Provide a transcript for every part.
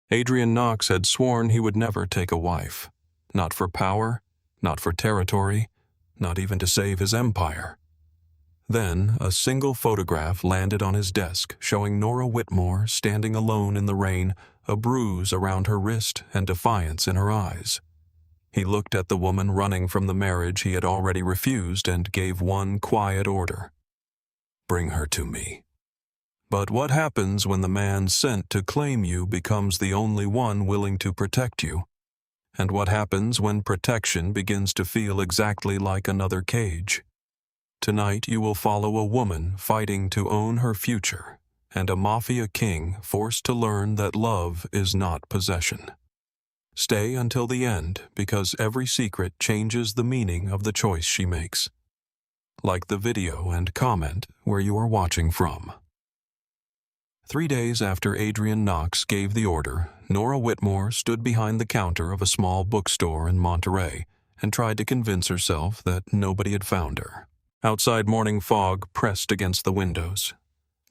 Adrian Knox had sworn he would never take a wife. Not for power, not for territory, not even to save his empire. Then, a single photograph landed on his desk showing Nora Whitmore standing alone in the rain, a bruise around her wrist and defiance in her eyes. He looked at the woman running from the marriage he had already refused and gave one quiet order. "Bring her to me." But what happens when the man sent to claim you becomes the only one willing to protect you? And what happens when protection begins to feel exactly like another cage? Tonight you will follow a woman fighting to own her future, and a Mafia king forced to learn that love is not possession. Stay until the end, because every secret changes the meaning of the choice she makes. Like the video and comment where you are watching from. 3 days after Adrian Knox gave the order, Nora Whitmore stood behind the counter of a small bookstore in Monterey and tried to convince herself that nobody had found her. Outside morning fog pressed against the windows.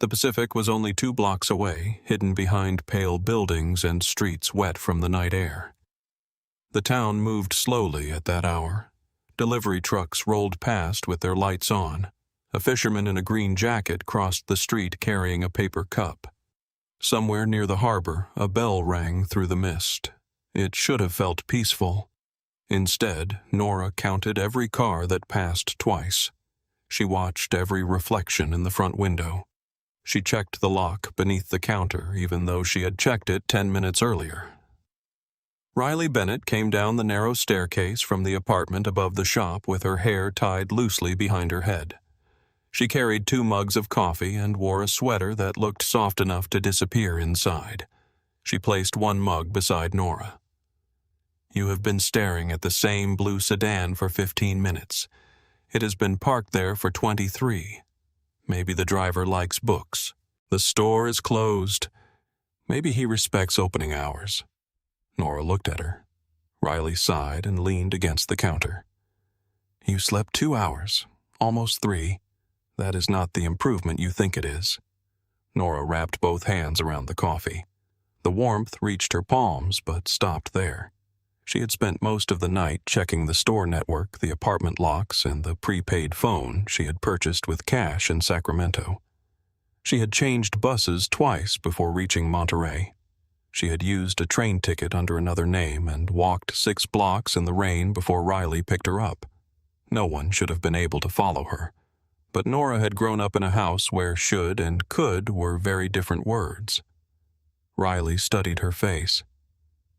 The Pacific was only 2 blocks away, hidden behind pale buildings and streets wet from the night air. The town moved slowly at that hour. Delivery trucks rolled past with their lights on. A fisherman in a green jacket crossed the street carrying a paper cup. Somewhere near the harbor, a bell rang through the mist. It should have felt peaceful. Instead, Nora counted every car that passed twice. She watched every reflection in the front window. She checked the lock beneath the counter, even though she had checked it 10 minutes earlier. Riley Bennett came down the narrow staircase from the apartment above the shop with her hair tied loosely behind her head. She carried 2 mugs of coffee and wore a sweater that looked soft enough to disappear inside. She placed 1 mug beside Nora. "You have been staring at the same blue sedan for 15 minutes. It has been parked there for 23. Maybe the driver likes books. The store is closed. Maybe he respects opening hours." Nora looked at her. Riley sighed and leaned against the counter. "You slept 2 hours, almost 3. That is not the improvement you think it is." Nora wrapped both hands around the coffee. The warmth reached her palms, but stopped there. She had spent most of the night checking the store network, the apartment locks, and the prepaid phone she had purchased with cash in Sacramento. She had changed buses twice before reaching Monterey. She had used a train ticket under another name and walked 6 blocks in the rain before Riley picked her up. No one should have been able to follow her. But Nora had grown up in a house where should and could were very different words. Riley studied her face.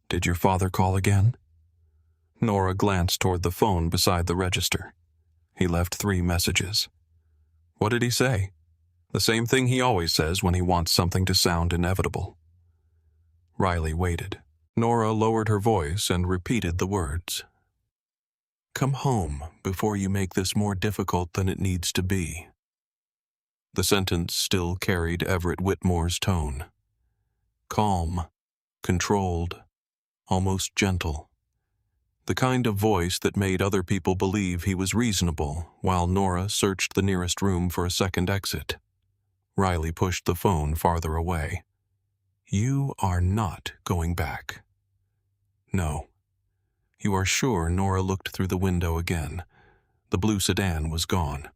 "Did your father call again?" Nora glanced toward the phone beside the register. "He left 3 messages." "What did he say?" "The same thing he always says when he wants something to sound inevitable." Riley waited. Nora lowered her voice and repeated the words. "Come home before you make this more difficult than it needs to be." The sentence still carried Everett Whitmore's tone. Calm, controlled, almost gentle. The kind of voice that made other people believe he was reasonable, while Nora searched the nearest room for a second exit. Riley pushed the phone farther away. "You are not going back." "No." "You are sure?" Nora looked through the window again. The blue sedan was gone.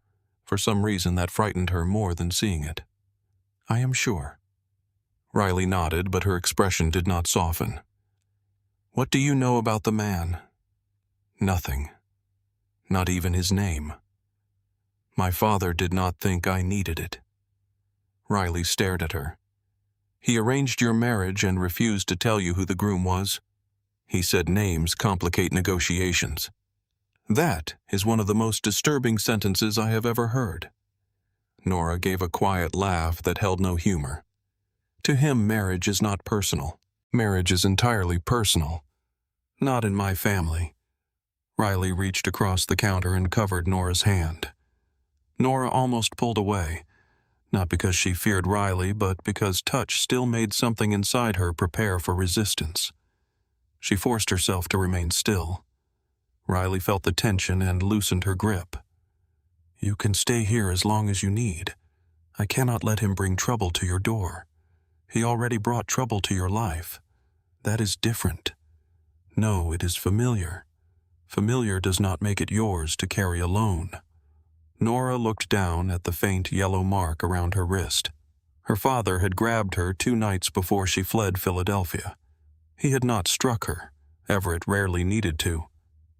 For some reason that frightened her more than seeing it. "I am sure." Riley nodded, but her expression did not soften. "What do you know about the man?" "Nothing. Not even his name." "My father did not think I needed it." Riley stared at her. "He arranged your marriage and refused to tell you who the groom was. He said names complicate negotiations." "That is one of the most disturbing sentences I have ever heard." Nora gave a quiet laugh that held no humor. "To him, marriage is not personal. Marriage is entirely personal. Not in my family." Riley reached across the counter and covered Nora's hand. Nora almost pulled away, not because she feared Riley, but because touch still made something inside her prepare for resistance. She forced herself to remain still. Riley felt the tension and loosened her grip. "You can stay here as long as you need. I cannot let him bring trouble to your door. He already brought trouble to your life. That is different. No, it is familiar. Familiar does not make it yours to carry alone. Nora looked down at the faint yellow mark around her wrist. Her father had grabbed her 2 nights before she fled Philadelphia. He had not struck her. Everett rarely needed to.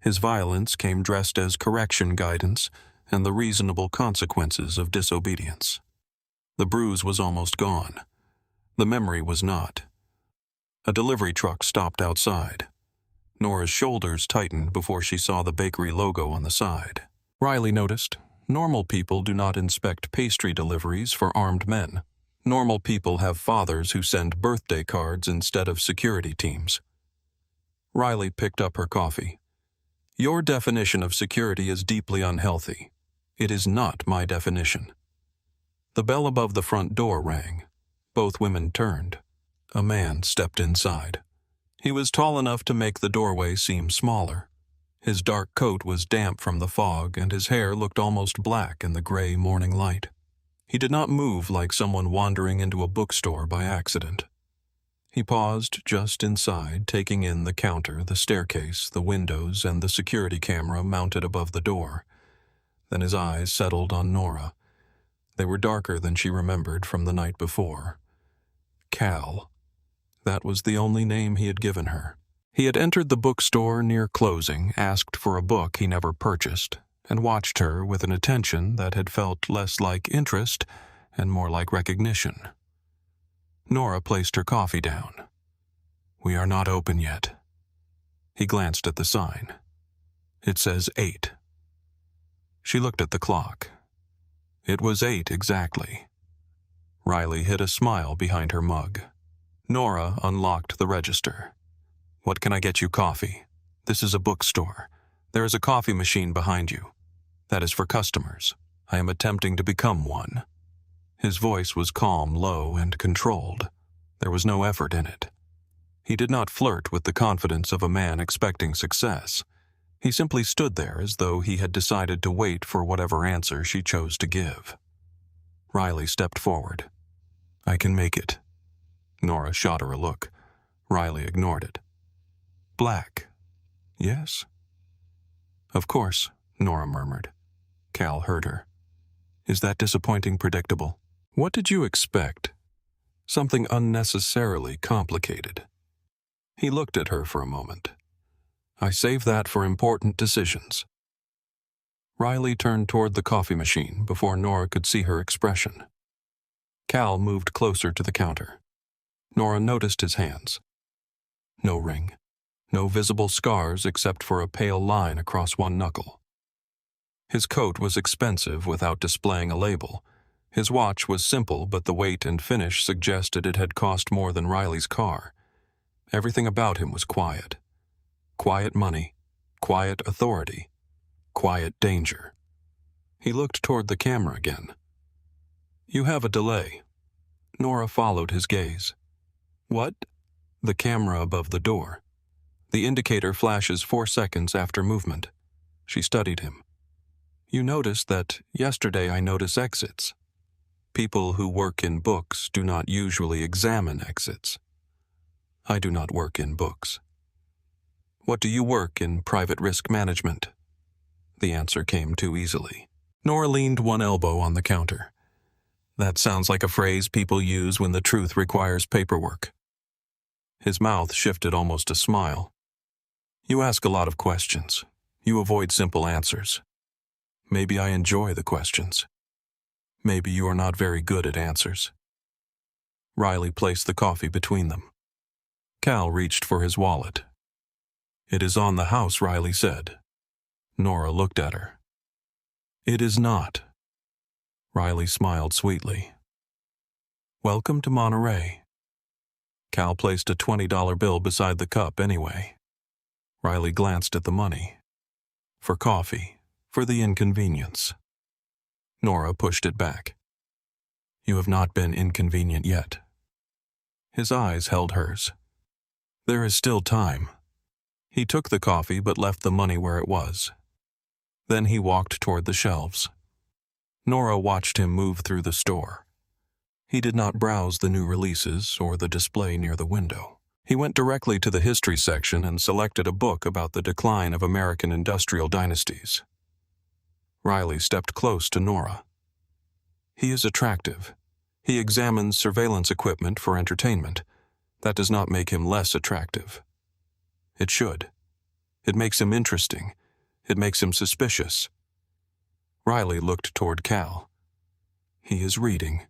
His violence came dressed as correction guidance and the reasonable consequences of disobedience. The bruise was almost gone. The memory was not. A delivery truck stopped outside. Nora's shoulders tightened before she saw the bakery logo on the side. Riley noticed, normal people do not inspect pastry deliveries for armed men. Normal people have fathers who send birthday cards instead of security teams. Riley picked up her coffee. Your definition of security is deeply unhealthy. It is not my definition. The bell above the front door rang. Both women turned. A man stepped inside. He was tall enough to make the doorway seem smaller. His dark coat was damp from the fog, and his hair looked almost black in the gray morning light. He did not move like someone wandering into a bookstore by accident. He paused just inside, taking in the counter, the staircase, the windows, and the security camera mounted above the door. Then his eyes settled on Nora. They were darker than she remembered from the night before. Cal. That was the only name he had given her. He had entered the bookstore near closing, asked for a book he never purchased, and watched her with an attention that had felt less like interest and more like recognition. Nora placed her coffee down. We are not open yet. He glanced at the sign. It says 8. She looked at the clock. It was 8 exactly. Riley hid a smile behind her mug. Nora unlocked the register. What can I get you coffee? This is a bookstore. There is a coffee machine behind you. That is for customers. I am attempting to become one. His voice was calm, low, and controlled. There was no effort in it. He did not flirt with the confidence of a man expecting success. He simply stood there as though he had decided to wait for whatever answer she chose to give. Riley stepped forward. I can make it. Nora shot her a look. Riley ignored it. Black. Yes? Of course, Nora murmured. Cal heard her. Is that disappointing predictable? What did you expect? Something unnecessarily complicated. He looked at her for a moment. I save that for important decisions. Riley turned toward the coffee machine before Nora could see her expression. Cal moved closer to the counter. Nora noticed his hands. No ring. No visible scars except for a pale line across one knuckle. His coat was expensive without displaying a label. His watch was simple, but the weight and finish suggested it had cost more than Riley's car. Everything about him was quiet. Quiet money, quiet authority, quiet danger. He looked toward the camera again. You have a delay. Nora followed his gaze. What? The camera above the door. The indicator flashes 4 seconds after movement. She studied him. You noticed that yesterday I notice exits. People who work in books do not usually examine exits. I do not work in books. What do you work in private risk management? The answer came too easily. Nora leaned one elbow on the counter. That sounds like a phrase people use when the truth requires paperwork. His mouth shifted almost a smile. You ask a lot of questions. You avoid simple answers. Maybe I enjoy the questions. Maybe you are not very good at answers. Riley placed the coffee between them. Cal reached for his wallet. It is on the house, Riley said. Nora looked at her. It is not. Riley smiled sweetly. Welcome to Monterey. Cal placed a $20 bill beside the cup anyway. Riley glanced at the money. For coffee, for the inconvenience. Nora pushed it back. You have not been inconvenient yet. His eyes held hers. There is still time. He took the coffee but left the money where it was. Then he walked toward the shelves. Nora watched him move through the store. He did not browse the new releases or the display near the window. He went directly to the history section and selected a book about the decline of American industrial dynasties. Riley stepped close to Nora. He is attractive. He examines surveillance equipment for entertainment. That does not make him less attractive. It should. It makes him interesting. It makes him suspicious. Riley looked toward Cal. He is reading.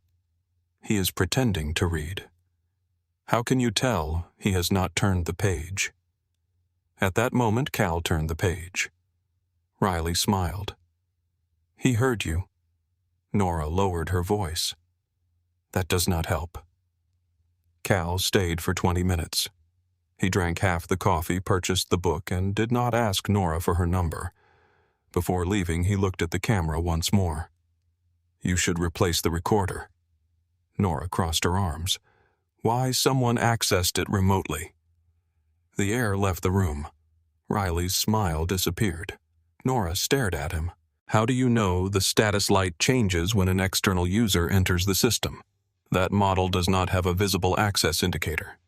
He is pretending to read. How can you tell he has not turned the page? At that moment, Cal turned the page. Riley smiled. He heard you. Nora lowered her voice. That does not help. Cal stayed for 20 minutes. He drank half the coffee, purchased the book, and did not ask Nora for her number. Before leaving, he looked at the camera once more. You should replace the recorder. Nora crossed her arms. Why someone accessed it remotely? The air left the room. Riley's smile disappeared. Nora stared at him. How do you know the status light changes when an external user enters the system? That model does not have a visible access indicator.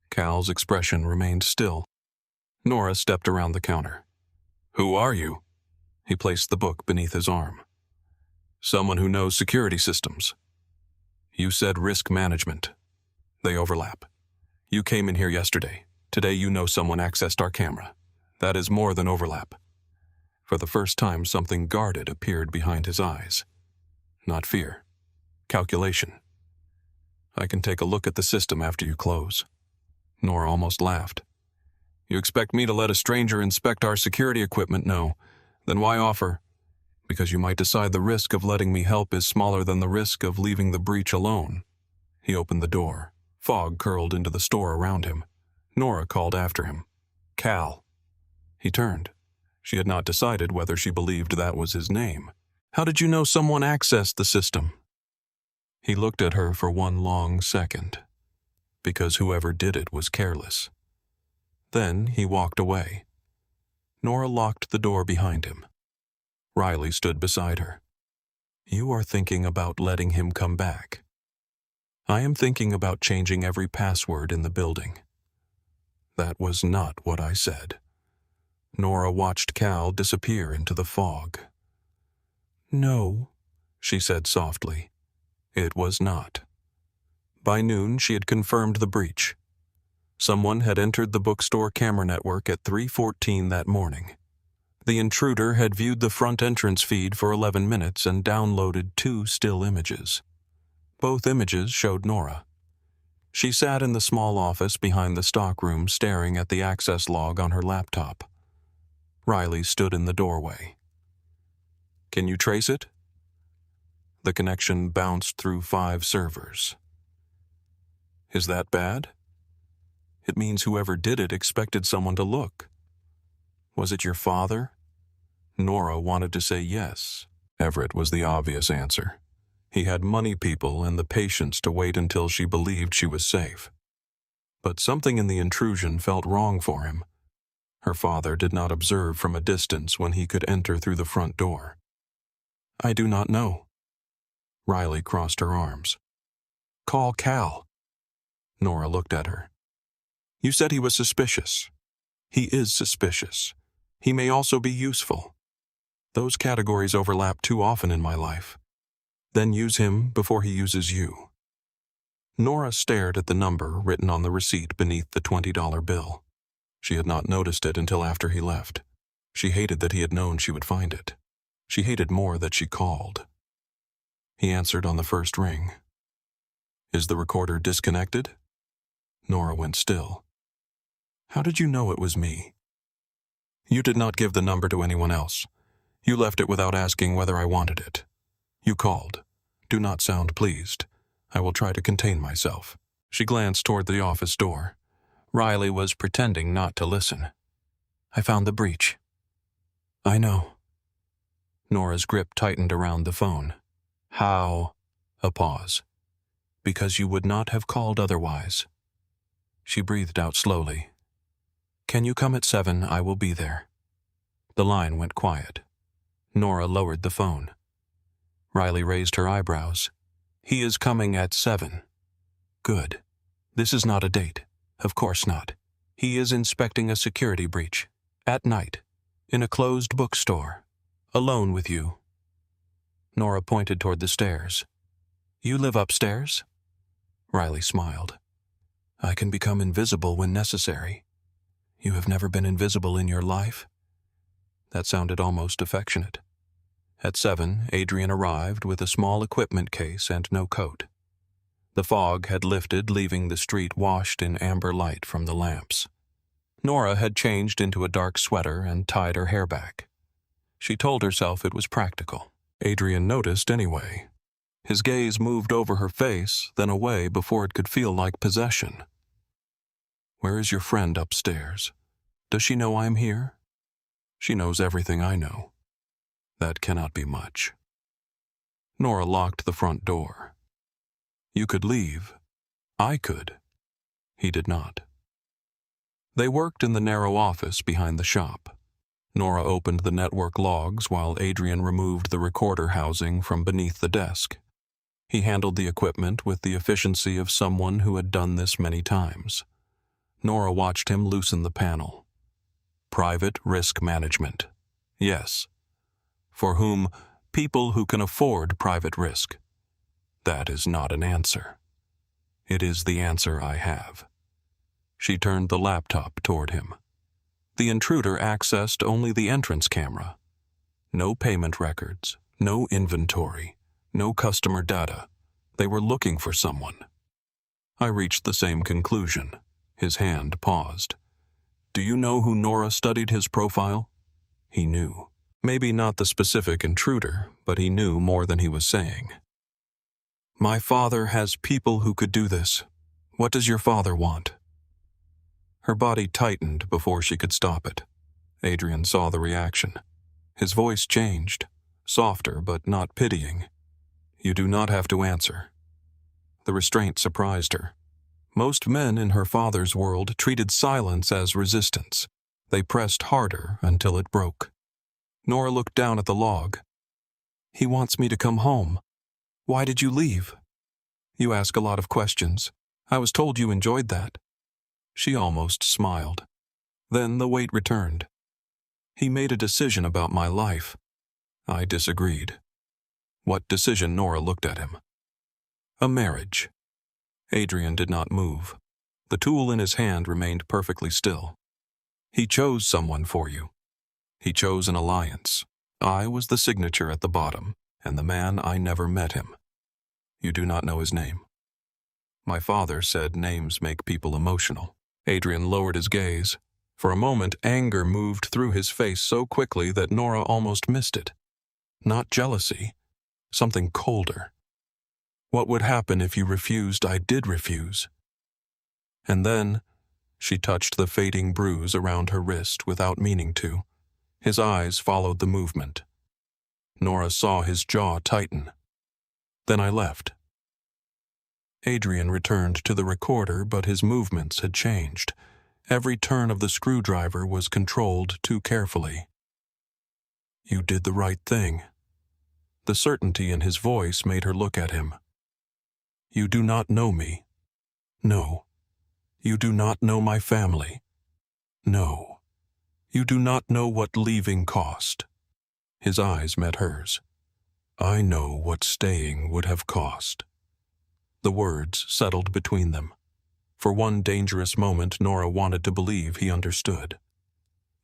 Cal's expression remained still. Nora stepped around the counter. Who are you? He placed the book beneath his arm. Someone who knows security systems. You said risk management. They overlap. You came in here yesterday. Today you know someone accessed our camera. That is more than overlap. For the first time, something guarded appeared behind his eyes. Not fear. Calculation. I can take a look at the system after you close. Nora almost laughed. You expect me to let a stranger inspect our security equipment? No. Then why offer? Because you might decide the risk of letting me help is smaller than the risk of leaving the breach alone. He opened the door. Fog curled into the store around him. Nora called after him. Cal. He turned. She had not decided whether she believed that was his name. How did you know someone accessed the system? He looked at her for one long second. Because whoever did it was careless. Then he walked away. Nora locked the door behind him. Riley stood beside her. You are thinking about letting him come back. I am thinking about changing every password in the building. That was not what I said. Nora watched Cal disappear into the fog. No, she said softly. It was not. By noon, she had confirmed the breach. Someone had entered the bookstore camera network at 3:14 that morning. The intruder had viewed the front entrance feed for 11 minutes and downloaded 2 still images. Both images showed Nora. She sat in the small office behind the stockroom staring at the access log on her laptop. Riley stood in the doorway. Can you trace it? The connection bounced through 5 servers. Is that bad? It means whoever did it expected someone to look. Was it your father? Nora wanted to say yes. Everett was the obvious answer. He had money people and the patience to wait until she believed she was safe. But something in the intrusion felt wrong for him. Her father did not observe from a distance when he could enter through the front door. I do not know. Riley crossed her arms. Call Cal. Nora looked at her. You said he was suspicious. He is suspicious. He may also be useful. Those categories overlap too often in my life. Then use him before he uses you. Nora stared at the number written on the receipt beneath the $20 bill. She had not noticed it until after he left. She hated that he had known she would find it. She hated more that she called. He answered on the first ring. Is the recorder disconnected? Nora went still. How did you know it was me? You did not give the number to anyone else. You left it without asking whether I wanted it. You called. Do not sound pleased. I will try to contain myself. She glanced toward the office door. Riley was pretending not to listen. I found the breach. I know. Nora's grip tightened around the phone. How? A pause. Because you would not have called otherwise. She breathed out slowly. Can you come at 7? I will be there. The line went quiet. Nora lowered the phone. Riley raised her eyebrows. He is coming at 7. Good. This is not a date. Of course not. He is inspecting a security breach. At night. In a closed bookstore. Alone with you. Nora pointed toward the stairs. You live upstairs? Riley smiled. I can become invisible when necessary. You have never been invisible in your life? That sounded almost affectionate. At 7, Adrian arrived with a small equipment case and no coat. The fog had lifted, leaving the street washed in amber light from the lamps. Nora had changed into a dark sweater and tied her hair back. She told herself it was practical. Adrian noticed anyway. His gaze moved over her face, then away before it could feel like possession. Where is your friend upstairs? Does she know I am here? She knows everything I know. That cannot be much. Nora locked the front door. You could leave. I could. He did not. They worked in the narrow office behind the shop. Nora opened the network logs while Adrian removed the recorder housing from beneath the desk. He handled the equipment with the efficiency of someone who had done this many times. Nora watched him loosen the panel. Private risk management. Yes. For whom? People who can afford private risk. That is not an answer. It is the answer I have. She turned the laptop toward him. The intruder accessed only the entrance camera. No payment records, no inventory, no customer data. They were looking for someone. I reached the same conclusion. His hand paused. Do you know who Nora studied his profile? He knew. Maybe not the specific intruder, but he knew more than he was saying. My father has people who could do this. What does your father want? Her body tightened before she could stop it. Adrian saw the reaction. His voice changed, softer but not pitying. You do not have to answer. The restraint surprised her. Most men in her father's world treated silence as resistance. They pressed harder until it broke. Nora looked down at the log. He wants me to come home. Why did you leave? You ask a lot of questions. I was told you enjoyed that. She almost smiled. Then the weight returned. He made a decision about my life. I disagreed. What decision? Nora looked at him. A marriage. Adrian did not move. The tool in his hand remained perfectly still. He chose someone for you. He chose an alliance. I was the signature at the bottom, and the man I never met him. You do not know his name. My father said names make people emotional. Adrian lowered his gaze. For a moment, anger moved through his face so quickly that Nora almost missed it. Not jealousy, something colder. What would happen if you refused? I did refuse. And then, she touched the fading bruise around her wrist without meaning to. His eyes followed the movement. Nora saw his jaw tighten. Then I left. Adrian returned to the recorder, but his movements had changed. Every turn of the screwdriver was controlled too carefully. You did the right thing. The certainty in his voice made her look at him. You do not know me. No. You do not know my family. No. You do not know what leaving cost. His eyes met hers. I know what staying would have cost. The words settled between them. For one dangerous moment, Nora wanted to believe he understood.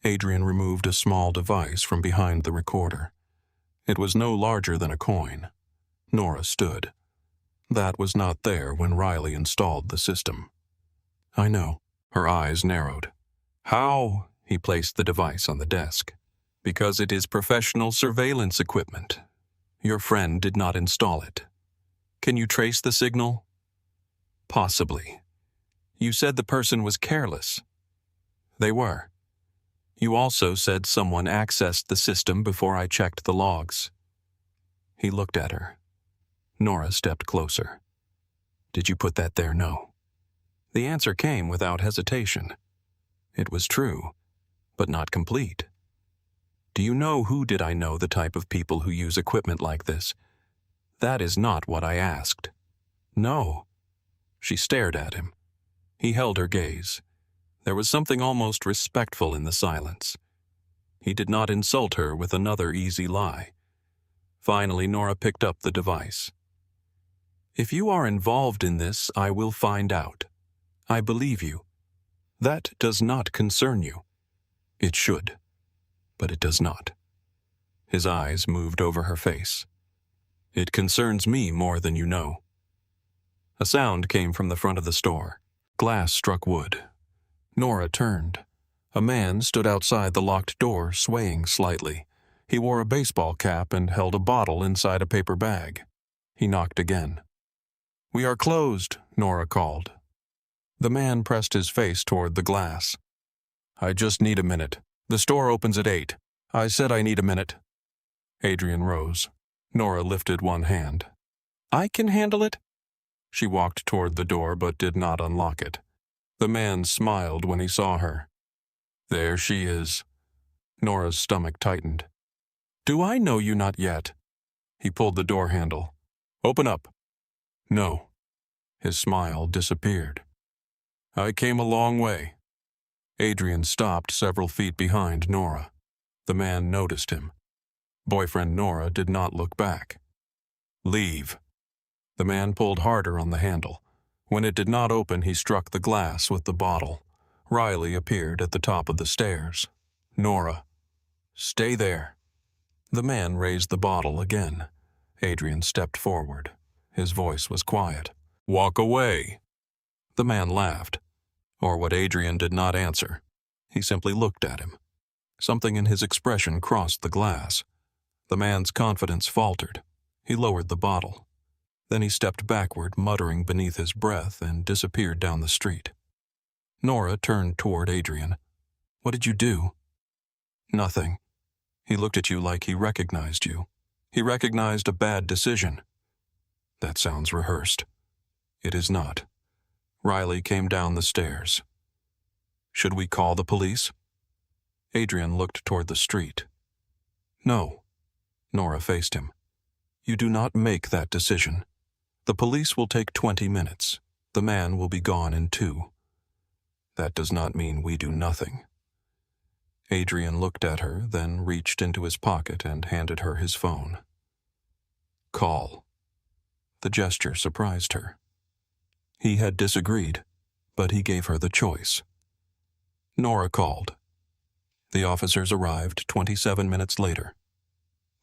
Adrian removed a small device from behind the recorder. It was no larger than a coin. Nora stood. That was not there when Riley installed the system. I know. Her eyes narrowed. How? He placed the device on the desk. Because it is professional surveillance equipment. Your friend did not install it. Can you trace the signal? Possibly. You said the person was careless. They were. You also said someone accessed the system before I checked the logs. He looked at her. Nora stepped closer. Did you put that there? No. The answer came without hesitation. It was true, but not complete. Do you know who did I know the type of people who use equipment like this? That is not what I asked. No. She stared at him. He held her gaze. There was something almost respectful in the silence. He did not insult her with another easy lie. Finally, Nora picked up the device. "If you are involved in this, I will find out. I believe you. That does not concern you. It should, but it does not." His eyes moved over her face. "It concerns me more than you know." A sound came from the front of the store. Glass struck wood. Nora turned. A man stood outside the locked door, swaying slightly. He wore a baseball cap and held a bottle inside a paper bag. He knocked again. "We are closed," Nora called. The man pressed his face toward the glass. "I just need a minute. The store opens at 8. I said I need a minute." Adrian rose. Nora lifted one hand. "I can handle it." She walked toward the door but did not unlock it. The man smiled when he saw her. "There she is." Nora's stomach tightened. "Do I know you? Not yet." He pulled the door handle. "Open up." "No." His smile disappeared. "I came a long way." Adrian stopped several feet behind Nora. The man noticed him. Boyfriend Nora did not look back. "Leave." The man pulled harder on the handle. When it did not open, he struck the glass with the bottle. Riley appeared at the top of the stairs. "Nora, stay there." The man raised the bottle again. Adrian stepped forward. His voice was quiet. "Walk away." The man laughed, or what Adrian did not answer. He simply looked at him. Something in his expression crossed the glass. The man's confidence faltered. He lowered the bottle. Then he stepped backward, muttering beneath his breath, and disappeared down the street. Nora turned toward Adrian. "What did you do?" "Nothing." He looked at you like he recognized you. He recognized a bad decision. That sounds rehearsed. It is not. Riley came down the stairs. "Should we call the police?" Adrian looked toward the street. "No." Nora faced him. "You do not make that decision. The police will take 20 minutes. The man will be gone in 2. That does not mean we do nothing." Adrian looked at her, then reached into his pocket and handed her his phone. "Call." The gesture surprised her. He had disagreed, but he gave her the choice. Nora called. The officers arrived 27 minutes later.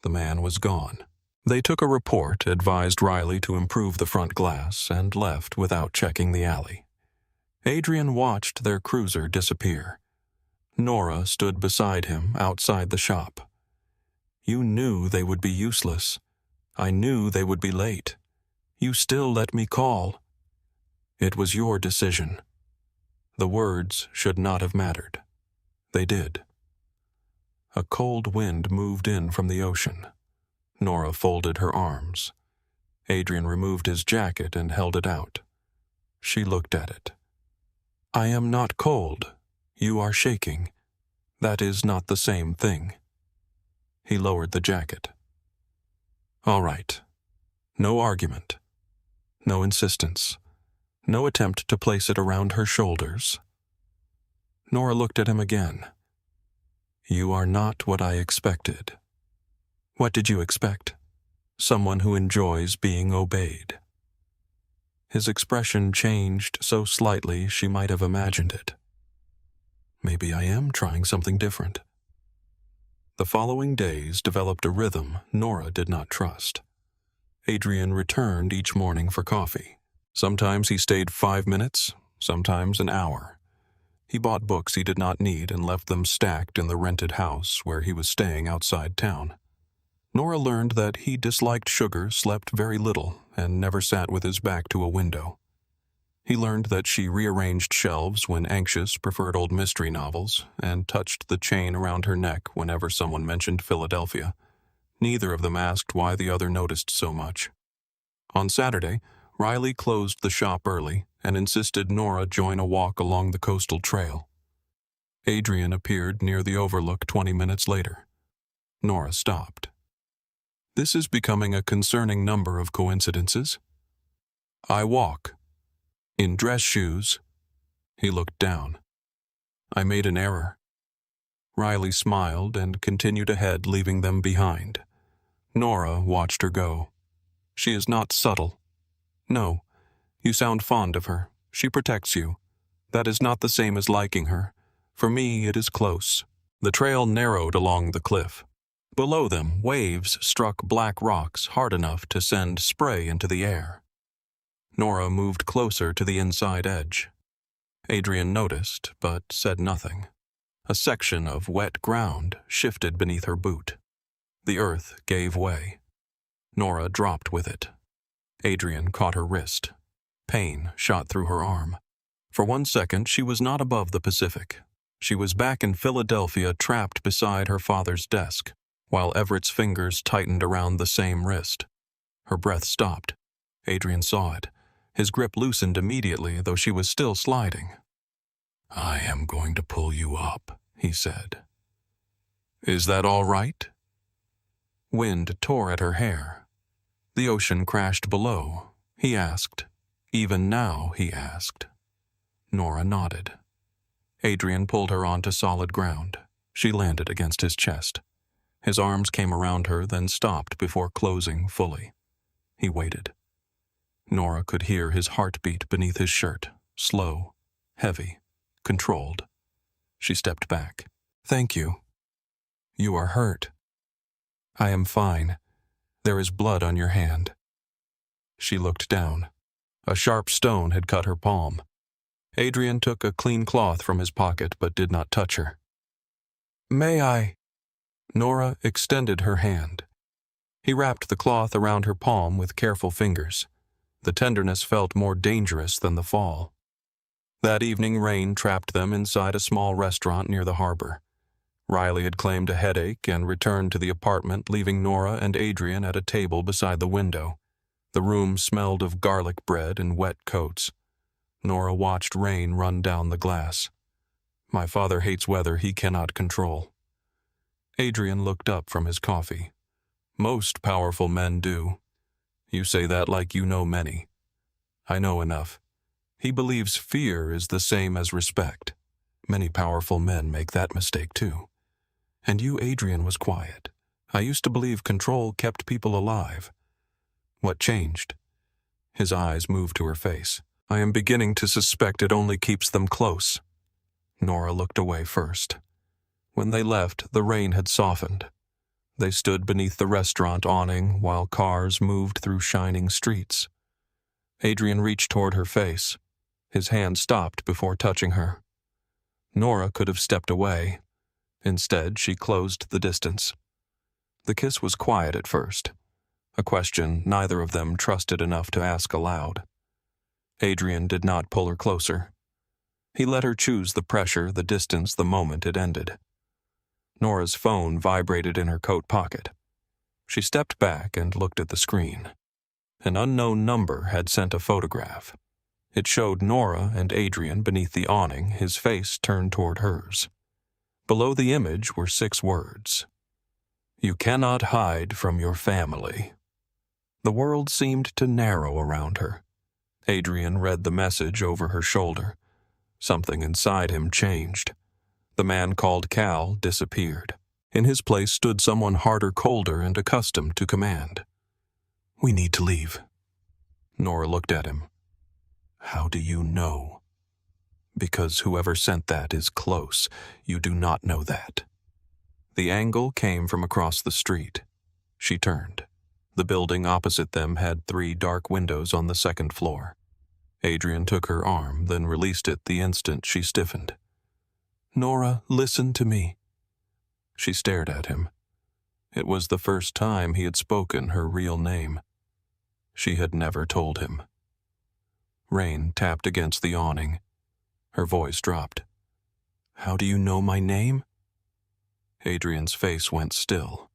The man was gone. They took a report, advised Riley to improve the front glass, and left without checking the alley. Adrian watched their cruiser disappear. Nora stood beside him outside the shop. "You knew they would be useless. I knew they would be late. You still let me call. It was your decision." The words should not have mattered. They did. A cold wind moved in from the ocean. Nora folded her arms. Adrian removed his jacket and held it out. She looked at it. "I am not cold. You are shaking. That is not the same thing." He lowered the jacket. "All right. No argument. No insistence. No attempt to place it around her shoulders." Nora looked at him again. "You are not what I expected." "What did you expect? Someone who enjoys being obeyed." His expression changed so slightly she might have imagined it. Maybe I am trying something different. The following days developed a rhythm Nora did not trust. Adrian returned each morning for coffee. Sometimes he stayed 5 minutes, sometimes an hour. He bought books he did not need and left them stacked in the rented house where he was staying outside town. Nora learned that he disliked sugar, slept very little, and never sat with his back to a window. He learned that she rearranged shelves when anxious, preferred old mystery novels, and touched the chain around her neck whenever someone mentioned Philadelphia. Neither of them asked why the other noticed so much. On Saturday, Riley closed the shop early and insisted Nora join a walk along the coastal trail. Adrian appeared near the overlook 20 minutes later. Nora stopped. This is becoming a concerning number of coincidences. I walk. In dress shoes. He looked down. I made an error. Riley smiled and continued ahead, leaving them behind. Nora watched her go. She is not subtle. No, you sound fond of her. She protects you. That is not the same as liking her. For me, it is close. The trail narrowed along the cliff. Below them, waves struck black rocks hard enough to send spray into the air. Nora moved closer to the inside edge. Adrian noticed, but said nothing. A section of wet ground shifted beneath her boot. The earth gave way. Nora dropped with it. Adrian caught her wrist. Pain shot through her arm. For 1 second, she was not above the Pacific. She was back in Philadelphia, trapped beside her father's desk, while Everett's fingers tightened around the same wrist. Her breath stopped. Adrian saw it. His grip loosened immediately, though she was still sliding. "I am going to pull you up," he said. "Is that all right?" Wind tore at her hair. The ocean crashed below, he asked. Even now, he asked. Nora nodded. Adrian pulled her onto solid ground. She landed against his chest. His arms came around her, then stopped before closing fully. He waited. Nora could hear his heartbeat beneath his shirt, slow, heavy, controlled. She stepped back. "Thank you. You are hurt." "I am fine. There is blood on your hand." She looked down. A sharp stone had cut her palm. Adrian took a clean cloth from his pocket but did not touch her. "May I?" Nora extended her hand. He wrapped the cloth around her palm with careful fingers. The tenderness felt more dangerous than the fall. That evening, rain trapped them inside a small restaurant near the harbor. Riley had claimed a headache and returned to the apartment, leaving Nora and Adrian at a table beside the window. The room smelled of garlic bread and wet coats. Nora watched rain run down the glass. "My father hates weather he cannot control." Adrian looked up from his coffee. "Most powerful men do. You say that like you know many. I know enough. He believes fear is the same as respect. Many powerful men make that mistake too. And you, Adrian, was quiet. I used to believe control kept people alive. What changed?" His eyes moved to her face. "I am beginning to suspect it only keeps them close." Nora looked away first. When they left, the rain had softened. They stood beneath the restaurant awning while cars moved through shining streets. Adrian reached toward her face. His hand stopped before touching her. Nora could have stepped away. Instead, she closed the distance. The kiss was quiet at first, a question neither of them trusted enough to ask aloud. Adrian did not pull her closer. He let her choose the pressure, the distance, the moment it ended. Nora's phone vibrated in her coat pocket. She stepped back and looked at the screen. An unknown number had sent a photograph. It showed Nora and Adrian beneath the awning, his face turned toward hers. Below the image were 6 words. "You cannot hide from your family." The world seemed to narrow around her. Adrian read the message over her shoulder. Something inside him changed. The man called Cal disappeared. In his place stood someone harder, colder, and accustomed to command. "We need to leave." Nora looked at him. "How do you know?" "Because whoever sent that is close. You do not know that." The angle came from across the street. She turned. The building opposite them had 3 dark windows on the 2nd floor. Adrian took her arm, then released it the instant she stiffened. "Nora, listen to me." She stared at him. It was the first time he had spoken her real name. She had never told him. Rain tapped against the awning. Her voice dropped. "How do you know my name?" Adrian's face went still.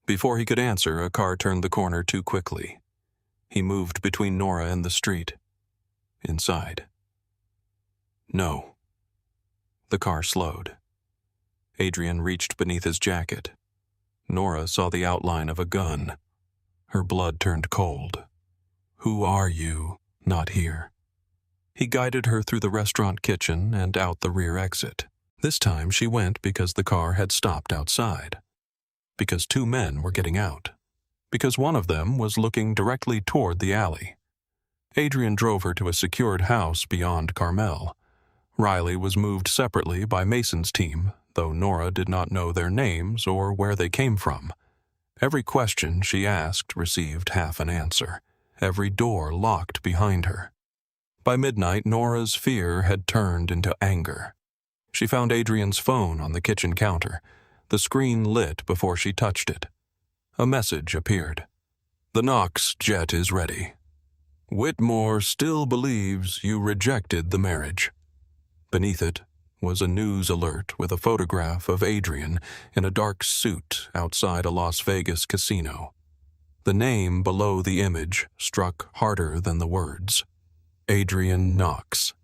Before he could answer, a car turned the corner too quickly. He moved between Nora and the street. Inside. "No." The car slowed. Adrian reached beneath his jacket. Nora saw the outline of a gun. Her blood turned cold. "Who are you? Not here." He guided her through the restaurant kitchen and out the rear exit. This time she went because the car had stopped outside. Because two men were getting out. Because one of them was looking directly toward the alley. Adrian drove her to a secured house beyond Carmel. Riley was moved separately by Mason's team, though Nora did not know their names or where they came from. Every question she asked received half an answer. Every door locked behind her. By midnight, Nora's fear had turned into anger. She found Adrian's phone on the kitchen counter. The screen lit before she touched it. A message appeared. "The Knox jet is ready. Whitmore still believes you rejected the marriage." Beneath it was a news alert with a photograph of Adrian in a dark suit outside a Las Vegas casino. The name below the image struck harder than the words. Adrian Knox.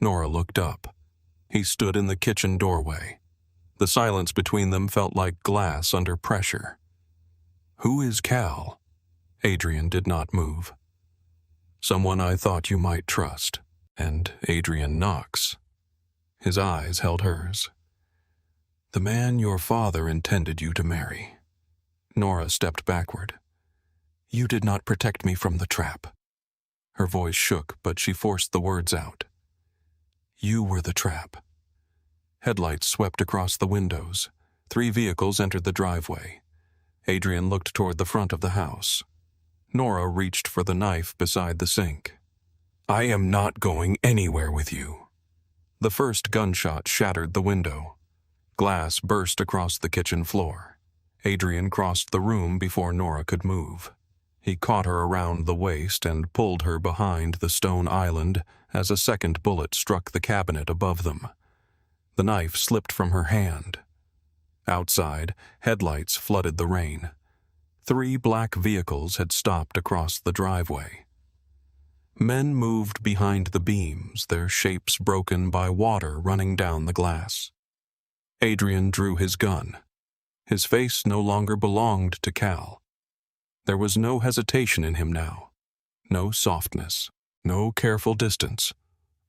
Nora looked up. He stood in the kitchen doorway. The silence between them felt like glass under pressure. "Who is Cal?" Adrian did not move. "Someone I thought you might trust. And Adrian Knox." His eyes held hers. "The man your father intended you to marry." Nora stepped backward. "You did not protect me from the trap." Her voice shook, but she forced the words out. "You were the trap." Headlights swept across the windows. 3 vehicles entered the driveway. Adrian looked toward the front of the house. Nora reached for the knife beside the sink. "I am not going anywhere with you." The first gunshot shattered the window. Glass burst across the kitchen floor. Adrian crossed the room before Nora could move. He caught her around the waist and pulled her behind the stone island as a second bullet struck the cabinet above them. The knife slipped from her hand. Outside, headlights flooded the rain. 3 black vehicles had stopped across the driveway. Men moved behind the beams, their shapes broken by water running down the glass. Adrian drew his gun. His face no longer belonged to Cal. There was no hesitation in him now. No softness. No careful distance.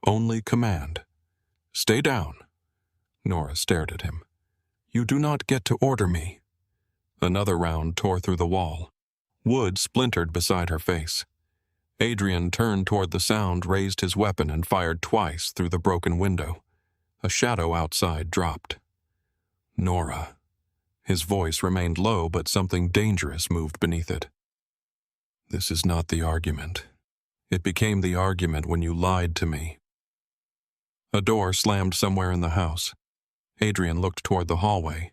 Only command. "Stay down." Nora stared at him. "You do not get to order me." Another round tore through the wall. Wood splintered beside her face. Adrian turned toward the sound, raised his weapon, and fired twice through the broken window. A shadow outside dropped. "Nora." His voice remained low, but something dangerous moved beneath it. "This is not the argument. It became the argument when you lied to me." A door slammed somewhere in the house. Adrian looked toward the hallway.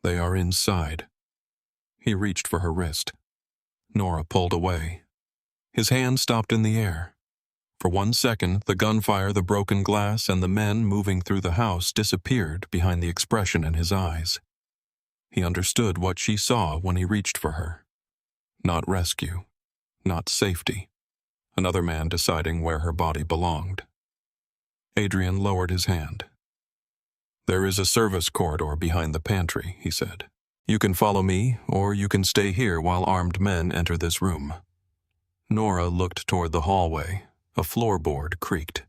"They are inside." He reached for her wrist. Nora pulled away. His hand stopped in the air. For 1 second, the gunfire, the broken glass, and the men moving through the house disappeared behind the expression in his eyes. He understood what she saw when he reached for her. Not rescue. Not safety. Another man deciding where her body belonged. Adrian lowered his hand. "There is a service corridor behind the pantry," he said. "You can follow me, or you can stay here while armed men enter this room." Nora looked toward the hallway. A floorboard creaked.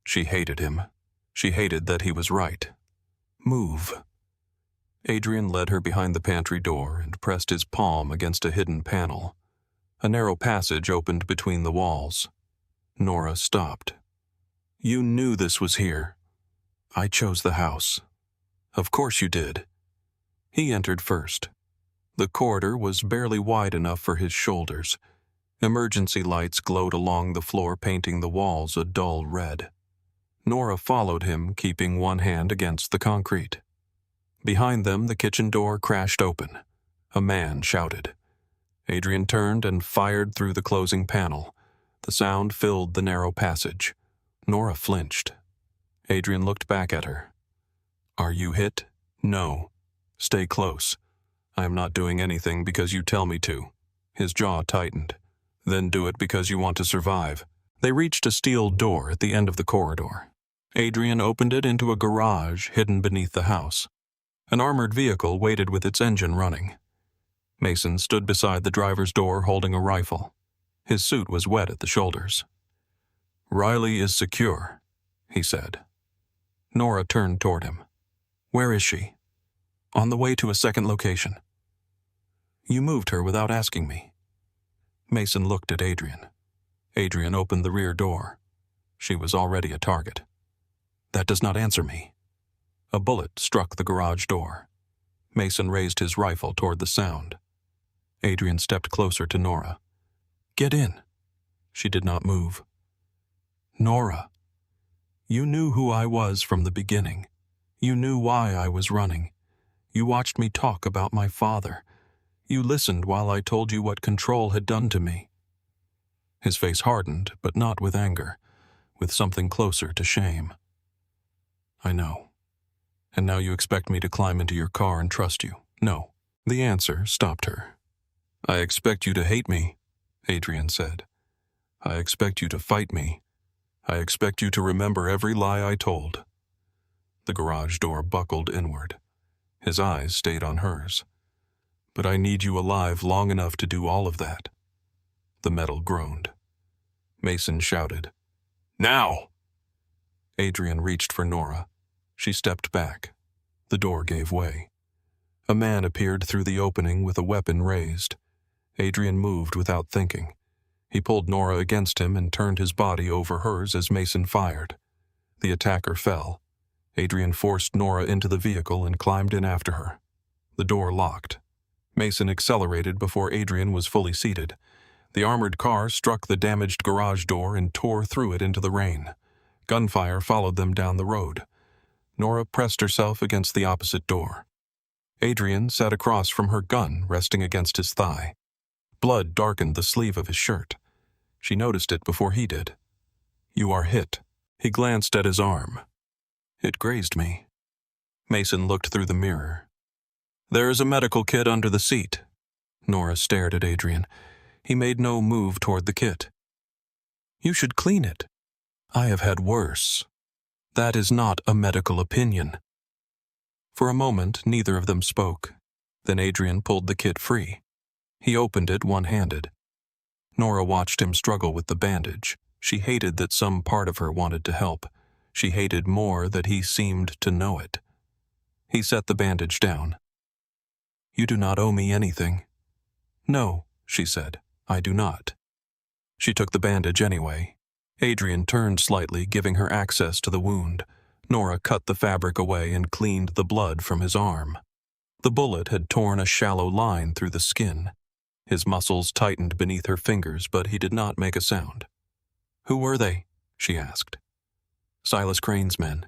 She hated him. She hated that he was right. "Move." Adrian led her behind the pantry door and pressed his palm against a hidden panel. A narrow passage opened between the walls. Nora stopped. "You knew this was here." "I chose the house." "Of course you did." He entered first. The corridor was barely wide enough for his shoulders. Emergency lights glowed along the floor, painting the walls a dull red. Nora followed him, keeping one hand against the concrete. Behind them, the kitchen door crashed open. A man shouted. Adrian turned and fired through the closing panel. The sound filled the narrow passage. Nora flinched. Adrian looked back at her. "Are you hit?" "No." "Stay close. I am not doing anything because you tell me to." His jaw tightened. "Then do it because you want to survive." They reached a steel door at the end of the corridor. Adrian opened it into a garage hidden beneath the house. An armored vehicle waited with its engine running. Mason stood beside the driver's door holding a rifle. His suit was wet at the shoulders. Riley is secure, he said. Nora turned toward him. Where is she? On the way to a second location. You moved her without asking me. Mason looked at Adrian. Adrian opened the rear door. She was already a target. That does not answer me. A bullet struck the garage door. Mason raised his rifle toward the sound. Adrian stepped closer to Nora. Get in. She did not move. Nora, you knew who I was from the beginning. You knew why I was running. You watched me talk about my father. You listened while I told you what control had done to me. His face hardened, but not with anger, with something closer to shame. I know. And now you expect me to climb into your car and trust you. No. The answer stopped her. I expect you to hate me, Adrian said. I expect you to fight me. I expect you to remember every lie I told. The garage door buckled inward. His eyes stayed on hers. But I need you alive long enough to do all of that. The metal groaned. Mason shouted, Now! Adrian reached for Nora. She stepped back. The door gave way. A man appeared through the opening with a weapon raised. Adrian moved without thinking. He pulled Nora against him and turned his body over hers as Mason fired. The attacker fell. Adrian forced Nora into the vehicle and climbed in after her. The door locked. Mason accelerated before Adrian was fully seated. The armored car struck the damaged garage door and tore through it into the rain. Gunfire followed them down the road. Nora pressed herself against the opposite door. Adrian sat across from her gun, resting against his thigh. Blood darkened the sleeve of his shirt. She noticed it before he did. You are hit. He glanced at his arm. It grazed me. Mason looked through the mirror. There is a medical kit under the seat. Nora stared at Adrian. He made no move toward the kit. You should clean it. I have had worse. That is not a medical opinion. For a moment, neither of them spoke. Then Adrian pulled the kit free. He opened it one-handed. Nora watched him struggle with the bandage. She hated that some part of her wanted to help. She hated more that he seemed to know it. He set the bandage down. You do not owe me anything. No, she said, I do not. She took the bandage anyway. Adrian turned slightly, giving her access to the wound. Nora cut the fabric away and cleaned the blood from his arm. The bullet had torn a shallow line through the skin. His muscles tightened beneath her fingers, but he did not make a sound. Who were they? She asked. Silas Crane's men.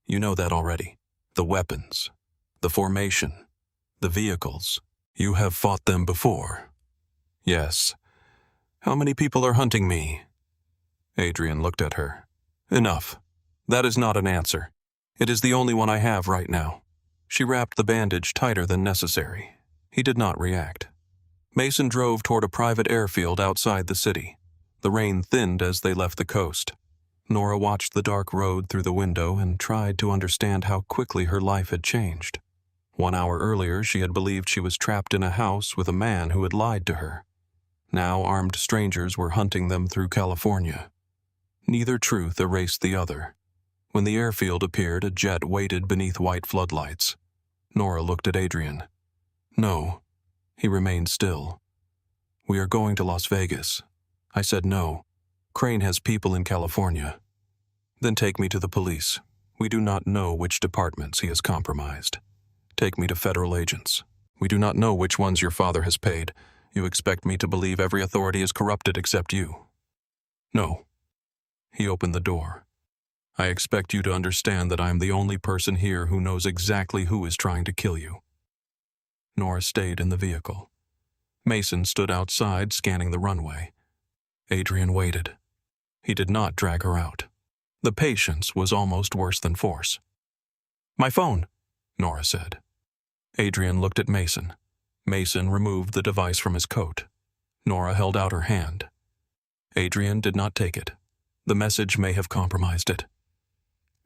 You know that already. The weapons. The formation. The vehicles. You have fought them before. Yes. How many people are hunting me? Adrian looked at her. Enough. That is not an answer. It is the only one I have right now. She wrapped the bandage tighter than necessary. He did not react. Mason drove toward a private airfield outside the city. The rain thinned as they left the coast. Nora watched the dark road through the window and tried to understand how quickly her life had changed. 1 hour earlier, she had believed she was trapped in a house with a man who had lied to her. Now armed strangers were hunting them through California. Neither truth erased the other. When the airfield appeared, a jet waited beneath white floodlights. Nora looked at Adrian. No. He remained still. We are going to Las Vegas. I said no. Crane has people in California. Then take me to the police. We do not know which departments he has compromised. Take me to federal agents. We do not know which ones your father has paid. You expect me to believe every authority is corrupted except you. No. He opened the door. I expect you to understand that I am the only person here who knows exactly who is trying to kill you. Nora stayed in the vehicle. Mason stood outside, scanning the runway. Adrian waited. He did not drag her out. The patience was almost worse than force. My phone, Nora said. Adrian looked at Mason. Mason removed the device from his coat. Nora held out her hand. Adrian did not take it. The message may have compromised it.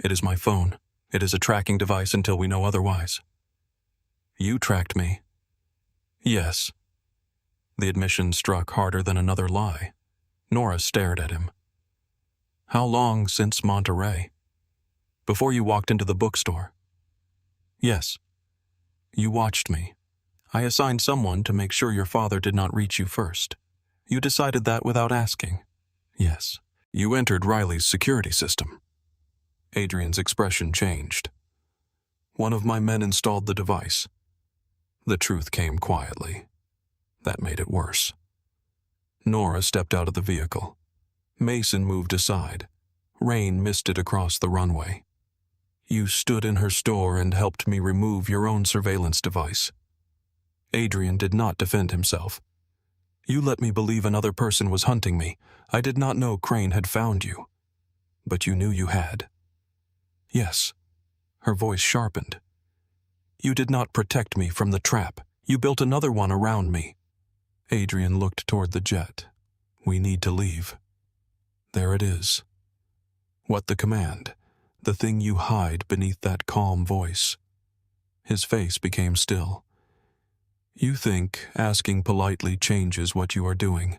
It is my phone. It is a tracking device until we know otherwise. You tracked me. Yes. The admission struck harder than another lie. Nora stared at him. How long since Monterey? Before you walked into the bookstore? Yes. You watched me. I assigned someone to make sure your father did not reach you first. You decided that without asking. Yes. You entered Riley's security system. Adrian's expression changed. One of my men installed the device. The truth came quietly. That made it worse. Nora stepped out of the vehicle. Mason moved aside. Rain misted across the runway. You stood in her store and helped me remove your own surveillance device. Adrian did not defend himself. You let me believe another person was hunting me. I did not know Crane had found you. But you knew you had. Yes. Her voice sharpened. You did not protect me from the trap. You built another one around me. Adrian looked toward the jet. We need to leave. There it is. What the command? The thing you hide beneath that calm voice. His face became still. You think asking politely changes what you are doing.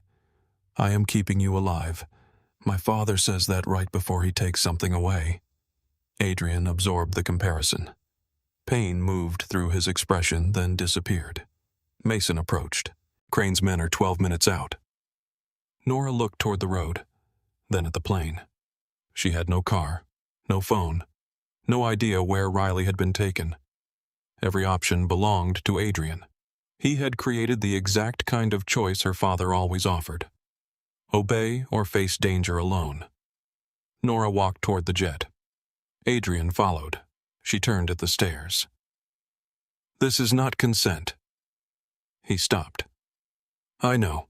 I am keeping you alive. My father says that right before he takes something away. Adrian absorbed the comparison. Pain moved through his expression, then disappeared. Mason approached. Crane's men are 12 minutes out. Nora looked toward the road, then at the plane. She had no car, no phone, no idea where Riley had been taken. Every option belonged to Adrian. He had created the exact kind of choice her father always offered. Obey or face danger alone. Nora walked toward the jet. Adrian followed. She turned at the stairs. This is not consent. He stopped. I know.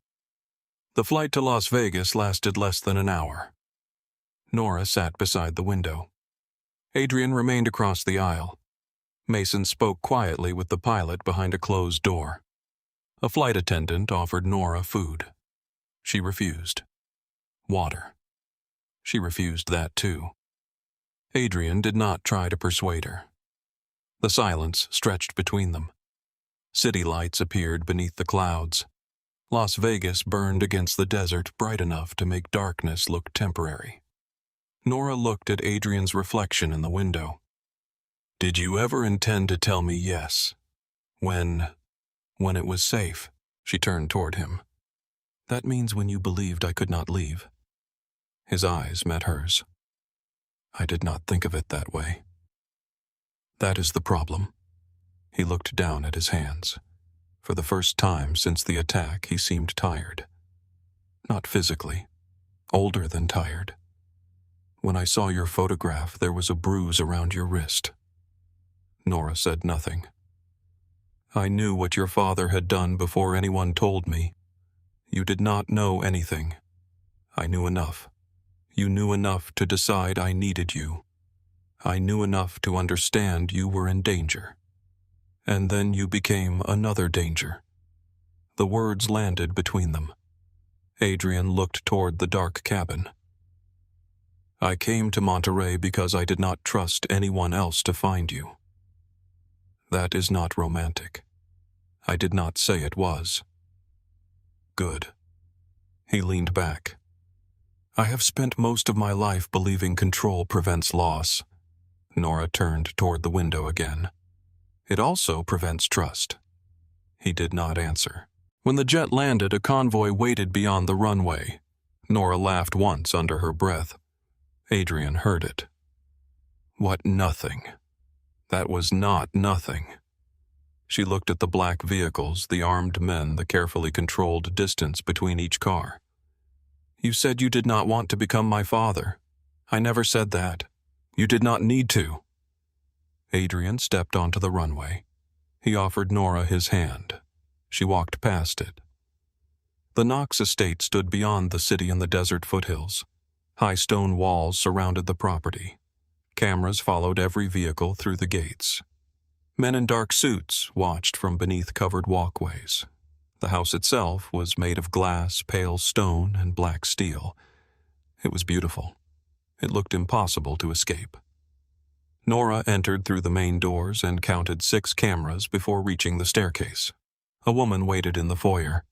The flight to Las Vegas lasted less than an hour. Nora sat beside the window. Adrian remained across the aisle. Mason spoke quietly with the pilot behind a closed door. A flight attendant offered Nora food. She refused. Water. She refused that too. Adrian did not try to persuade her. The silence stretched between them. City lights appeared beneath the clouds. Las Vegas burned against the desert bright enough to make darkness look temporary. Nora looked at Adrian's reflection in the window. Did you ever intend to tell me yes? When it was safe? She turned toward him. That means when you believed I could not leave. His eyes met hers. I did not think of it that way. That is the problem. He looked down at his hands. For the first time since the attack, he seemed tired. Not physically, older than tired. When I saw your photograph, there was a bruise around your wrist. Nora said nothing. I knew what your father had done before anyone told me. You did not know anything. I knew enough. You knew enough to decide I needed you. I knew enough to understand you were in danger. And then you became another danger. The words landed between them. Adrian looked toward the dark cabin. I came to Monterey because I did not trust anyone else to find you. That is not romantic. I did not say it was. Good. He leaned back. I have spent most of my life believing control prevents loss. Nora turned toward the window again. It also prevents trust. He did not answer. When the jet landed, a convoy waited beyond the runway. Nora laughed once under her breath. Adrian heard it. What nothing? That was not nothing. She looked at the black vehicles, the armed men, the carefully controlled distance between each car. You said you did not want to become my father. I never said that. You did not need to. Adrian stepped onto the runway. He offered Nora his hand. She walked past it. The Knox estate stood beyond the city in the desert foothills. High stone walls surrounded the property. Cameras followed every vehicle through the gates. Men in dark suits watched from beneath covered walkways. The house itself was made of glass, pale stone, and black steel. It was beautiful. It looked impossible to escape. Nora entered through the main doors and counted 6 cameras before reaching the staircase. A woman waited in the foyer.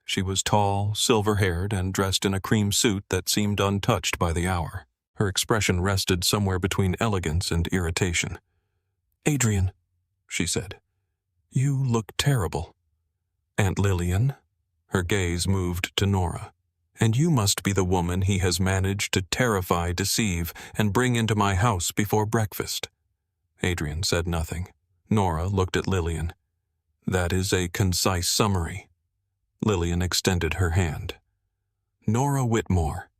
She was tall, silver-haired, and dressed in a cream suit that seemed untouched by the hour. Her expression rested somewhere between elegance and irritation. "Adrian," she said, "you look terrible." "Aunt Lillian?" Her gaze moved to Nora. "And you must be the woman he has managed to terrify, deceive, and bring into my house before breakfast." Adrian said nothing. Nora looked at Lillian. "That is a concise summary." Lillian extended her hand. "Nora Whitmore."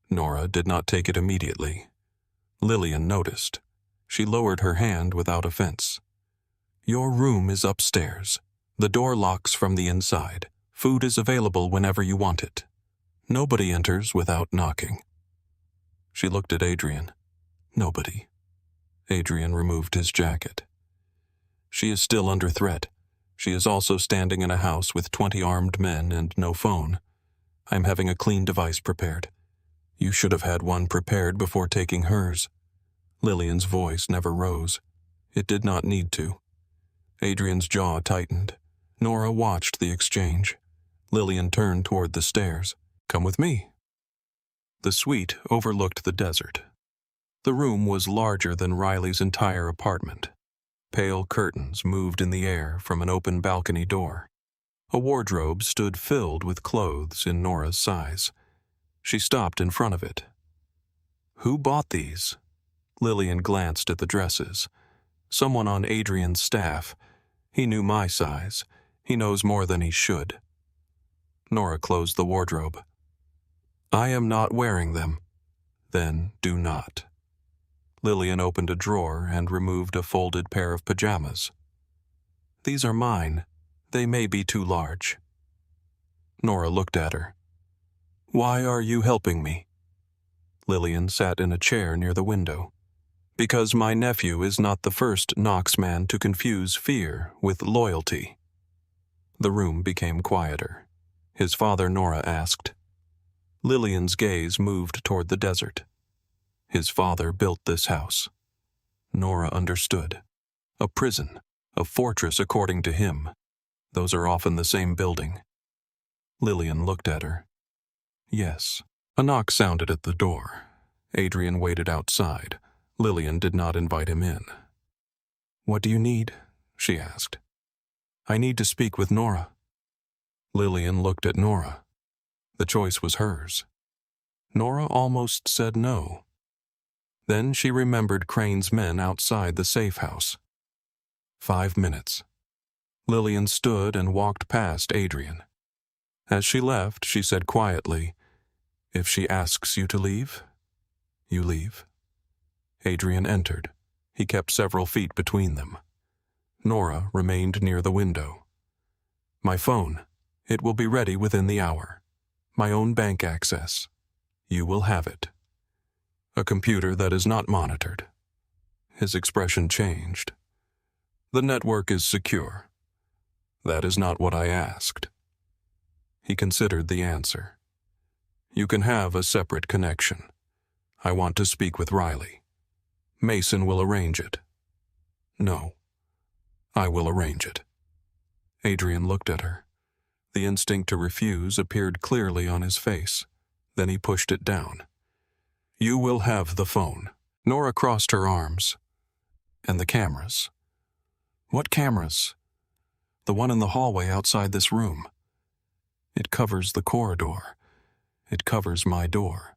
Nora did not take it immediately. Lillian noticed. She lowered her hand without offense. "Your room is upstairs. The door locks from the inside. Food is available whenever you want it. Nobody enters without knocking." She looked at Adrian. "Nobody." Adrian removed his jacket. "She is still under threat. She is also standing in a house with 20 armed men and no phone. I'm having a clean device prepared. You should have had one prepared before taking hers." Lillian's voice never rose. It did not need to. Adrian's jaw tightened. Nora watched the exchange. Lillian turned toward the stairs. "Come with me." The suite overlooked the desert. The room was larger than Riley's entire apartment. Pale curtains moved in the air from an open balcony door. A wardrobe stood filled with clothes in Nora's size. She stopped in front of it. "Who bought these?" Lillian glanced at the dresses. "Someone on Adrian's staff. He knew my size. He knows more than he should." Nora closed the wardrobe. "I am not wearing them." "Then do not." Lillian opened a drawer and removed a folded pair of pajamas. "These are mine. They may be too large." Nora looked at her. "Why are you helping me?" Lillian sat in a chair near the window. "Because my nephew is not the first Knox man to confuse fear with loyalty." The room became quieter. His father, Nora asked. Lillian's gaze moved toward the desert. His father built this house. Nora understood. A prison, a fortress according to him. Those are often the same building. Lillian looked at her. "Yes." A knock sounded at the door. Adrian waited outside. Lillian did not invite him in. "What do you need?" she asked. "I need to speak with Nora." Lillian looked at Nora. The choice was hers. Nora almost said no. Then she remembered Crane's men outside the safe house. 5 minutes. Lillian stood and walked past Adrian. As she left, she said quietly, "If she asks you to leave, you leave." Adrian entered. He kept several feet between them. Nora remained near the window. "My phone. It will be ready within the hour. My own bank access. You will have it. A computer that is not monitored." His expression changed. "The network is secure." "That is not what I asked." He considered the answer. "You can have a separate connection. I want to speak with Riley. Mason will arrange it." "No, I will arrange it." Adrian looked at her. The instinct to refuse appeared clearly on his face. Then he pushed it down. "You will have the phone." Nora crossed her arms. "And the cameras." "What cameras?" "The one in the hallway outside this room. It covers the corridor. It covers my door.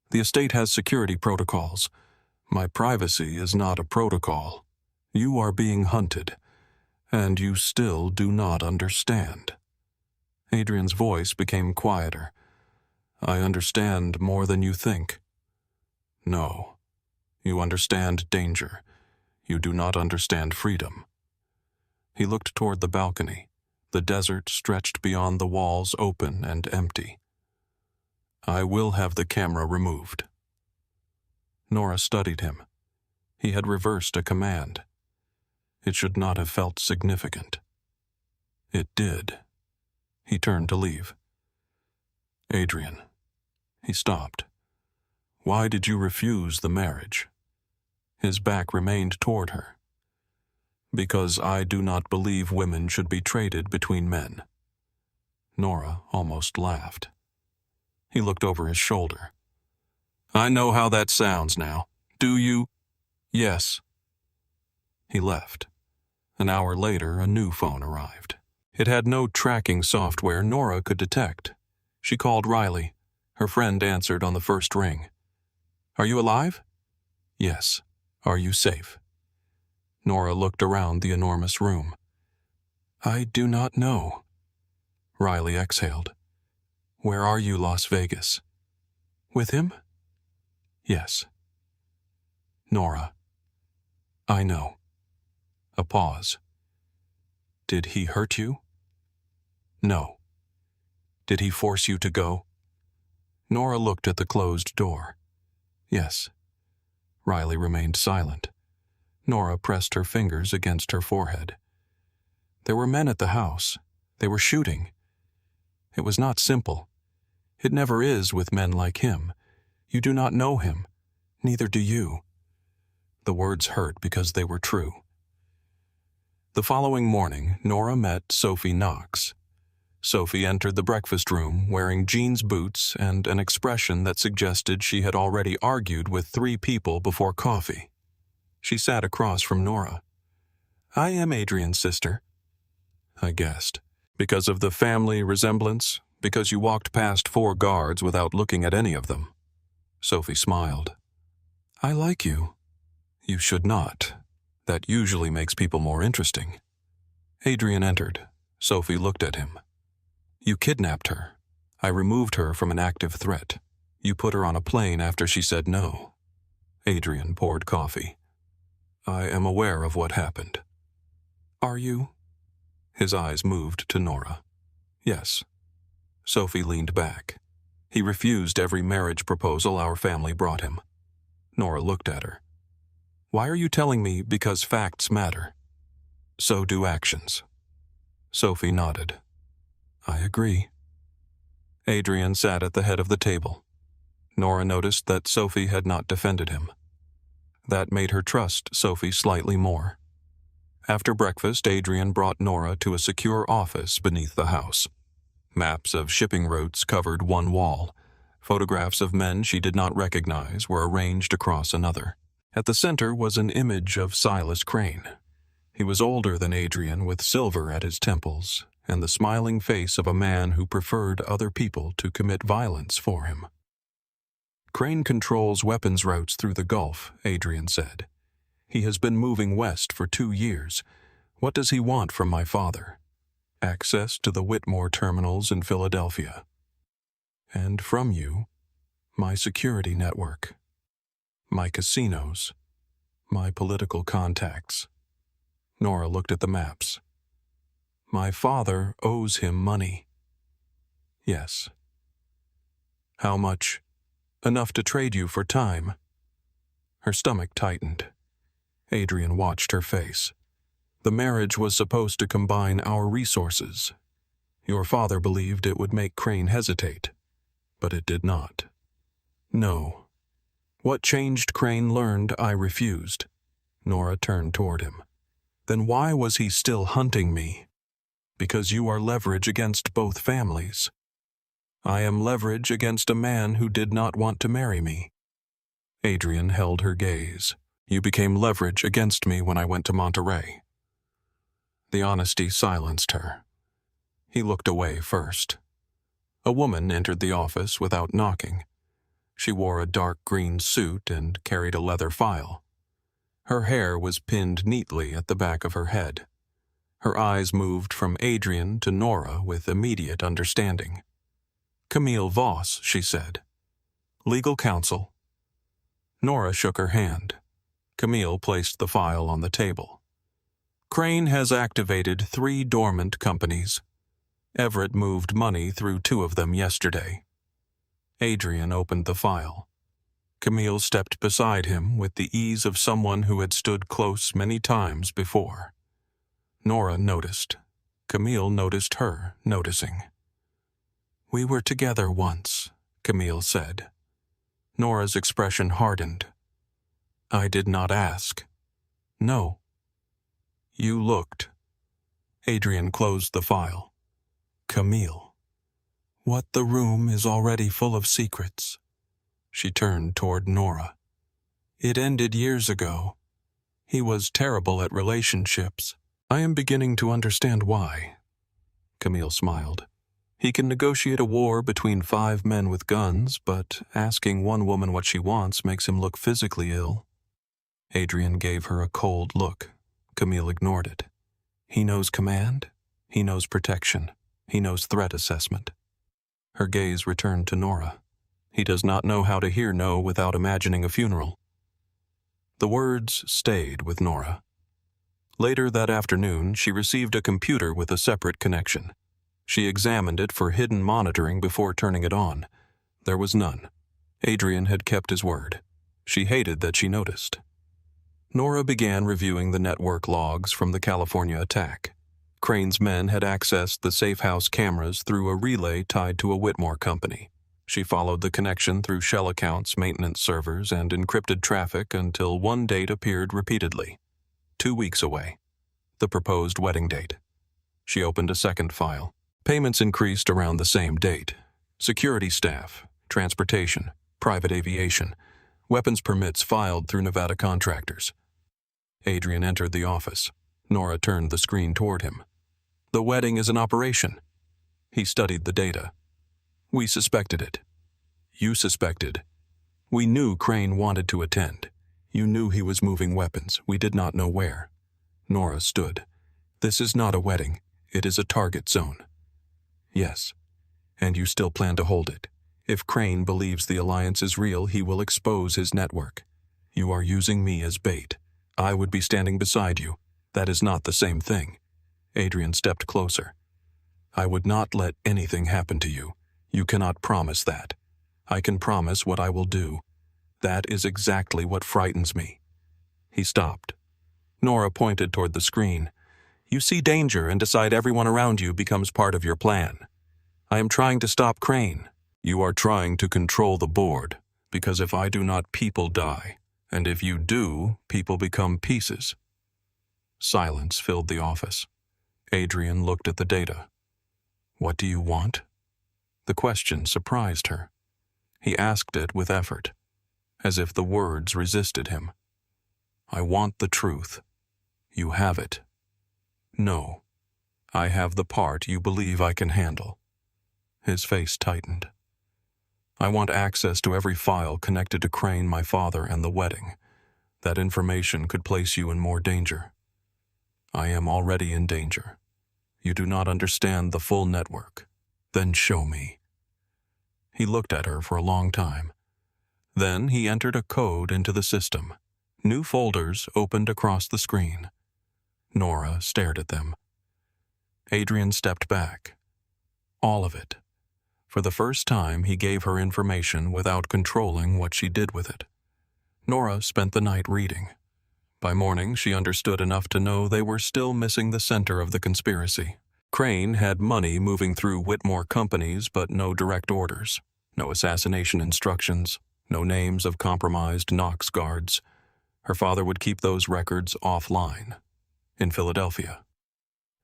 The estate has security protocols. My privacy is not a protocol. You are being hunted, and you still do not understand." Adrian's voice became quieter. "I understand more than you think." "No. You understand danger. You do not understand freedom." He looked toward the balcony. The desert stretched beyond the walls, open and empty. "I will have the camera removed." Nora studied him. He had reversed a command. It should not have felt significant. It did. He turned to leave. "Adrian." He stopped. "Why did you refuse the marriage?" His back remained toward her. "Because I do not believe women should be traded between men." Nora almost laughed. He looked over his shoulder. I know how that sounds now. Do you? Yes. He left. An hour later, a new phone arrived. It had no tracking software Nora could detect. She called Riley. Her friend answered on the first ring. Are you alive? Yes. Are you safe? Nora looked around the enormous room. I do not know. Riley exhaled. Where are you, Las Vegas? With him? Yes. Nora. I know. A pause. Did he hurt you? No. Did he force you to go? Nora looked at the closed door. Yes. Riley remained silent. Nora pressed her fingers against her forehead. There were men at the house. They were shooting. It was not simple. It never is with men like him. You do not know him. Neither do you. The words hurt because they were true. The following morning, Nora met Sophie Knox. Sophie entered the breakfast room wearing jeans boots and an expression that suggested she had already argued with 3 people before coffee. She sat across from Nora. I am Adrian's sister. I guessed. Because of the family resemblance? Because you walked past 4 guards without looking at any of them? Sophie smiled. I like you. You should not. That usually makes people more interesting. Adrian entered. Sophie looked at him. You kidnapped her. I removed her from an active threat. You put her on a plane after she said no. Adrian poured coffee. I am aware of what happened. Are you? His eyes moved to Nora. Yes. Sophie leaned back. He refused every marriage proposal our family brought him. Nora looked at her. Why are you telling me because facts matter? So do actions. Sophie nodded. I agree. Adrian sat at the head of the table. Nora noticed that Sophie had not defended him. That made her trust Sophie slightly more. After breakfast, Adrian brought Nora to a secure office beneath the house. Maps of shipping routes covered one wall. Photographs of men she did not recognize were arranged across another. At the center was an image of Silas Crane. He was older than Adrian, with silver at his temples, and the smiling face of a man who preferred other people to commit violence for him. Crane controls weapons routes through the Gulf, Adrian said. He has been moving west for 2 years. What does he want from my father? Access to the Whitmore terminals in Philadelphia. And from you, my security network. My casinos. My political contacts. Nora looked at the maps. My father owes him money. Yes. How much? Enough to trade you for time. Her stomach tightened. Adrian watched her face. The marriage was supposed to combine our resources. Your father believed it would make Crane hesitate, but it did not. No. What changed Crane learned I refused. Nora turned toward him. Then why was he still hunting me? Because you are leverage against both families. I am leverage against a man who did not want to marry me. Adrian held her gaze. You became leverage against me when I went to Monterey. The honesty silenced her. He looked away first. A woman entered the office without knocking. She wore a dark green suit and carried a leather file. Her hair was pinned neatly at the back of her head. Her eyes moved from Adrian to Nora with immediate understanding. Camille Voss, she said. Legal counsel. Nora shook her hand. Camille placed the file on the table. Crane has activated 3 dormant companies. Everett moved money through 2 of them yesterday. Adrian opened the file. Camille stepped beside him with the ease of someone who had stood close many times before. Nora noticed. Camille noticed her noticing. We were together once, Camille said. Nora's expression hardened. I did not ask. No. You looked. Adrian closed the file. Camille. What the room is already full of secrets. She turned toward Nora. It ended years ago. He was terrible at relationships. I am beginning to understand why. Camille smiled. He can negotiate a war between 5 men with guns, but asking one woman what she wants makes him look physically ill. Adrian gave her a cold look. Camille ignored it. He knows command. He knows protection. He knows threat assessment. Her gaze returned to Nora. He does not know how to hear no without imagining a funeral. The words stayed with Nora. Later that afternoon, she received a computer with a separate connection. She examined it for hidden monitoring before turning it on. There was none. Adrian had kept his word. She hated that she noticed. Nora began reviewing the network logs from the California attack. Crane's men had accessed the safe house cameras through a relay tied to a Whitmore company. She followed the connection through shell accounts, maintenance servers, and encrypted traffic until one date appeared repeatedly. 2 weeks away. The proposed wedding date. She opened a second file. Payments increased around the same date. Security staff, transportation, private aviation, weapons permits filed through Nevada contractors. Adrian entered the office. Nora turned the screen toward him. The wedding is an operation. He studied the data. We suspected it. You suspected. We knew Crane wanted to attend. You knew he was moving weapons. We did not know where. Nora stood. This is not a wedding. It is a target zone. Yes. And you still plan to hold it. If Crane believes the alliance is real, he will expose his network. You are using me as bait. I would be standing beside you. That is not the same thing. Adrian stepped closer. I would not let anything happen to you. You cannot promise that. I can promise what I will do. That is exactly what frightens me. He stopped. Nora pointed toward the screen. You see danger and decide everyone around you becomes part of your plan. I am trying to stop Crane. You are trying to control the board, because if I do not, people die. And if you do, people become pieces. Silence filled the office. Adrian looked at the data. What do you want? The question surprised her. He asked it with effort, as if the words resisted him. I want the truth. You have it. No. I have the part you believe I can handle. His face tightened. I want access to every file connected to Crane, my father, and the wedding. That information could place you in more danger. I am already in danger. You do not understand the full network. Then show me. He looked at her for a long time. Then he entered a code into the system. New folders opened across the screen. Nora stared at them. Adrian stepped back. All of it. For the first time, he gave her information without controlling what she did with it. Nora spent the night reading. By morning, she understood enough to know they were still missing the center of the conspiracy. Crane had money moving through Whitmore companies, but no direct orders, no assassination instructions, no names of compromised Knox guards. Her father would keep those records offline, in Philadelphia.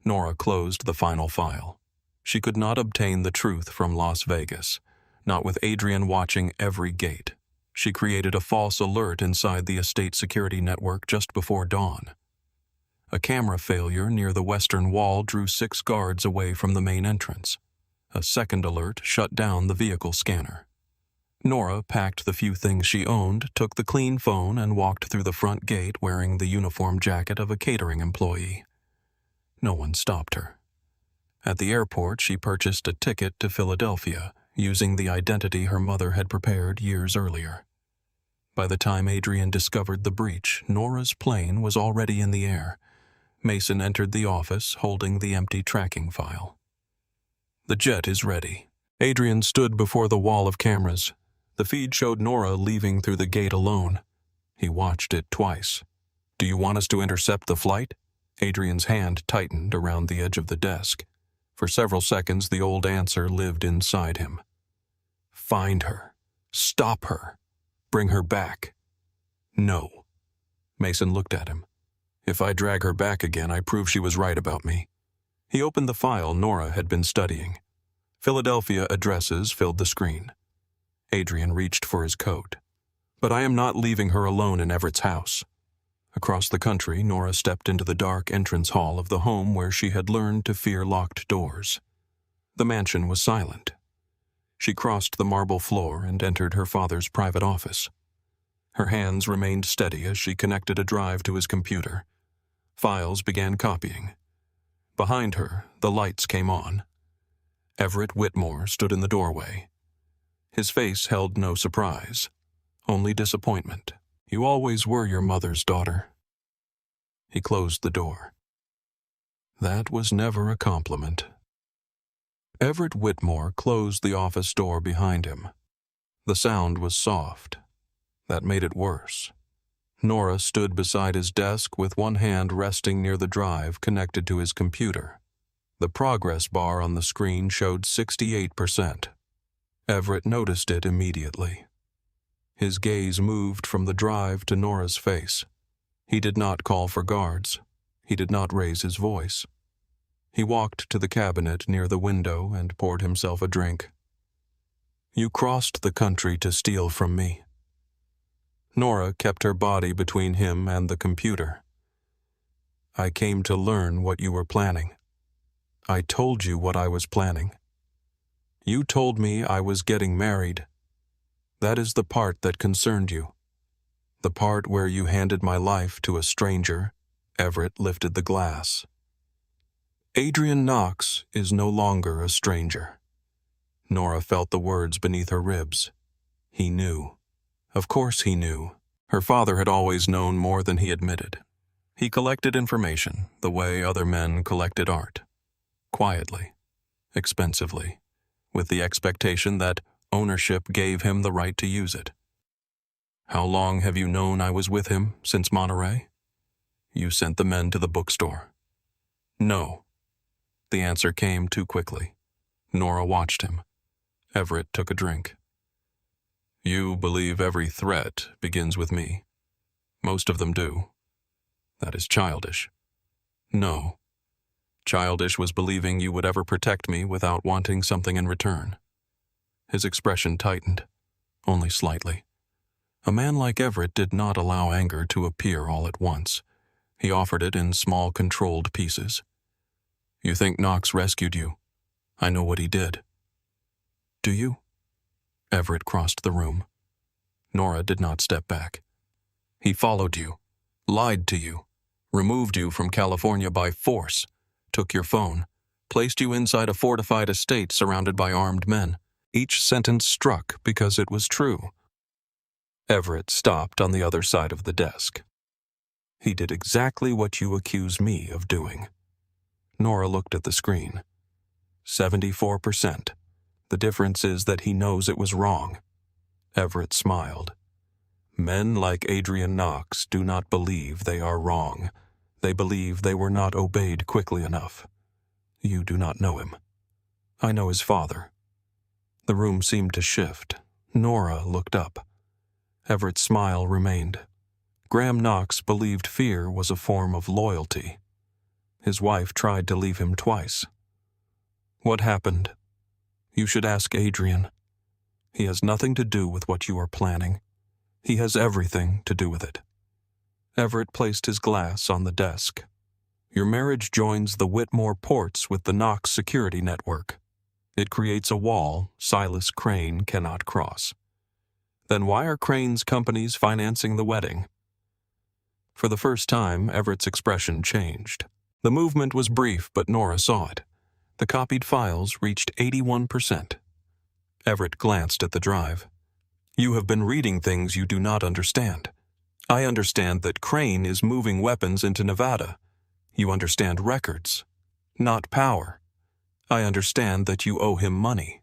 Nora closed the final file. She could not obtain the truth from Las Vegas, not with Adrian watching every gate. She created a false alert inside the estate security network just before dawn. A camera failure near the western wall drew 6 guards away from the main entrance. A second alert shut down the vehicle scanner. Nora packed the few things she owned, took the clean phone, and walked through the front gate wearing the uniform jacket of a catering employee. No one stopped her. At the airport, she purchased a ticket to Philadelphia, using the identity her mother had prepared years earlier. By the time Adrian discovered the breach, Nora's plane was already in the air. Mason entered the office, holding the empty tracking file. The jet is ready. Adrian stood before the wall of cameras. The feed showed Nora leaving through the gate alone. He watched it twice. Do you want us to intercept the flight? Adrian's hand tightened around the edge of the desk. For several seconds, the old answer lived inside him. Find her. Stop her. Bring her back. No. Mason looked at him. If I drag her back again, I prove she was right about me. He opened the file Nora had been studying. Philadelphia addresses filled the screen. Adrian reached for his coat. But I am not leaving her alone in Everett's house. Across the country, Nora stepped into the dark entrance hall of the home where she had learned to fear locked doors. The mansion was silent. She crossed the marble floor and entered her father's private office. Her hands remained steady as she connected a drive to his computer. Files began copying. Behind her, the lights came on. Everett Whitmore stood in the doorway. His face held no surprise, only disappointment. You always were your mother's daughter. He closed the door. That was never a compliment. Everett Whitmore closed the office door behind him. The sound was soft. That made it worse. Nora stood beside his desk with one hand resting near the drive connected to his computer. The progress bar on the screen showed 68%. Everett noticed it immediately. His gaze moved from the drive to Nora's face. He did not call for guards. He did not raise his voice. He walked to the cabinet near the window and poured himself a drink. You crossed the country to steal from me. Nora kept her body between him and the computer. I came to learn what you were planning. I told you what I was planning. You told me I was getting married. That is the part that concerned you. The part where you handed my life to a stranger. Everett lifted the glass. Adrian Knox is no longer a stranger. Nora felt the words beneath her ribs. He knew. Of course he knew. Her father had always known more than he admitted. He collected information the way other men collected art. Quietly, expensively, with the expectation that ownership gave him the right to use it. How long have you known I was with him? Since Monterey? You sent the men to the bookstore. No. The answer came too quickly. Nora watched him. Everett took a drink. You believe every threat begins with me. Most of them do. That is childish. No. Childish was believing you would ever protect me without wanting something in return. His expression tightened, only slightly. A man like Everett did not allow anger to appear all at once. He offered it in small, controlled pieces. You think Knox rescued you? I know what he did. Do you? Everett crossed the room. Nora did not step back. He followed you, lied to you, removed you from California by force, took your phone, placed you inside a fortified estate surrounded by armed men. Each sentence struck because it was true. Everett stopped on the other side of the desk. He did exactly what you accuse me of doing. Nora looked at the screen. 74%. The difference is that he knows it was wrong. Everett smiled. Men like Adrian Knox do not believe they are wrong. They believe they were not obeyed quickly enough. You do not know him. I know his father. The room seemed to shift. Nora looked up. Everett's smile remained. Graham Knox believed fear was a form of loyalty. His wife tried to leave him twice. What happened? You should ask Adrian. He has nothing to do with what you are planning. He has everything to do with it. Everett placed his glass on the desk. Your marriage joins the Whitmore ports with the Knox security network. It creates a wall Silas Crane cannot cross. Then why are Crane's companies financing the wedding? For the first time, Everett's expression changed. The movement was brief, but Nora saw it. The copied files reached 81%. Everett glanced at the drive. You have been reading things you do not understand. I understand that Crane is moving weapons into Nevada. You understand records, not power. I understand that you owe him money.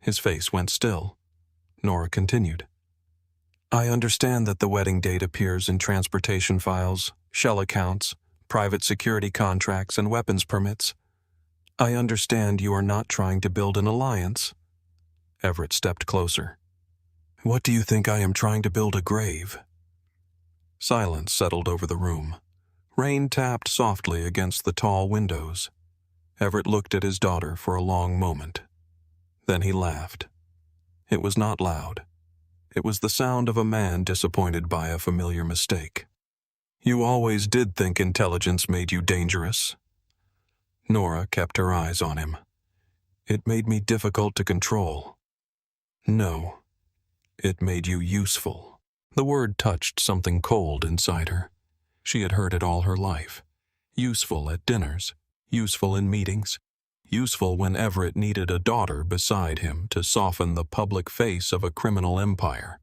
His face went still. Nora continued. I understand that the wedding date appears in transportation files, shell accounts, private security contracts, and weapons permits. I understand you are not trying to build an alliance. Everett stepped closer. What do you think I am trying to build a grave? Silence settled over the room. Rain tapped softly against the tall windows. Everett looked at his daughter for a long moment. Then he laughed. It was not loud. It was the sound of a man disappointed by a familiar mistake. You always did think intelligence made you dangerous. Nora kept her eyes on him. It made me difficult to control. No, it made you useful. The word touched something cold inside her. She had heard it all her life. Useful at dinners, useful in meetings, useful when Everett needed a daughter beside him to soften the public face of a criminal empire.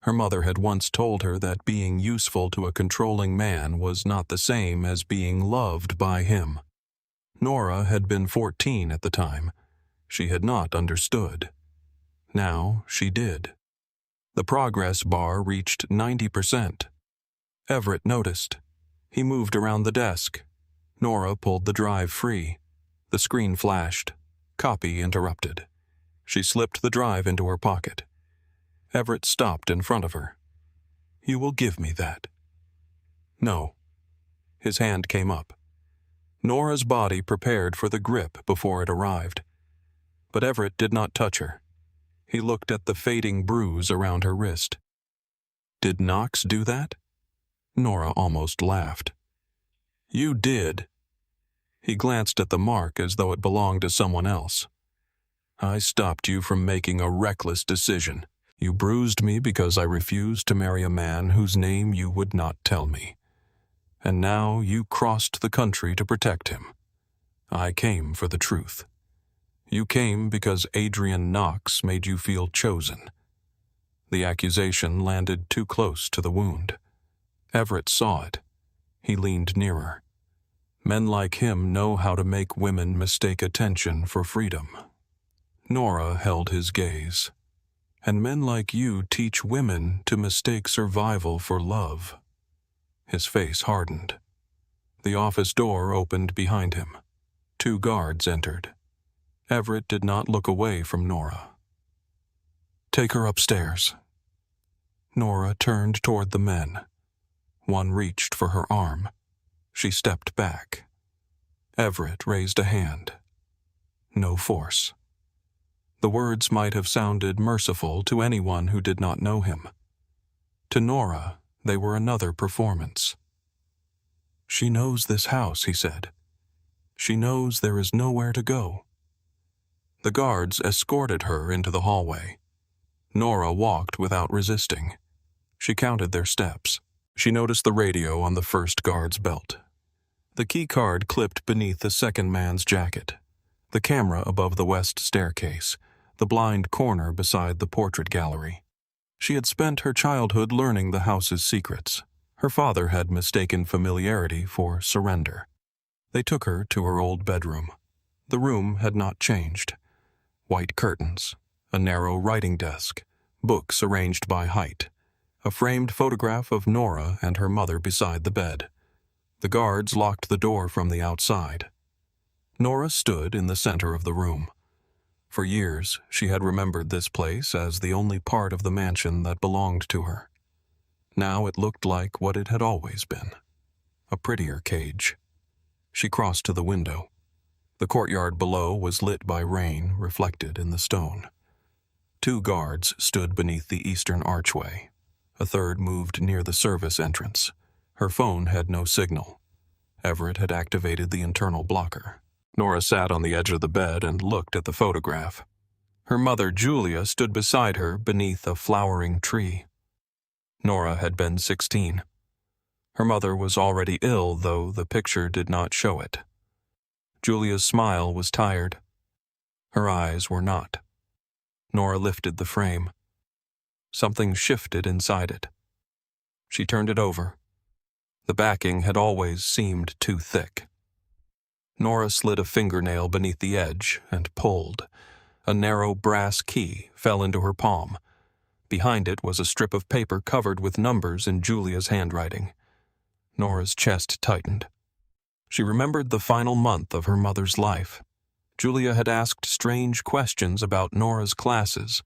Her mother had once told her that being useful to a controlling man was not the same as being loved by him. Nora had been 14 at the time. She had not understood. Now she did. The progress bar reached 90%. Everett noticed. He moved around the desk. Nora pulled the drive free. The screen flashed. Copy interrupted. She slipped the drive into her pocket. Everett stopped in front of her. You will give me that. No. His hand came up. Nora's body prepared for the grip before it arrived. But Everett did not touch her. He looked at the fading bruise around her wrist. Did Knox do that? Nora almost laughed. You did. He glanced at the mark as though it belonged to someone else. I stopped you from making a reckless decision. You bruised me because I refused to marry a man whose name you would not tell me. And now you crossed the country to protect him. I came for the truth. You came because Adrian Knox made you feel chosen. The accusation landed too close to the wound. Everett saw it. He leaned nearer. Men like him know how to make women mistake attention for freedom. Nora held his gaze. And men like you teach women to mistake survival for love. His face hardened. The office door opened behind him. 2 guards entered. Everett did not look away from Nora. Take her upstairs. Nora turned toward the men. One reached for her arm. She stepped back. Everett raised a hand. No force. The words might have sounded merciful to anyone who did not know him. To Nora, they were another performance. She knows this house, he said. She knows there is nowhere to go. The guards escorted her into the hallway. Nora walked without resisting. She counted their steps. She noticed the radio on the first guard's belt. The key card clipped beneath the second man's jacket. The camera above the west staircase. The blind corner beside the portrait gallery. She had spent her childhood learning the house's secrets. Her father had mistaken familiarity for surrender. They took her to her old bedroom. The room had not changed. White curtains, a narrow writing desk, books arranged by height, a framed photograph of Nora and her mother beside the bed. The guards locked the door from the outside. Nora stood in the center of the room. For years, she had remembered this place as the only part of the mansion that belonged to her. Now it looked like what it had always been, a prettier cage. She crossed to the window. The courtyard below was lit by rain reflected in the stone. 2 guards stood beneath the eastern archway. A third moved near the service entrance. Her phone had no signal. Everett had activated the internal blocker. Nora sat on the edge of the bed and looked at the photograph. Her mother, Julia, stood beside her beneath a flowering tree. Nora had been 16. Her mother was already ill, though the picture did not show it. Julia's smile was tired. Her eyes were not. Nora lifted the frame. Something shifted inside it. She turned it over. The backing had always seemed too thick. Nora slid a fingernail beneath the edge and pulled. A narrow brass key fell into her palm. Behind it was a strip of paper covered with numbers in Julia's handwriting. Nora's chest tightened. She remembered the final month of her mother's life. Julia had asked strange questions about Nora's classes,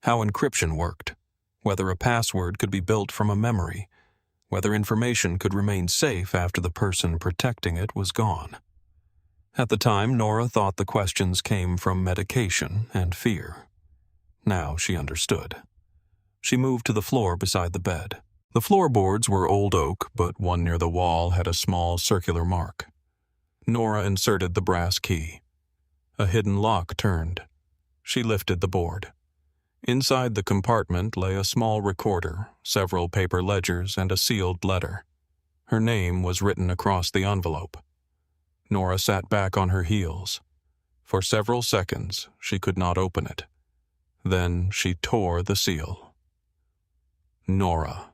how encryption worked, whether a password could be built from a memory, whether information could remain safe after the person protecting it was gone. At the time, Nora thought the questions came from medication and fear. Now she understood. She moved to the floor beside the bed. The floorboards were old oak, but one near the wall had a small circular mark. Nora inserted the brass key. A hidden lock turned. She lifted the board. Inside the compartment lay a small recorder, several paper ledgers, and a sealed letter. Her name was written across the envelope. Nora sat back on her heels. For several seconds, she could not open it. Then she tore the seal. Nora.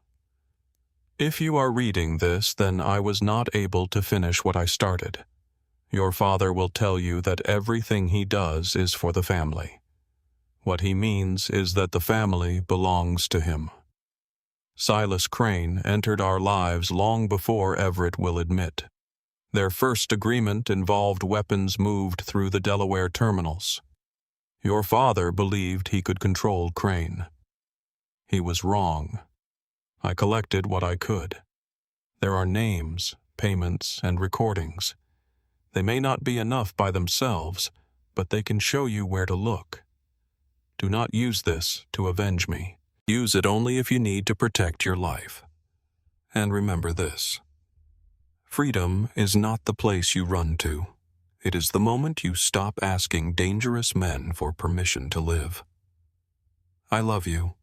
If you are reading this, then I was not able to finish what I started. Your father will tell you that everything he does is for the family. What he means is that the family belongs to him. Silas Crane entered our lives long before Everett will admit. Their first agreement involved weapons moved through the Delaware terminals. Your father believed he could control Crane. He was wrong. I collected what I could. There are names, payments, and recordings. They may not be enough by themselves, but they can show you where to look. Do not use this to avenge me. Use it only if you need to protect your life. And remember this. Freedom is not the place you run to. It is the moment you stop asking dangerous men for permission to live. I love you.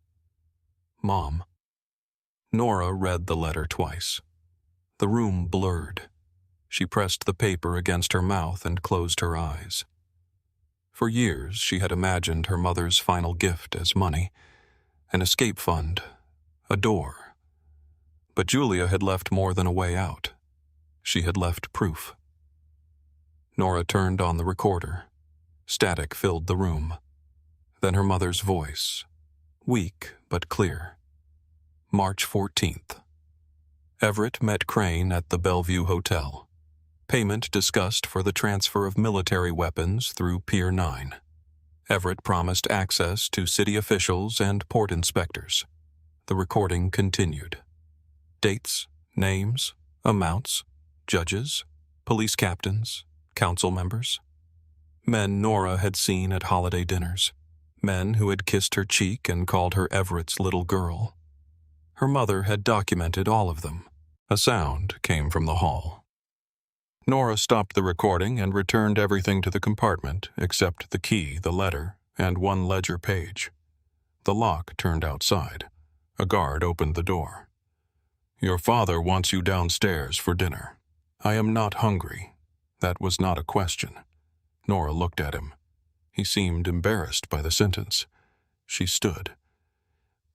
Mom. Nora read the letter twice. The room blurred. She pressed the paper against her mouth and closed her eyes. For years, she had imagined her mother's final gift as money, an escape fund, a door. But Julia had left more than a way out. She had left proof. Nora turned on the recorder. Static filled the room. Then her mother's voice, weak but clear. March 14th. Everett met Crane at the Bellevue Hotel. Payment discussed for the transfer of military weapons through Pier 9. Everett promised access to city officials and port inspectors. The recording continued. Dates, names, amounts, judges, police captains, council members. Men Nora had seen at holiday dinners. Men who had kissed her cheek and called her Everett's little girl. Her mother had documented all of them. A sound came from the hall. Nora stopped the recording and returned everything to the compartment except the key, the letter, and one ledger page. The lock turned outside. A guard opened the door. Your father wants you downstairs for dinner. I am not hungry. That was not a question. Nora looked at him. He seemed embarrassed by the sentence. She stood.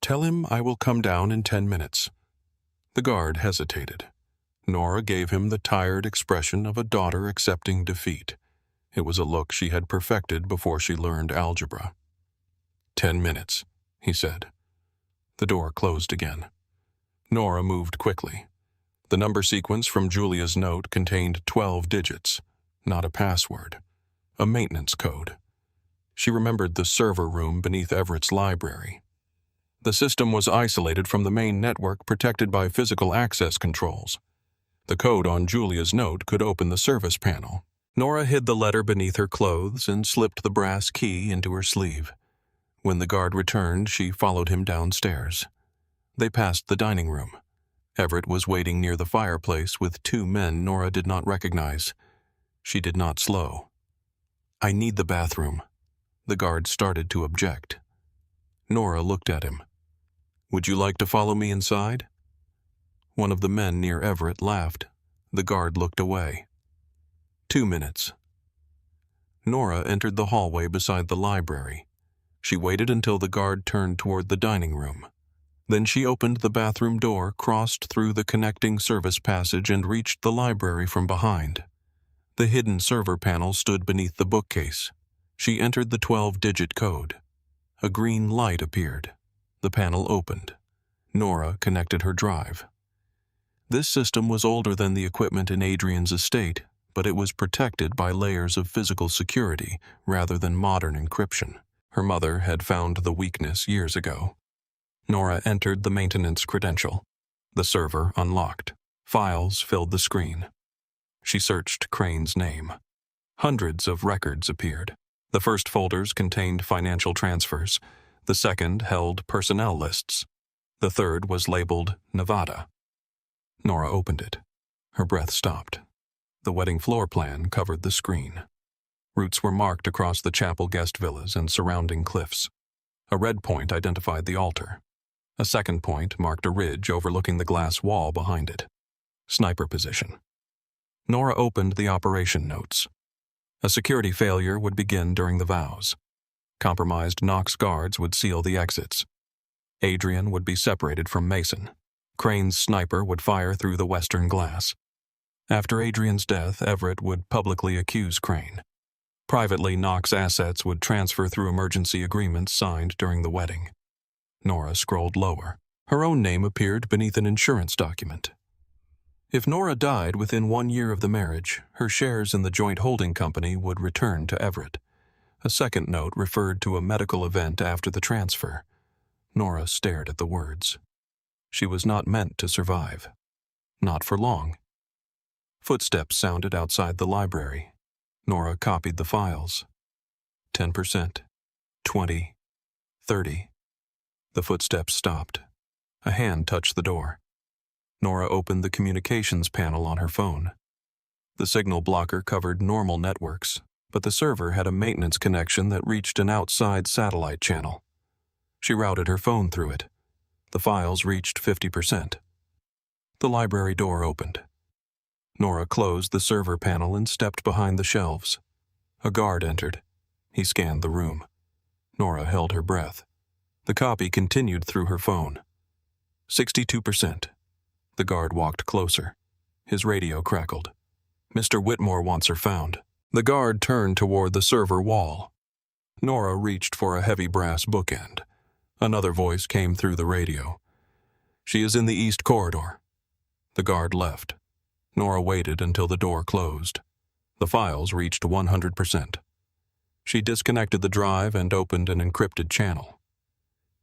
Tell him I will come down in 10 minutes. The guard hesitated. Nora gave him the tired expression of a daughter accepting defeat. It was a look she had perfected before she learned algebra. 10 minutes, he said. The door closed again. Nora moved quickly. The number sequence from Julia's note contained 12 digits, not a password, a maintenance code. She remembered the server room beneath Everett's library. The system was isolated from the main network, protected by physical access controls. The code on Julia's note could open the service panel. Nora hid the letter beneath her clothes and slipped the brass key into her sleeve. When the guard returned, she followed him downstairs. They passed the dining room. Everett was waiting near the fireplace with 2 men Nora did not recognize. She did not slow. I need the bathroom. The guard started to object. Nora looked at him. Would you like to follow me inside? One of the men near Everett laughed. The guard looked away. 2 minutes. Nora entered the hallway beside the library. She waited until the guard turned toward the dining room. Then she opened the bathroom door, crossed through the connecting service passage, and reached the library from behind. The hidden server panel stood beneath the bookcase. She entered the 12-digit code. A green light appeared. The panel opened. Nora connected her drive. This system was older than the equipment in Adrian's estate, but it was protected by layers of physical security rather than modern encryption. Her mother had found the weakness years ago. Nora entered the maintenance credential. The server unlocked. Files filled the screen. She searched Crane's name. Hundreds of records appeared. The first folders contained financial transfers. The second held personnel lists. The third was labeled Nevada. Nora opened it. Her breath stopped. The wedding floor plan covered the screen. Routes were marked across the chapel guest villas and surrounding cliffs. A red point identified the altar. A second point marked a ridge overlooking the glass wall behind it. Sniper position. Nora opened the operation notes. A security failure would begin during the vows. Compromised Knox guards would seal the exits. Adrian would be separated from Mason. Crane's sniper would fire through the western glass. After Adrian's death, Everett would publicly accuse Crane. Privately, Knox assets would transfer through emergency agreements signed during the wedding. Nora scrolled lower. Her own name appeared beneath an insurance document. If Nora died within 1 year of the marriage, her shares in the joint holding company would return to Everett. A second note referred to a medical event after the transfer. Nora stared at the words. She was not meant to survive. Not for long. Footsteps sounded outside the library. Nora copied the files. 10%, 20, 30. The footsteps stopped. A hand touched the door. Nora opened the communications panel on her phone. The signal blocker covered normal networks, but the server had a maintenance connection that reached an outside satellite channel. She routed her phone through it. The files reached 50%. The library door opened. Nora closed the server panel and stepped behind the shelves. A guard entered. He scanned the room. Nora held her breath. The copy continued through her phone. 62%. The guard walked closer. His radio crackled. Mr. Whitmore wants her found. The guard turned toward the server wall. Nora reached for a heavy brass bookend. Another voice came through the radio. She is in the east corridor. The guard left. Nora waited until the door closed. The files reached 100%. She disconnected the drive and opened an encrypted channel.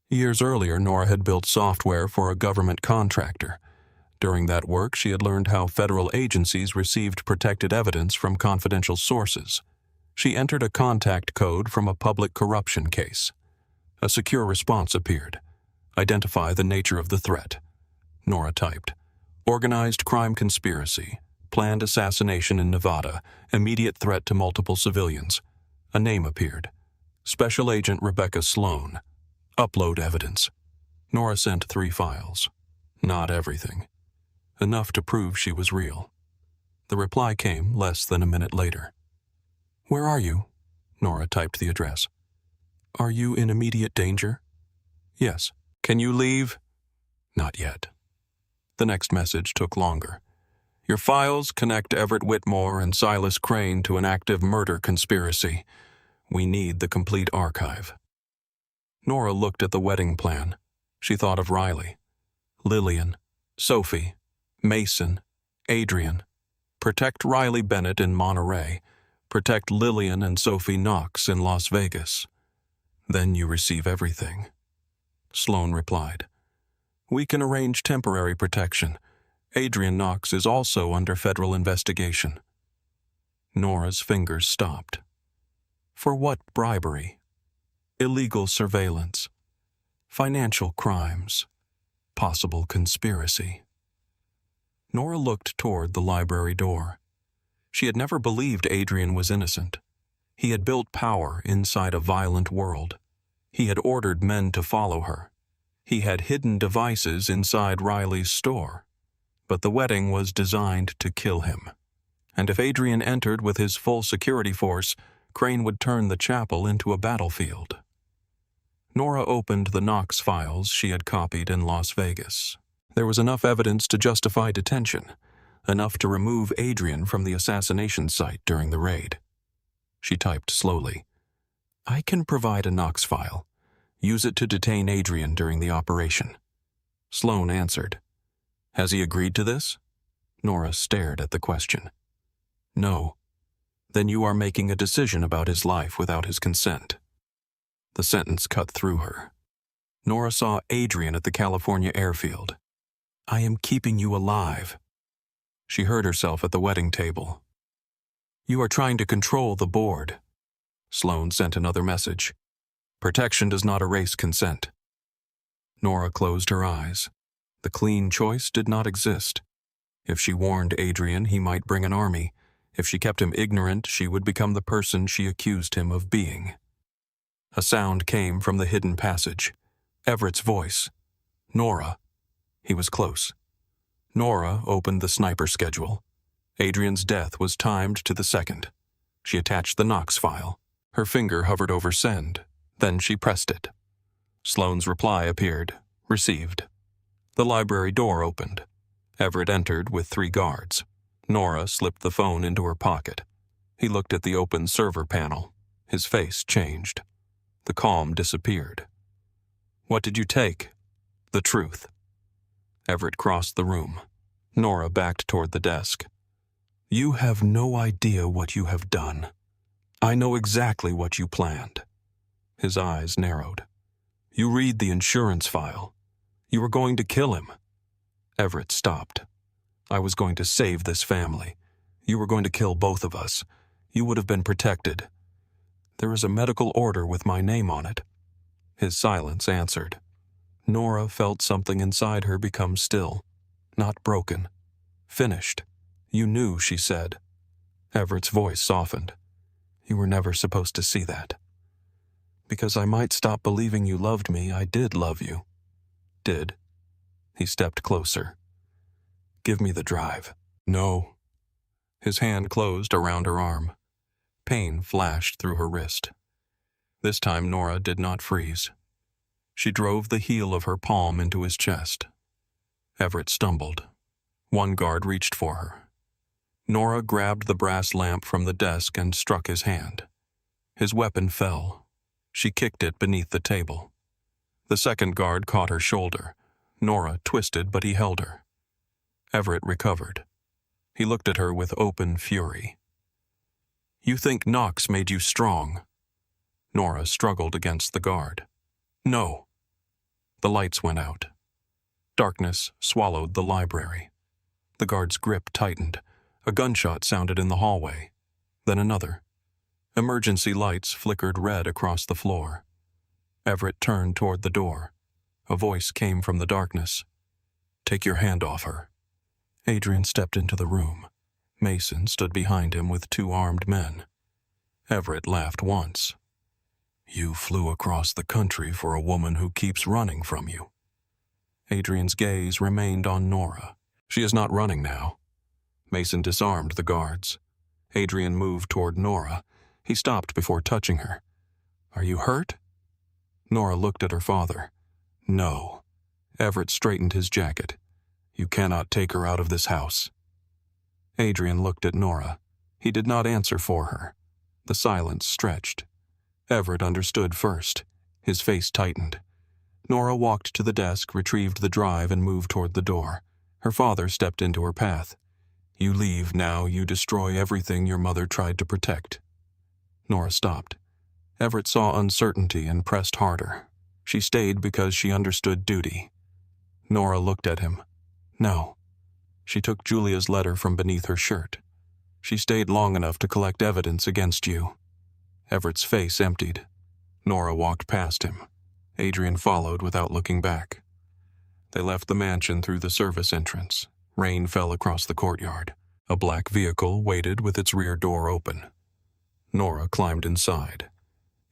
Years earlier, Nora had built software for a government contractor. During that work, she had learned how federal agencies received protected evidence from confidential sources. She entered a contact code from a public corruption case. A secure response appeared. Identify the nature of the threat. Nora typed. Organized crime conspiracy. Planned assassination in Nevada. Immediate threat to multiple civilians. A name appeared. Special Agent Rebecca Sloan. Upload evidence. Nora sent 3 files. Not everything. Enough to prove she was real. The reply came less than a minute later. Where are you? Nora typed the address. Are you in immediate danger? Yes. Can you leave? Not yet. The next message took longer. Your files connect Everett Whitmore and Silas Crane to an active murder conspiracy. We need the complete archive. Nora looked at the wedding plan. She thought of Riley, Lillian, Sophie, Mason, Adrian. Protect Riley Bennett in Monterey. Protect Lillian and Sophie Knox in Las Vegas. Then you receive everything. Sloan replied. We can arrange temporary protection. Adrian Knox is also under federal investigation. Nora's fingers stopped. For what bribery? Illegal surveillance. Financial crimes. Possible conspiracy. Nora looked toward the library door. She had never believed Adrian was innocent. He had built power inside a violent world. He had ordered men to follow her. He had hidden devices inside Riley's store. But the wedding was designed to kill him. And if Adrian entered with his full security force, Crane would turn the chapel into a battlefield. Nora opened the Knox files she had copied in Las Vegas. There was enough evidence to justify detention, enough to remove Adrian from the assassination site during the raid. She typed slowly. I can provide a Knox file. Use it to detain Adrian during the operation. Sloan answered. Has he agreed to this? Nora stared at the question. No. Then you are making a decision about his life without his consent. The sentence cut through her. Nora saw Adrian at the California airfield. I am keeping you alive. She heard herself at the wedding table. You are trying to control the board. Sloane sent another message. Protection does not erase consent. Nora closed her eyes. The clean choice did not exist. If she warned Adrian, he might bring an army. If she kept him ignorant, she would become the person she accused him of being. A sound came from the hidden passage. Everett's voice. Nora. He was close. Nora opened the sniper schedule. Adrian's death was timed to the second. She attached the Knox file. Her finger hovered over send. Then she pressed it. Sloane's reply appeared. Received. The library door opened. Everett entered with 3 guards. Nora slipped the phone into her pocket. He looked at the open server panel. His face changed. The calm disappeared. What did you take? The truth. Everett crossed the room. Nora backed toward the desk. You have no idea what you have done. I know exactly what you planned. His eyes narrowed. You read the insurance file. You were going to kill him. Everett stopped. I was going to save this family. You were going to kill both of us. You would have been protected. There is a medical order with my name on it. His silence answered. Nora felt something inside her become still. Not broken. Finished. You knew, she said. Everett's voice softened. You were never supposed to see that. Because I might stop believing you loved me, I did love you. Did. He stepped closer. Give me the drive. No. His hand closed around her arm. Pain flashed through her wrist. This time Nora did not freeze. She drove the heel of her palm into his chest. Everett stumbled. One guard reached for her. Nora grabbed the brass lamp from the desk and struck his hand. His weapon fell. She kicked it beneath the table. The second guard caught her shoulder. Nora twisted, but he held her. Everett recovered. He looked at her with open fury. You think Knox made you strong? Nora struggled against the guard. No. The lights went out. Darkness swallowed the library. The guard's grip tightened. A gunshot sounded in the hallway. Then another. Emergency lights flickered red across the floor. Everett turned toward the door. A voice came from the darkness. Take your hand off her. Adrian stepped into the room. Mason stood behind him with 2 armed men. Everett laughed once. You flew across the country for a woman who keeps running from you. Adrian's gaze remained on Nora. She is not running now. Mason disarmed the guards. Adrian moved toward Nora. He stopped before touching her. Are you hurt? Nora looked at her father. No. Everett straightened his jacket. You cannot take her out of this house. Adrian looked at Nora. He did not answer for her. The silence stretched. Everett understood first. His face tightened. Nora walked to the desk, retrieved the drive, and moved toward the door. Her father stepped into her path. You leave now, you destroy everything your mother tried to protect. Nora stopped. Everett saw uncertainty and pressed harder. She stayed because she understood duty. Nora looked at him. No. She took Julia's letter from beneath her shirt. She stayed long enough to collect evidence against you. Everett's face emptied. Nora walked past him. Adrian followed without looking back. They left the mansion through the service entrance. Rain fell across the courtyard. A black vehicle waited with its rear door open. Nora climbed inside.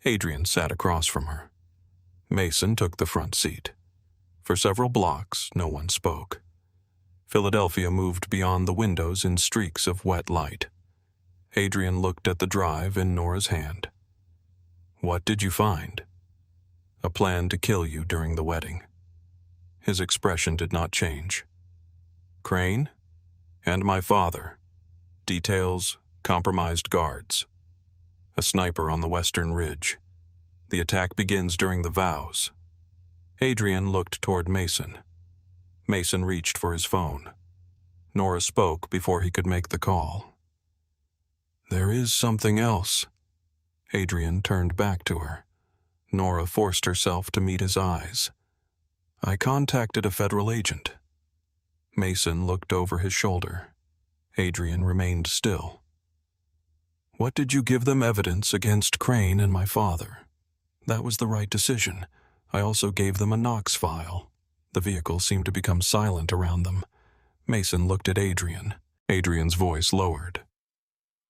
Adrian sat across from her. Mason took the front seat. For several blocks, no one spoke. Philadelphia moved beyond the windows in streaks of wet light. Adrian looked at the drive in Nora's hand. What did you find? A plan to kill you during the wedding. His expression did not change. Crane? And my father. Details, compromised guards. A sniper on the western ridge. The attack begins during the vows. Adrian looked toward Mason. Mason reached for his phone. Nora spoke before he could make the call. There is something else. Adrian turned back to her. Nora forced herself to meet his eyes. I contacted a federal agent. Mason looked over his shoulder. Adrian remained still. What did you give them evidence against Crane and my father? That was the right decision. I also gave them a Knox file. The vehicle seemed to become silent around them. Mason looked at Adrian. Adrian's voice lowered.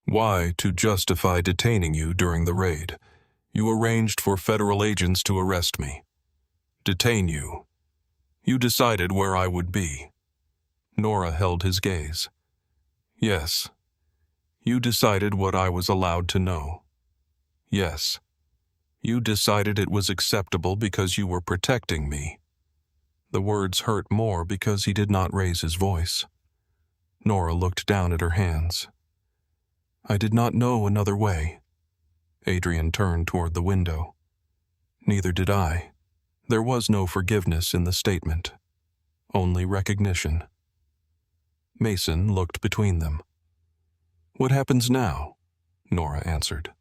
Why, to justify detaining you during the raid, you arranged for federal agents to arrest me. Detain you. You decided where I would be. Nora held his gaze. Yes. You decided what I was allowed to know. Yes. You decided it was acceptable because you were protecting me. The words hurt more because he did not raise his voice. Nora looked down at her hands. I did not know another way. Adrian turned toward the window. Neither did I. There was no forgiveness in the statement. Only recognition. Mason looked between them. What happens now? Nora answered.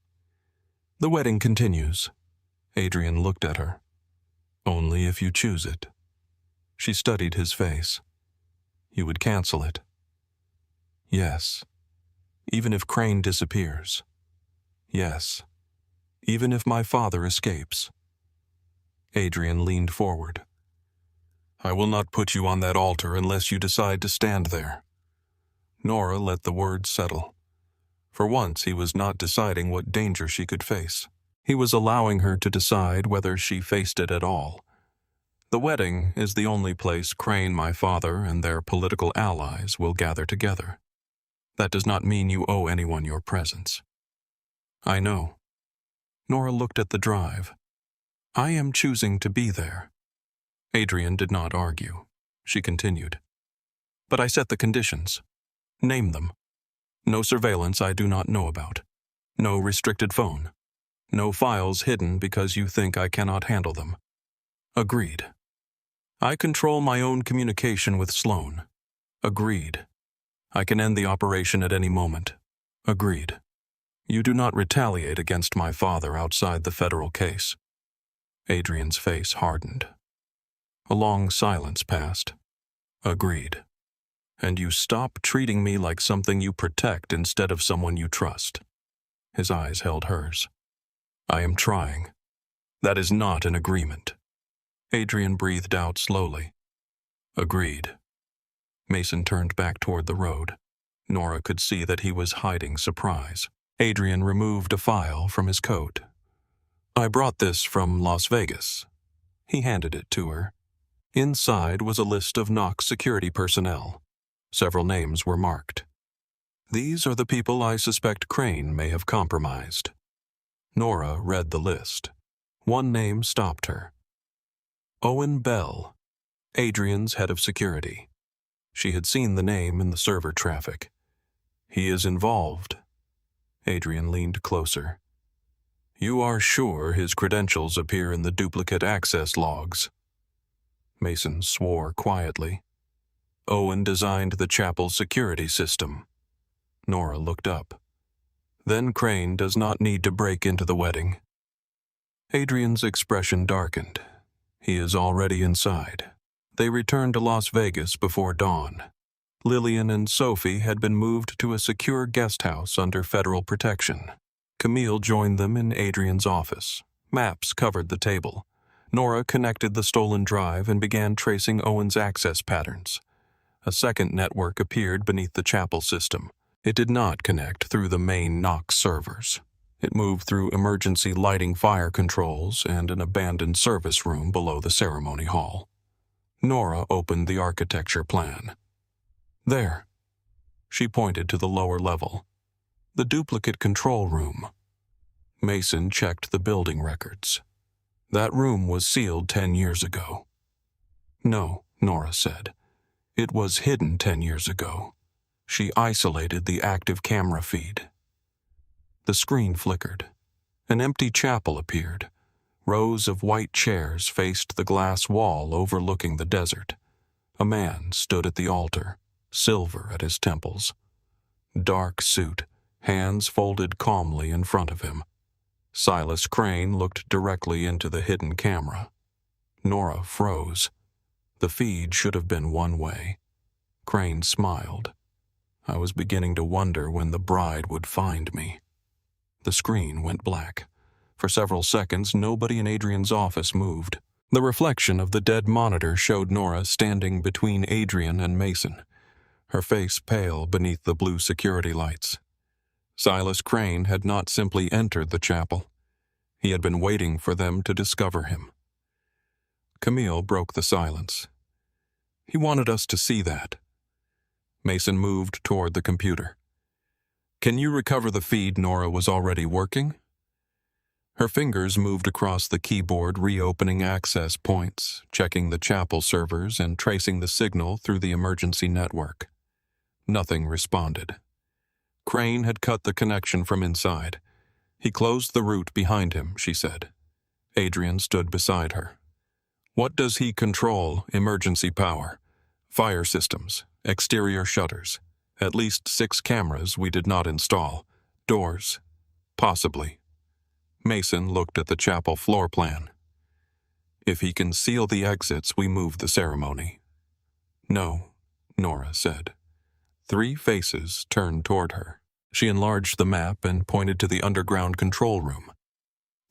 The wedding continues. Adrian looked at her. Only if you choose it. She studied his face. You would cancel it. Yes. Even if Crane disappears. Yes. Even if my father escapes. Adrian leaned forward. I will not put you on that altar unless you decide to stand there. Nora let the words settle. For once, he was not deciding what danger she could face. He was allowing her to decide whether she faced it at all. The wedding is the only place Crane, my father, and their political allies will gather together. That does not mean you owe anyone your presence. I know. Nora looked at the drive. I am choosing to be there. Adrian did not argue. She continued. But I set the conditions. Name them. No surveillance I do not know about. No restricted phone. No files hidden because you think I cannot handle them. Agreed. I control my own communication with Sloan. Agreed. I can end the operation at any moment. Agreed. You do not retaliate against my father outside the federal case. Adrian's face hardened. A long silence passed. Agreed. And you stop treating me like something you protect instead of someone you trust. His eyes held hers. I am trying. That is not an agreement. Adrian breathed out slowly. Agreed. Mason turned back toward the road. Nora could see that he was hiding surprise. Adrian removed a file from his coat. I brought this from Las Vegas. He handed it to her. Inside was a list of Knox security personnel. Several names were marked. These are the people I suspect Crane may have compromised. Nora read the list. One name stopped her. Owen Bell, Adrian's head of security. She had seen the name in the server traffic. He is involved. Adrian leaned closer. You are sure his credentials appear in the duplicate access logs? Mason swore quietly. Owen designed the chapel security system. Nora looked up. Then Crane does not need to break into the wedding. Adrian's expression darkened. He is already inside. They returned to Las Vegas before dawn. Lillian and Sophie had been moved to a secure guest house under federal protection. Camille joined them in Adrian's office. Maps covered the table. Nora connected the stolen drive and began tracing Owen's access patterns. A second network appeared beneath the chapel system. It did not connect through the main Knox servers. It moved through emergency lighting fire controls and an abandoned service room below the ceremony hall. Nora opened the architecture plan. There. She pointed to the lower level. The duplicate control room. Mason checked the building records. That room was sealed 10 years ago. No, Nora said. It was hidden 10 years ago. She isolated the active camera feed. The screen flickered. An empty chapel appeared. Rows of white chairs faced the glass wall overlooking the desert. A man stood at the altar, silver at his temples. Dark suit, hands folded calmly in front of him. Silas Crane looked directly into the hidden camera. Nora froze. The feed should have been one way. Crane smiled. I was beginning to wonder when the bride would find me. The screen went black. For several seconds, nobody in Adrian's office moved. The reflection of the dead monitor showed Nora standing between Adrian and Mason, her face pale beneath the blue security lights. Silas Crane had not simply entered the chapel. He had been waiting for them to discover him. Camille broke the silence. He wanted us to see that. Mason moved toward the computer. Can you recover the feed Nora was already working? Her fingers moved across the keyboard, reopening access points, checking the chapel servers, and tracing the signal through the emergency network. Nothing responded. Crane had cut the connection from inside. He closed the route behind him, she said. Adrian stood beside her. What does he control? Emergency power, fire systems, exterior shutters, at least 6 cameras we did not install, doors, possibly. Mason looked at the chapel floor plan. If he can seal the exits, we move the ceremony. No, Nora said. 3 faces turned toward her. She enlarged the map and pointed to the underground control room.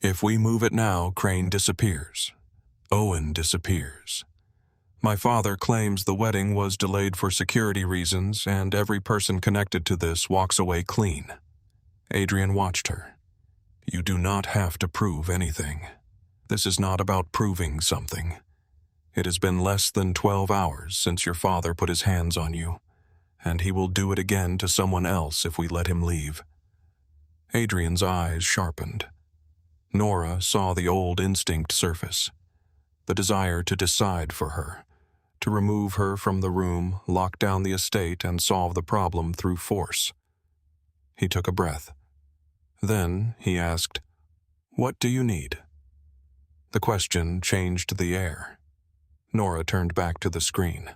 If we move it now, Crane disappears. Owen disappears. My father claims the wedding was delayed for security reasons, and every person connected to this walks away clean. Adrian watched her. You do not have to prove anything. This is not about proving something. It has been less than 12 hours since your father put his hands on you, and he will do it again to someone else if we let him leave. Adrian's eyes sharpened. Nora saw the old instinct surface, the desire to decide for her, to remove her from the room, lock down the estate, and solve the problem through force. He took a breath. Then he asked, What do you need? The question changed the air. Nora turned back to the screen.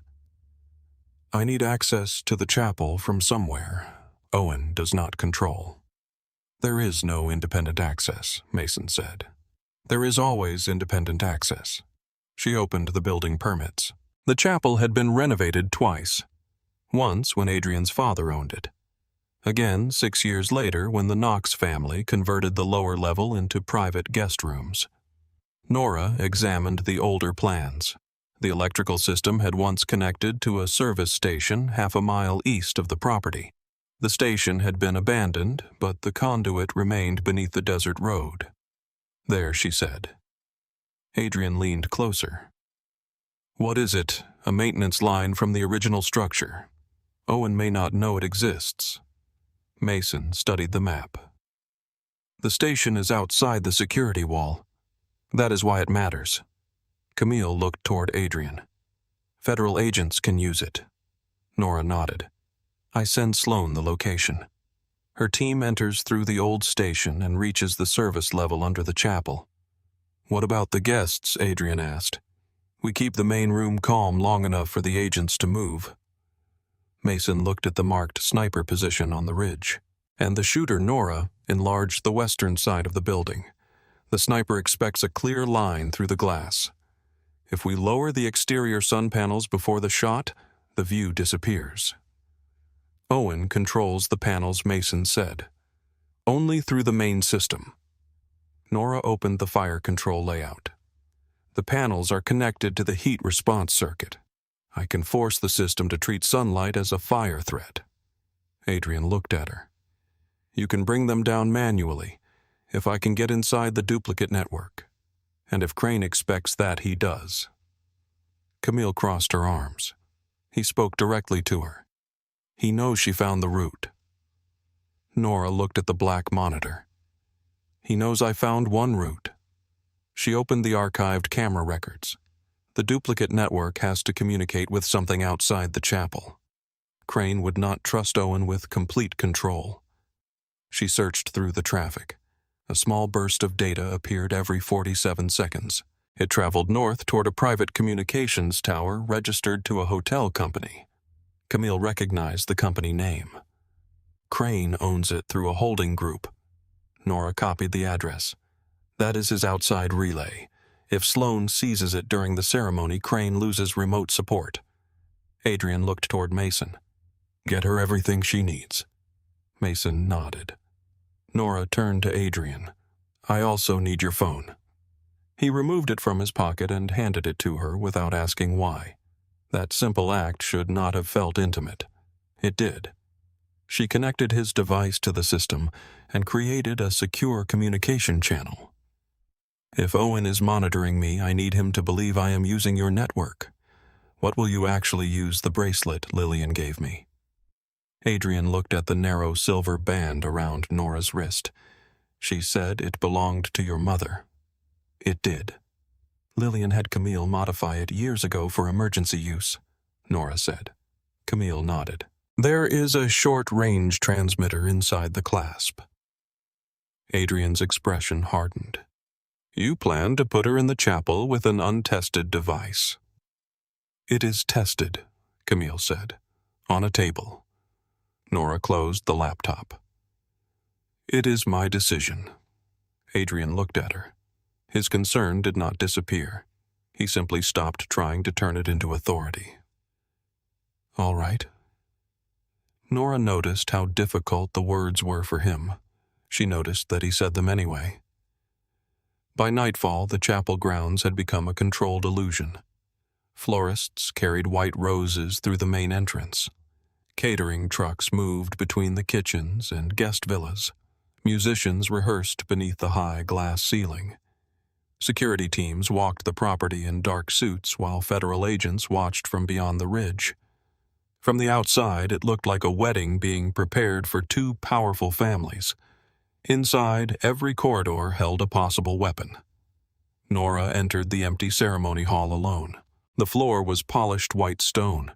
I need access to the chapel from somewhere Owen does not control. There is no independent access, Mason said. There is always independent access. She opened the building permits. The chapel had been renovated twice. Once when Adrian's father owned it. Again 6 years later when the Knox family converted the lower level into private guest rooms. Nora examined the older plans. The electrical system had once connected to a service station half a mile east of the property. The station had been abandoned, but the conduit remained beneath the desert road. There, she said. Adrian leaned closer. What is it? A maintenance line from the original structure. Owen may not know it exists. Mason studied the map. The station is outside the security wall. That is why it matters. Camille looked toward Adrian. Federal agents can use it. Nora nodded. I send Sloan the location. Her team enters through the old station and reaches the service level under the chapel. What about the guests? Adrian asked. We keep the main room calm long enough for the agents to move. Mason looked at the marked sniper position on the ridge, and the shooter, Nora, enlarged the western side of the building. The sniper expects a clear line through the glass. If we lower the exterior sun panels before the shot, the view disappears. Owen controls the panels, Mason said. Only through the main system. Nora opened the fire control layout. The panels are connected to the heat response circuit. I can force the system to treat sunlight as a fire threat. Adrian looked at her. You can bring them down manually, if I can get inside the duplicate network. And if Crane expects that, he does. Camille crossed her arms. He spoke directly to her. He knows she found the route. Nora looked at the black monitor. He knows I found one route. She opened the archived camera records. The duplicate network has to communicate with something outside the chapel. Crane would not trust Owen with complete control. She searched through the traffic. A small burst of data appeared every 47 seconds. It traveled north toward a private communications tower registered to a hotel company. Camille recognized the company name. Crane owns it through a holding group. Nora copied the address. That is his outside relay. If Sloan seizes it during the ceremony, Crane loses remote support. Adrian looked toward Mason. Get her everything she needs. Mason nodded. Nora turned to Adrian. "I also need your phone." He removed it from his pocket and handed it to her without asking why. That simple act should not have felt intimate. It did. She connected his device to the system and created a secure communication channel. "If Owen is monitoring me, I need him to believe I am using your network. What will you actually use the bracelet Lillian gave me?" Adrian looked at the narrow silver band around Nora's wrist. "She said it belonged to your mother." "It did. Lillian had Camille modify it years ago for emergency use," Nora said. Camille nodded. "There is a short-range transmitter inside the clasp." Adrian's expression hardened. "You plan to put her in the chapel with an untested device." "It is tested," Camille said, "on a table." Nora closed the laptop. "It is my decision." Adrian looked at her. His concern did not disappear. He simply stopped trying to turn it into authority. "All right." Nora noticed how difficult the words were for him. She noticed that he said them anyway. By nightfall, the chapel grounds had become a controlled illusion. Florists carried white roses through the main entrance. Catering trucks moved between the kitchens and guest villas. Musicians rehearsed beneath the high glass ceiling. Security teams walked the property in dark suits while federal agents watched from beyond the ridge. From the outside, it looked like a wedding being prepared for two powerful families. Inside, every corridor held a possible weapon. Nora entered the empty ceremony hall alone. The floor was polished white stone.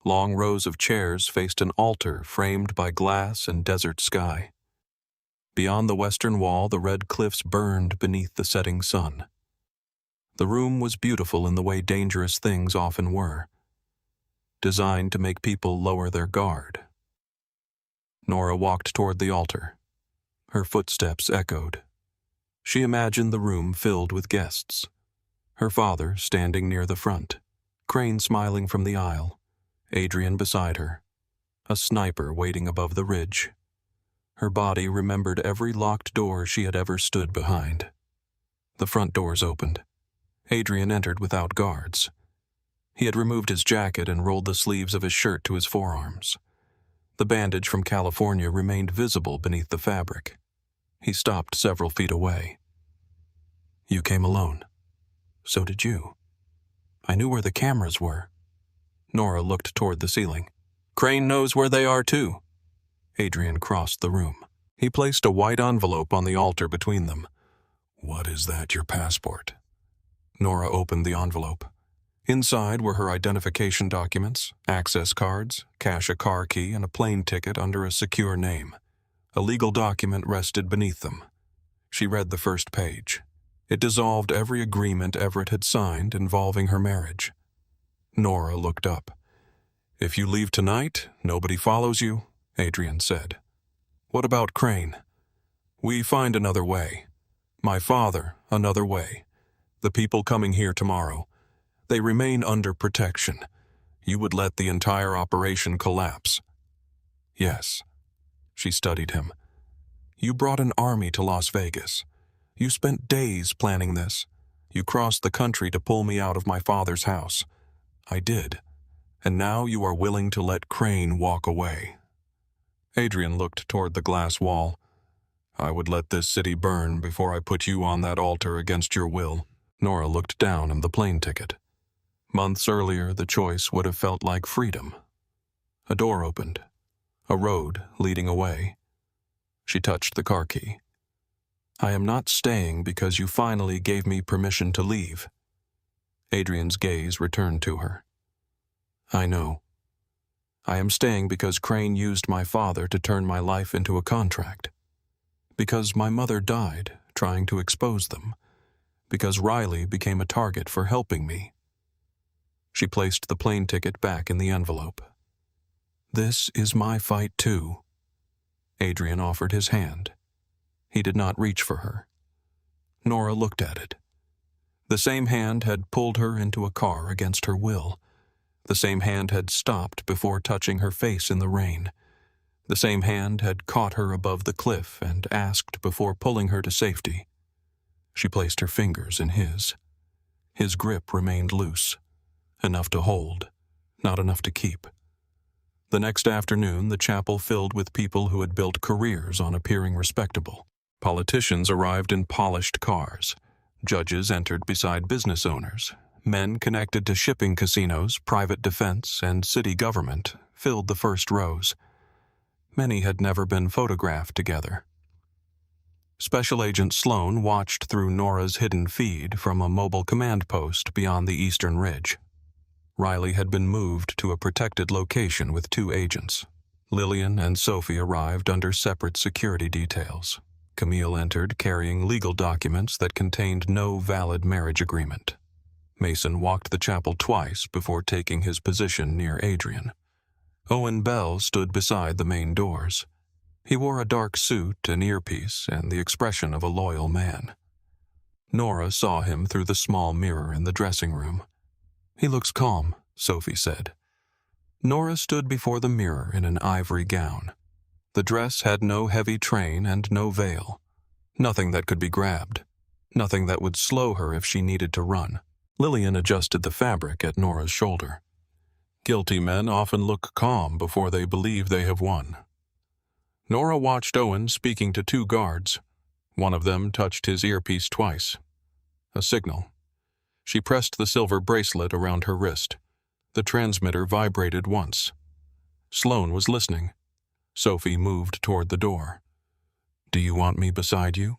Long rows of chairs faced an altar framed by glass and desert sky. Beyond the western wall, the red cliffs burned beneath the setting sun. The room was beautiful in the way dangerous things often were, designed to make people lower their guard. Nora walked toward the altar. Her footsteps echoed. She imagined the room filled with guests. Her father standing near the front, Crane smiling from the aisle, Adrian beside her, a sniper waiting above the ridge. Her body remembered every locked door she had ever stood behind. The front doors opened. Adrian entered without guards. He had removed his jacket and rolled the sleeves of his shirt to his forearms. The bandage from California remained visible beneath the fabric. He stopped several feet away. "You came alone. So did you. I knew where the cameras were." Nora looked toward the ceiling. "Crane knows where they are, too." Adrian crossed the room. He placed a white envelope on the altar between them. "What is that, your passport?" Nora opened the envelope. Inside were her identification documents, access cards, cash a car key, and a plane ticket under a secure name. A legal document rested beneath them. She read the first page. It dissolved every agreement Everett had signed involving her marriage. Nora looked up. "If you leave tonight, nobody follows you," Adrian said. "What about Crane?" "We find another way. My father, another way. The people coming here tomorrow. They remain under protection. You would let the entire operation collapse." "Yes." She studied him. "You brought an army to Las Vegas. You spent days planning this. You crossed the country to pull me out of my father's house. I did. And now you are willing to let Crane walk away." Adrian looked toward the glass wall. "I would let this city burn before I put you on that altar against your will." Nora looked down at the plane ticket. Months earlier, the choice would have felt like freedom. A door opened. A road leading away. She touched the car key. "I am not staying because you finally gave me permission to leave." Adrian's gaze returned to her. "I know. I am staying because Crane used my father to turn my life into a contract. Because my mother died trying to expose them. Because Riley became a target for helping me." She placed the plane ticket back in the envelope. "This is my fight too." Adrian offered his hand. He did not reach for her. Nora looked at it. The same hand had pulled her into a car against her will. The same hand had stopped before touching her face in the rain. The same hand had caught her above the cliff and asked before pulling her to safety. She placed her fingers in his. His grip remained loose, enough to hold, not enough to keep. The next afternoon, the chapel filled with people who had built careers on appearing respectable. Politicians arrived in polished cars. Judges entered beside business owners. Men connected to shipping casinos, private defense, and city government filled the first rows. Many had never been photographed together. Special Agent Sloan watched through Nora's hidden feed from a mobile command post beyond the eastern ridge. Riley had been moved to a protected location with 2 agents. Lillian and Sophie arrived under separate security details. Camille entered carrying legal documents that contained no valid marriage agreement. Mason walked the chapel twice before taking his position near Adrian. Owen Bell stood beside the main doors. He wore a dark suit, an earpiece, and the expression of a loyal man. Nora saw him through the small mirror in the dressing room. "He looks calm," Sophie said. Nora stood before the mirror in an ivory gown. The dress had no heavy train and no veil. Nothing that could be grabbed. Nothing that would slow her if she needed to run. Lillian adjusted the fabric at Nora's shoulder. Guilty men often look calm before they believe they have won. Nora watched Owen speaking to 2 guards. One of them touched his earpiece twice. A signal. She pressed the silver bracelet around her wrist. The transmitter vibrated once. Sloan was listening. Sophie moved toward the door. "Do you want me beside you?"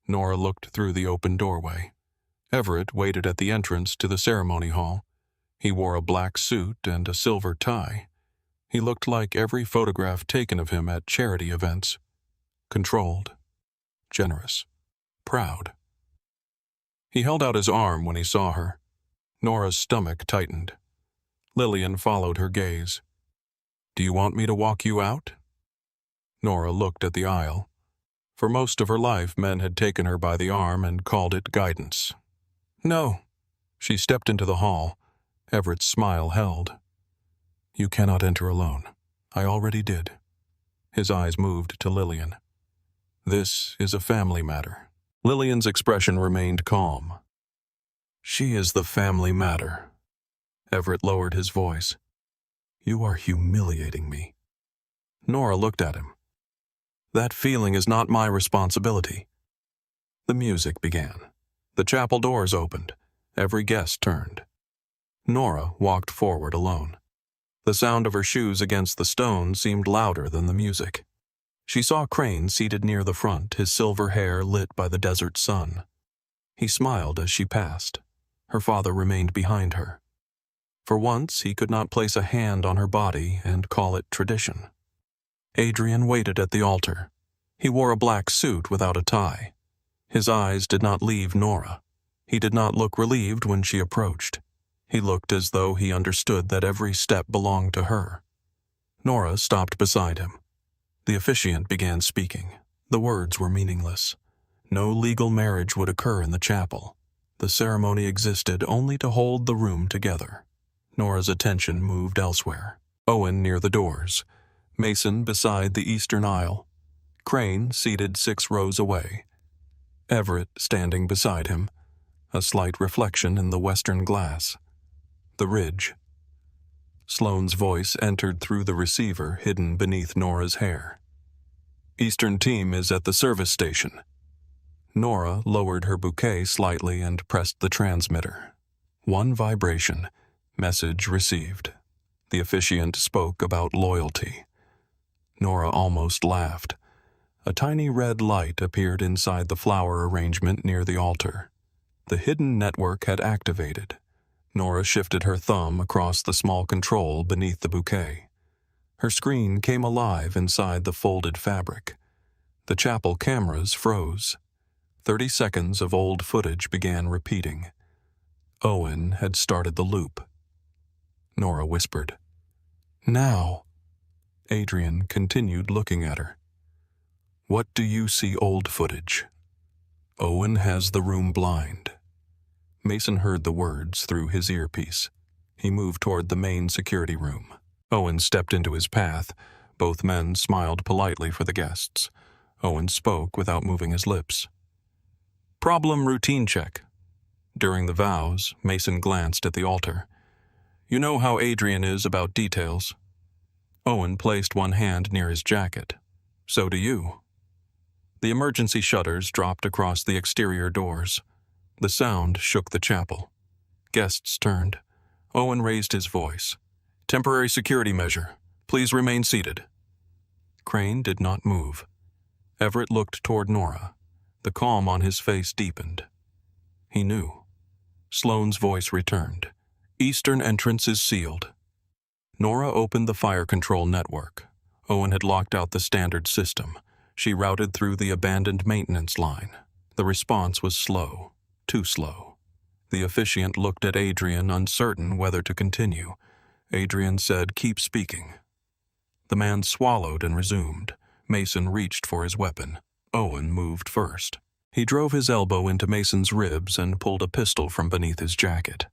Nora looked through the open doorway. Everett waited at the entrance to the ceremony hall. He wore a black suit and a silver tie. He looked like every photograph taken of him at charity events. Controlled, generous, proud. He held out his arm when he saw her. Nora's stomach tightened. Lillian followed her gaze. "Do you want me to walk you out?" Nora looked at the aisle. For most of her life, men had taken her by the arm and called it guidance. "No." She stepped into the hall. Everett's smile held. "You cannot enter alone. I already did." His eyes moved to Lillian. "This is a family matter." Lillian's expression remained calm. "She is the family matter." Everett lowered his voice. "You are humiliating me." Nora looked at him. "That feeling is not my responsibility." The music began. The chapel doors opened. Every guest turned. Nora walked forward alone. The sound of her shoes against the stone seemed louder than the music. She saw Crane seated near the front, his silver hair lit by the desert sun. He smiled as she passed. Her father remained behind her. For once, he could not place a hand on her body and call it tradition. Adrian waited at the altar. He wore a black suit without a tie. His eyes did not leave Nora. He did not look relieved when she approached. He looked as though he understood that every step belonged to her. Nora stopped beside him. The officiant began speaking. The words were meaningless. No legal marriage would occur in the chapel. The ceremony existed only to hold the room together. Nora's attention moved elsewhere. Owen near the doors. Mason beside the eastern aisle. Crane seated 6 rows away. Everett standing beside him, a slight reflection in the western glass. The ridge. Sloane's voice entered through the receiver hidden beneath Nora's hair. "Eastern team is at the service station." Nora lowered her bouquet slightly and pressed the transmitter. One vibration. Message received. The officiant spoke about loyalty. Nora almost laughed. A tiny red light appeared inside the flower arrangement near the altar. The hidden network had activated. Nora shifted her thumb across the small control beneath the bouquet. Her screen came alive inside the folded fabric. The chapel cameras froze. 30 seconds of old footage began repeating. Owen had started the loop. Nora whispered, "Now." Adrian continued looking at her. "What do you see old footage?" "Owen has the room blind." Mason heard the words through his earpiece. He moved toward the main security room. Owen stepped into his path, Both men smiled politely for the guests. Owen spoke without moving his lips. Problem routine check. During the vows, Mason glanced at the altar. You know how Adrian is about details. Owen placed one hand near his jacket. So do you. The emergency shutters dropped across the exterior doors. The sound shook the chapel. Guests turned. Owen raised his voice. Temporary security measure. Please remain seated. Crane did not move. Everett looked toward Nora. The calm on his face deepened. He knew. Sloane's voice returned. Eastern entrance is sealed. Nora opened the fire control network. Owen had locked out the standard system. She routed through the abandoned maintenance line. The response was slow, too slow. The officiant looked at Adrian, uncertain whether to continue. Adrian said, "Keep speaking." The man swallowed and resumed. Mason reached for his weapon. Owen moved first. He drove his elbow into Mason's ribs and pulled a pistol from beneath his jacket.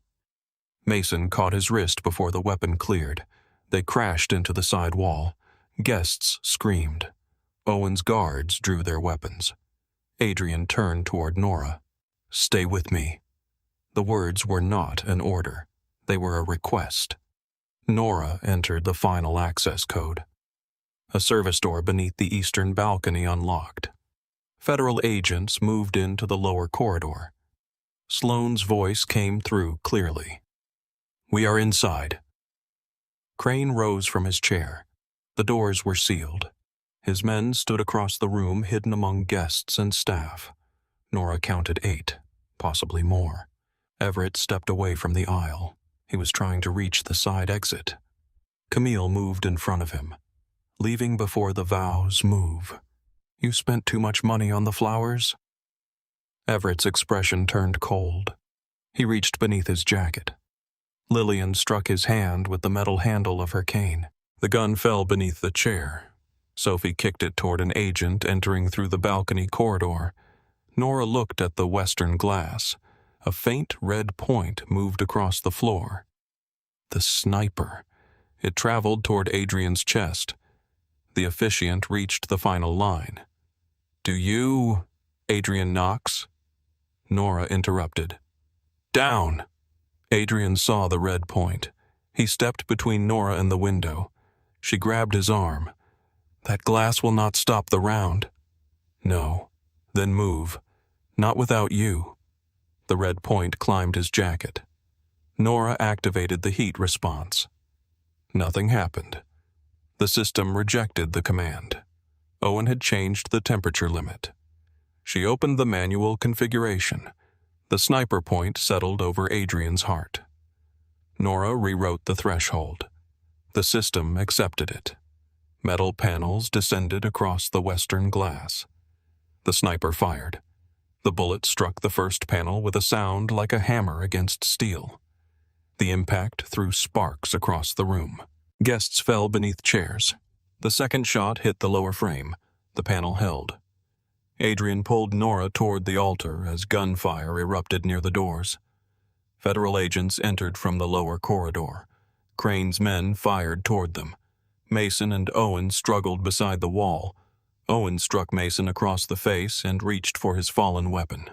Mason caught his wrist before the weapon cleared. They crashed into the side wall. Guests screamed. Owen's guards drew their weapons. Adrian turned toward Nora. "Stay with me." The words were not an order. They were a request. Nora entered the final access code. A service door beneath the eastern balcony unlocked. Federal agents moved into the lower corridor. Sloane's voice came through clearly. "We are inside." Crane rose from his chair. The doors were sealed. His men stood across the room, hidden among guests and staff. Nora counted 8, possibly more. Everett stepped away from the aisle. He was trying to reach the side exit. Camille moved in front of him. Leaving before the vows move. "You spent too much money on the flowers?" Everett's expression turned cold. He reached beneath his jacket. Lillian struck his hand with the metal handle of her cane. The gun fell beneath the chair. Sophie kicked it toward an agent entering through the balcony corridor. Nora looked at the western glass. A faint red point moved across the floor. The sniper. It traveled toward Adrian's chest. The officiant reached the final line. "Do you, Adrian Knox?" Nora interrupted. "Down!" Adrian saw the red point. He stepped between Nora and the window. She grabbed his arm. "That glass will not stop the round." "No." "Then move. Not without you." The red point climbed his jacket. Nora activated the heat response. Nothing happened. The system rejected the command. Owen had changed the temperature limit. She opened the manual configuration. The sniper point settled over Adrian's heart. Nora rewrote the threshold. The system accepted it. Metal panels descended across the western glass. The sniper fired. The bullet struck the first panel with a sound like a hammer against steel. The impact threw sparks across the room. Guests fell beneath chairs. The second shot hit the lower frame. The panel held. Adrian pulled Nora toward the altar as gunfire erupted near the doors. Federal agents entered from the lower corridor. Crane's men fired toward them. Mason and Owen struggled beside the wall. Owen struck Mason across the face and reached for his fallen weapon.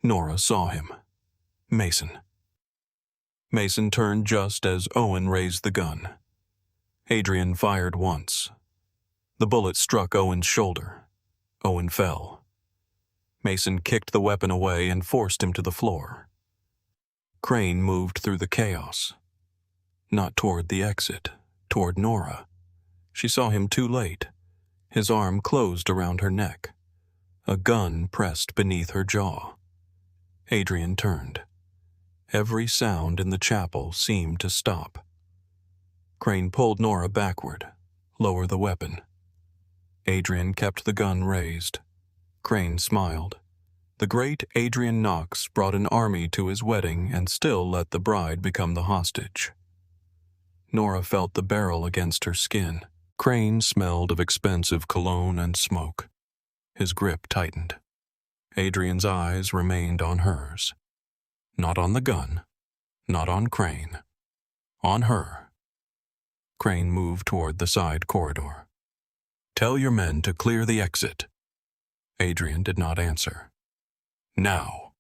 Nora saw him. Mason. Mason turned just as Owen raised the gun. Adrian fired once. The bullet struck Owen's shoulder. Owen fell. Mason kicked the weapon away and forced him to the floor. Crane moved through the chaos. Not toward the exit, toward Nora. She saw him too late. His arm closed around her neck. A gun pressed beneath her jaw. Adrian turned. Every sound in the chapel seemed to stop. Crane pulled Nora backward. Lower the weapon. Adrian kept the gun raised. Crane smiled. The great Adrian Knox brought an army to his wedding and still let the bride become the hostage. Nora felt the barrel against her skin. Crane smelled of expensive cologne and smoke. His grip tightened. Adrian's eyes remained on hers. Not on the gun. Not on Crane. On her. Crane moved toward the side corridor. "Tell your men to clear the exit." Adrian did not answer. "Now."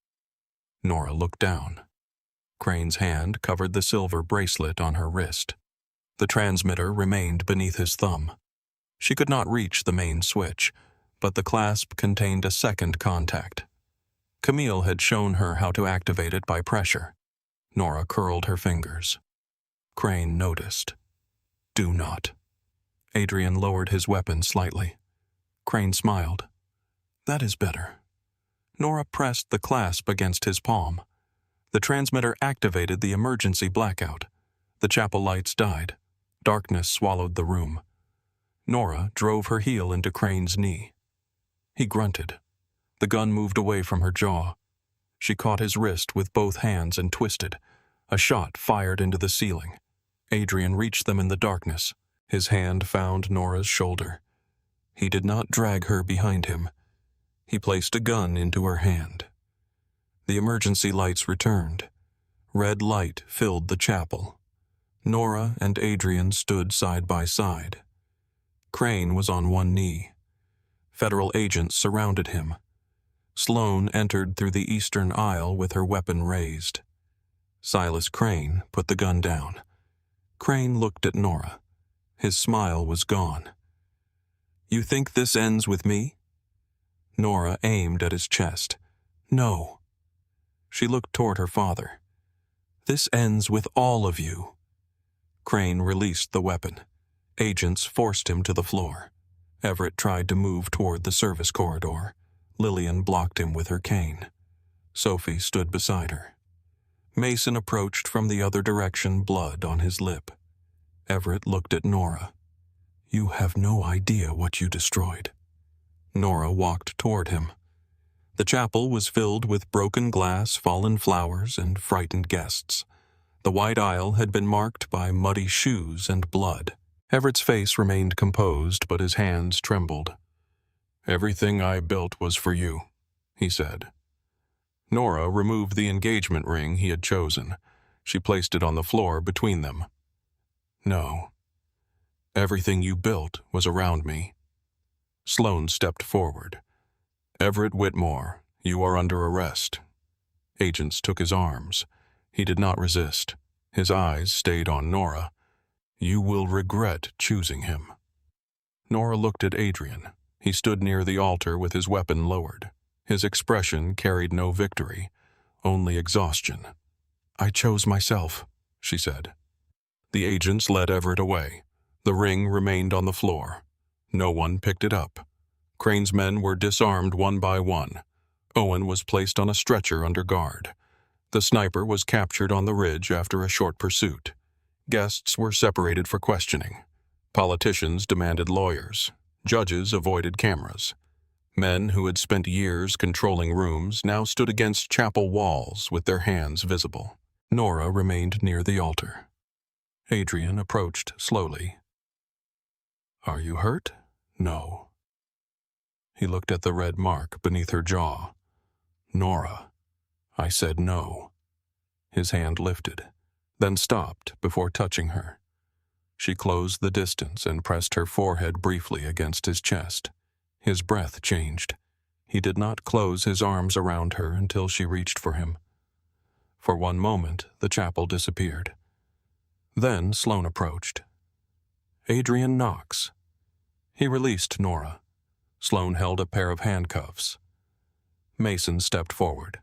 Nora looked down. Crane's hand covered the silver bracelet on her wrist. The transmitter remained beneath his thumb. She could not reach the main switch, but the clasp contained a second contact. Camille had shown her how to activate it by pressure. Nora curled her fingers. Crane noticed. "Do not." Adrian lowered his weapon slightly. Crane smiled. "That is better." Nora pressed the clasp against his palm. The transmitter activated the emergency blackout. The chapel lights died. Darkness swallowed the room. Nora drove her heel into Crane's knee. He grunted. The gun moved away from her jaw. She caught his wrist with both hands and twisted. A shot fired into the ceiling. Adrian reached them in the darkness. His hand found Nora's shoulder. He did not drag her behind him. He placed a gun into her hand. The emergency lights returned. Red light filled the chapel. Nora and Adrian stood side by side. Crane was on one knee. Federal agents surrounded him. Sloane entered through the eastern aisle with her weapon raised. Silas Crane put the gun down. Crane looked at Nora. His smile was gone. "You think this ends with me?" Nora aimed at his chest. "No." She looked toward her father. "This ends with all of you." Crane released the weapon. Agents forced him to the floor. Everett tried to move toward the service corridor. Lillian blocked him with her cane. Sophie stood beside her. Mason approached from the other direction, blood on his lip. Everett looked at Nora. "You have no idea what you destroyed." Nora walked toward him. The chapel was filled with broken glass, fallen flowers, and frightened guests. The wide aisle had been marked by muddy shoes and blood. Everett's face remained composed, but his hands trembled. "Everything I built was for you," he said. Nora removed the engagement ring he had chosen. She placed it on the floor between them. "No. Everything you built was around me." Sloane stepped forward. "Everett Whitmore, you are under arrest." Agents took his arms. He did not resist. His eyes stayed on Nora. "You will regret choosing him." Nora looked at Adrian. He stood near the altar with his weapon lowered. His expression carried no victory, only exhaustion. "I chose myself," she said. The agents led Everett away. The ring remained on the floor. No one picked it up. Crane's men were disarmed one by one. Owen was placed on a stretcher under guard. The sniper was captured on the ridge after a short pursuit. Guests were separated for questioning. Politicians demanded lawyers. Judges avoided cameras. Men who had spent years controlling rooms now stood against chapel walls with their hands visible. Nora remained near the altar. Adrian approached slowly. "Are you hurt?" "No." He looked at the red mark beneath her jaw. "Nora." I said no. His hand lifted, then stopped before touching her. She closed the distance and pressed her forehead briefly against his chest. His breath changed. He did not close his arms around her until she reached for him. For one moment, the chapel disappeared. Then Sloane approached. "Adrian Knox." He released Nora. Sloane held a pair of handcuffs. Mason stepped forward.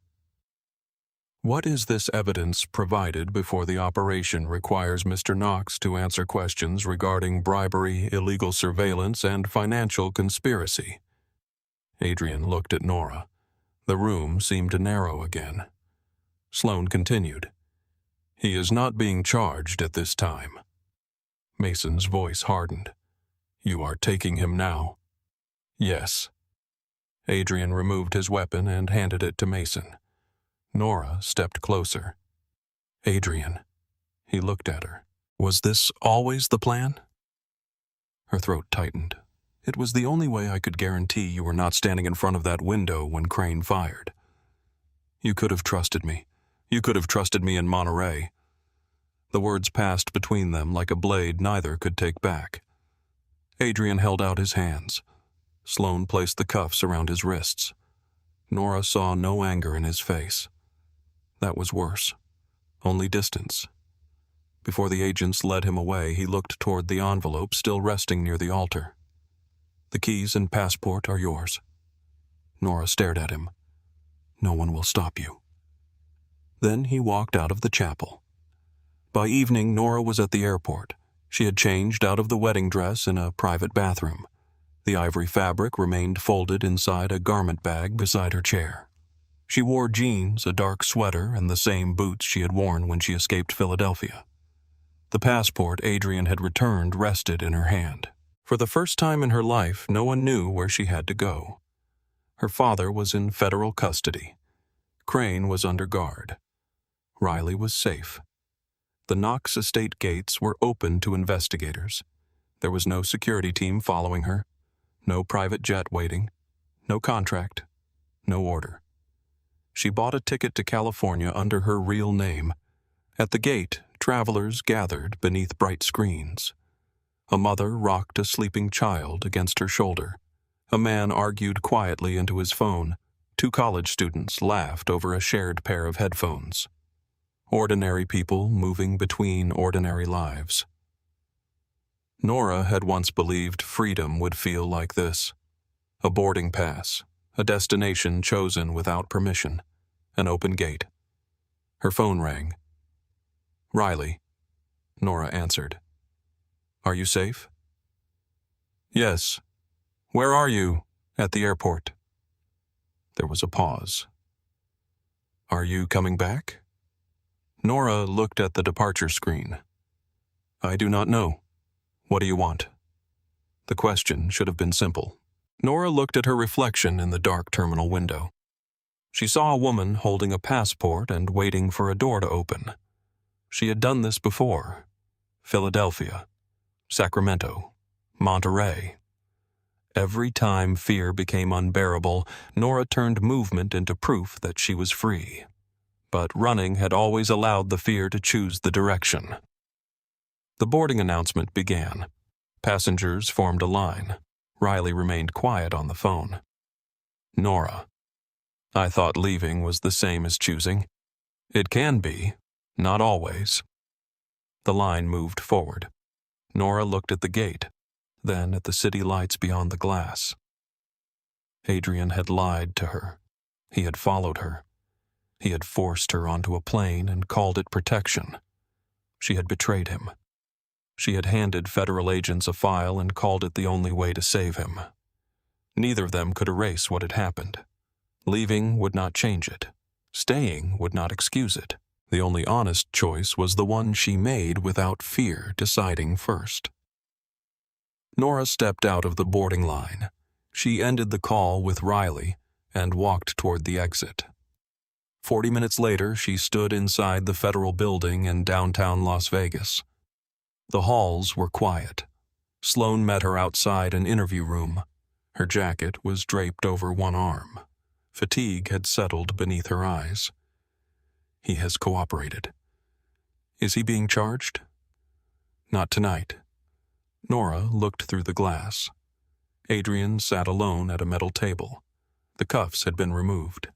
"What is this evidence provided before the operation requires Mr. Knox to answer questions regarding bribery, illegal surveillance, and financial conspiracy?" Adrian looked at Nora. The room seemed to narrow again. Sloane continued. "He is not being charged at this time." Mason's voice hardened. "You are taking him now?" "Yes." Adrian removed his weapon and handed it to Mason. Nora stepped closer. "Adrian." He looked at her. "Was this always the plan?" Her throat tightened. "It was the only way I could guarantee you were not standing in front of that window when Crane fired. You could have trusted me. You could have trusted me in Monterey. The words passed between them like a blade neither could take back. Adrian held out his hands. Sloane placed the cuffs around his wrists. Nora saw no anger in his face. That was worse. Only distance. Before the agents led him away, he looked toward the envelope still resting near the altar. "The keys and passport are yours." Nora stared at him. "No one will stop you." Then he walked out of the chapel. By evening, Nora was at the airport. She had changed out of the wedding dress in a private bathroom. The ivory fabric remained folded inside a garment bag beside her chair. She wore jeans, a dark sweater, and the same boots she had worn when she escaped Philadelphia. The passport Adrian had returned rested in her hand. For the first time in her life, no one knew where she had to go. Her father was in federal custody. Crane was under guard. Riley was safe. The Knox estate gates were open to investigators. There was no security team following her, no private jet waiting, no contract, no order. She bought a ticket to California under her real name. At the gate, travelers gathered beneath bright screens. A mother rocked a sleeping child against her shoulder. A man argued quietly into his phone. 2 college students laughed over a shared pair of headphones. Ordinary people moving between ordinary lives. Nora had once believed freedom would feel like this. A boarding pass, a destination chosen without permission, an open gate. Her phone rang. "Riley," Nora answered. "Are you safe?" "Yes. Where are you?" "At the airport." There was a pause. "Are you coming back?" Nora looked at the departure screen. "I do not know. What do you want?" The question should have been simple. Nora looked at her reflection in the dark terminal window. She saw a woman holding a passport and waiting for a door to open. She had done this before. Philadelphia, Sacramento, Monterey. Every time fear became unbearable, Nora turned movement into proof that she was free. But running had always allowed the fear to choose the direction. The boarding announcement began. Passengers formed a line. Riley remained quiet on the phone. "Nora, I thought leaving was the same as choosing. It can be, not always." The line moved forward. Nora looked at the gate, then at the city lights beyond the glass. Adrian had lied to her. He had followed her. He had forced her onto a plane and called it protection. She had betrayed him. She had handed federal agents a file and called it the only way to save him. Neither of them could erase what had happened. Leaving would not change it. Staying would not excuse it. The only honest choice was the one she made without fear deciding first. Nora stepped out of the boarding line. She ended the call with Riley and walked toward the exit. 40 minutes later, she stood inside the federal building in downtown Las Vegas. The halls were quiet. Sloane met her outside an interview room. Her jacket was draped over one arm. Fatigue had settled beneath her eyes. "He has cooperated." "Is he being charged?" "Not tonight." Nora looked through the glass. Adrian sat alone at a metal table. The cuffs had been removed.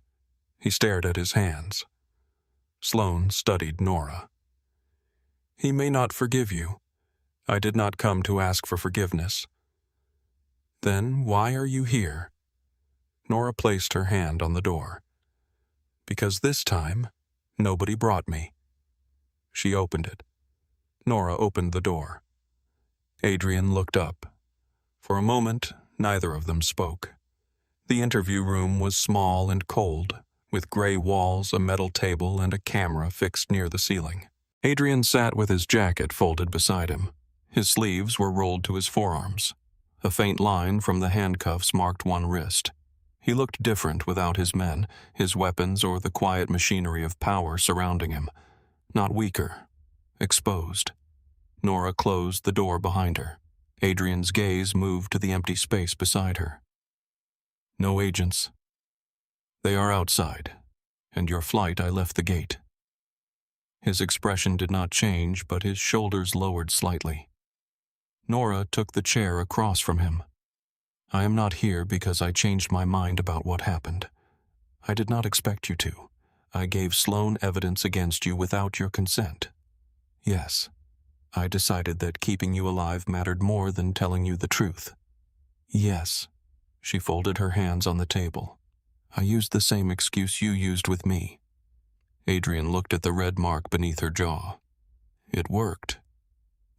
He stared at his hands. Sloane studied Nora. "He may not forgive you. I did not come to ask for forgiveness." "Then why are you here?" Nora placed her hand on the door. "Because this time, nobody brought me." She opened it. Nora opened the door. Adrian looked up. For a moment, neither of them spoke. The interview room was small and cold, with gray walls, a metal table, and a camera fixed near the ceiling. Adrian sat with his jacket folded beside him. His sleeves were rolled to his forearms. A faint line from the handcuffs marked one wrist. He looked different without his men, his weapons, or the quiet machinery of power surrounding him. Not weaker. Exposed. Nora closed the door behind her. Adrian's gaze moved to the empty space beside her. "No agents. They are outside, and your flight I left the gate." His expression did not change, but his shoulders lowered slightly. Nora took the chair across from him. I am not here because I changed my mind about what happened. I did not expect you to. I gave Sloan evidence against you without your consent. Yes, I decided that keeping you alive mattered more than telling you the truth. Yes, she folded her hands on the table. I used the same excuse you used with me. Adrian looked at the red mark beneath her jaw. It worked.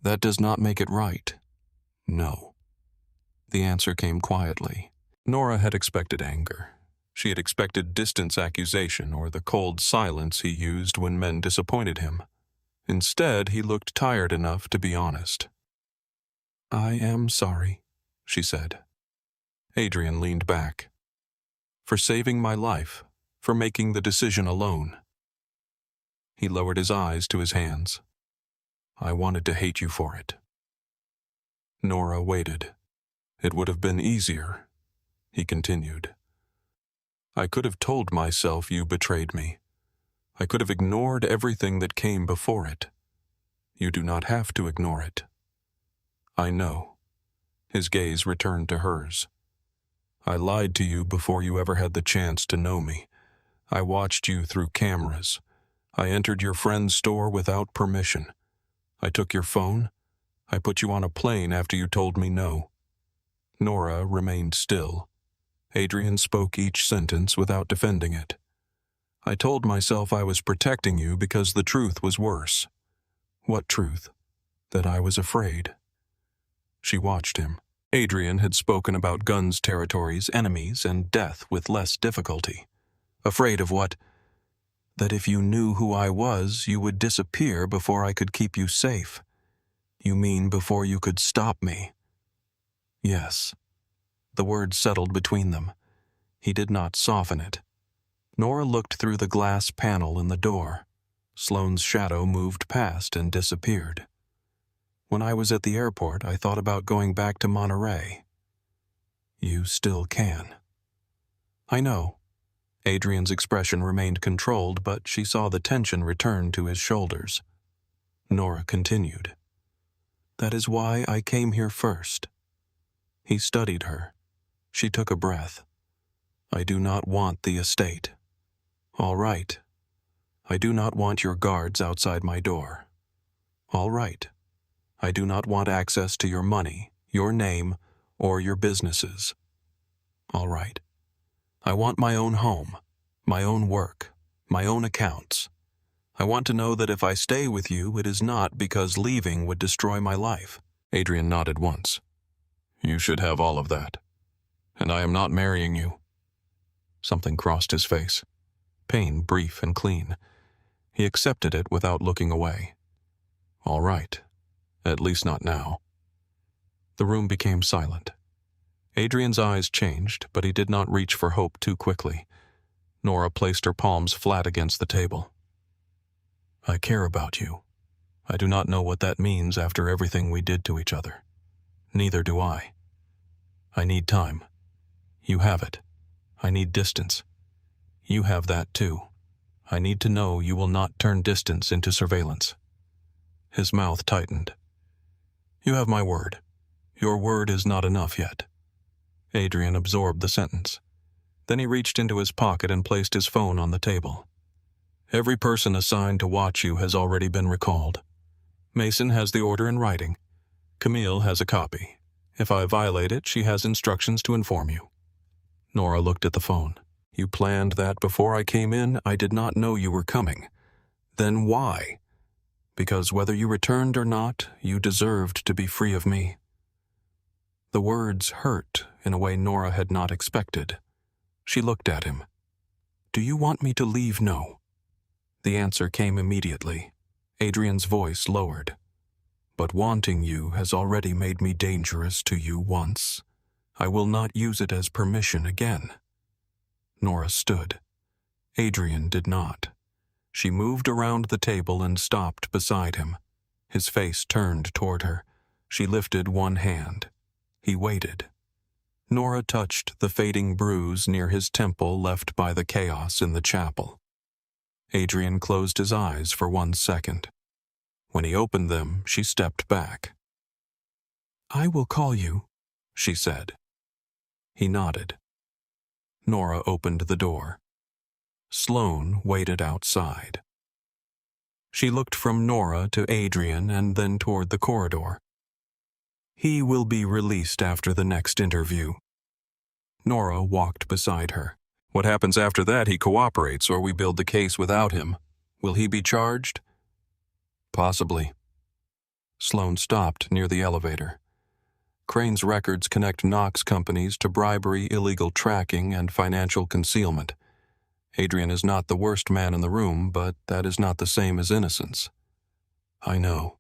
That does not make it right. No. The answer came quietly. Nora had expected anger. She had expected distance accusation or the cold silence he used when men disappointed him. Instead, he looked tired enough to be honest. I am sorry, she said. Adrian leaned back. For saving my life, for making the decision alone. He lowered his eyes to his hands. I wanted to hate you for it. Nora waited. It would have been easier, he continued. I could have told myself you betrayed me. I could have ignored everything that came before it. You do not have to ignore it. I know. His gaze returned to hers. I lied to you before you ever had the chance to know me. I watched you through cameras. I entered your friend's store without permission. I took your phone. I put you on a plane after you told me no. Nora remained still. Adrian spoke each sentence without defending it. I told myself I was protecting you because the truth was worse. What truth? That I was afraid. She watched him. Adrian had spoken about guns, territories, enemies, and death with less difficulty. Afraid of what? That if you knew who I was, you would disappear before I could keep you safe. You mean before you could stop me? Yes. The word settled between them. He did not soften it. Nora looked through the glass panel in the door. Sloane's shadow moved past and disappeared. When I was at the airport, I thought about going back to Monterey. You still can. I know. Adrian's expression remained controlled, but she saw the tension return to his shoulders. Nora continued. That is why I came here first. He studied her. She took a breath. I do not want the estate. All right. I do not want your guards outside my door. All right. I do not want access to your money, your name, or your businesses. All right. I want my own home, my own work, my own accounts. I want to know that if I stay with you, it is not because leaving would destroy my life. Adrian nodded once. You should have all of that. And I am not marrying you. Something crossed his face. Pain, brief and clean. He accepted it without looking away. All right. At least not now. The room became silent. Adrian's eyes changed, but he did not reach for hope too quickly. Nora placed her palms flat against the table. I care about you. I do not know what that means after everything we did to each other. Neither do I. I need time. You have it. I need distance. You have that too. I need to know you will not turn distance into surveillance. His mouth tightened. You have my word. Your word is not enough yet. Adrian absorbed the sentence. Then he reached into his pocket and placed his phone on the table. Every person assigned to watch you has already been recalled. Mason has the order in writing. Camille has a copy. If I violate it, she has instructions to inform you. Nora looked at the phone. You planned that before I came in. I did not know you were coming. Then why? Because whether you returned or not, you deserved to be free of me. The words hurt in a way Nora had not expected. She looked at him. Do you want me to leave? No. The answer came immediately. Adrian's voice lowered. But wanting you has already made me dangerous to you once. I will not use it as permission again. Nora stood. Adrian did not. She moved around the table and stopped beside him. His face turned toward her. She lifted one hand. He waited. Nora touched the fading bruise near his temple left by the chaos in the chapel. Adrian closed his eyes for 1 second. When he opened them, she stepped back. "I will call you," she said. He nodded. Nora opened the door. Sloane waited outside. She looked from Nora to Adrian and then toward the corridor. "He will be released after the next interview." Nora walked beside her. "What happens after that? He cooperates, or we build the case without him. Will he be charged?" "Possibly." Sloane stopped near the elevator. Crane's records connect Knox companies to bribery, illegal tracking, and financial concealment. Adrian is not the worst man in the room, but that is not the same as innocence. "I know."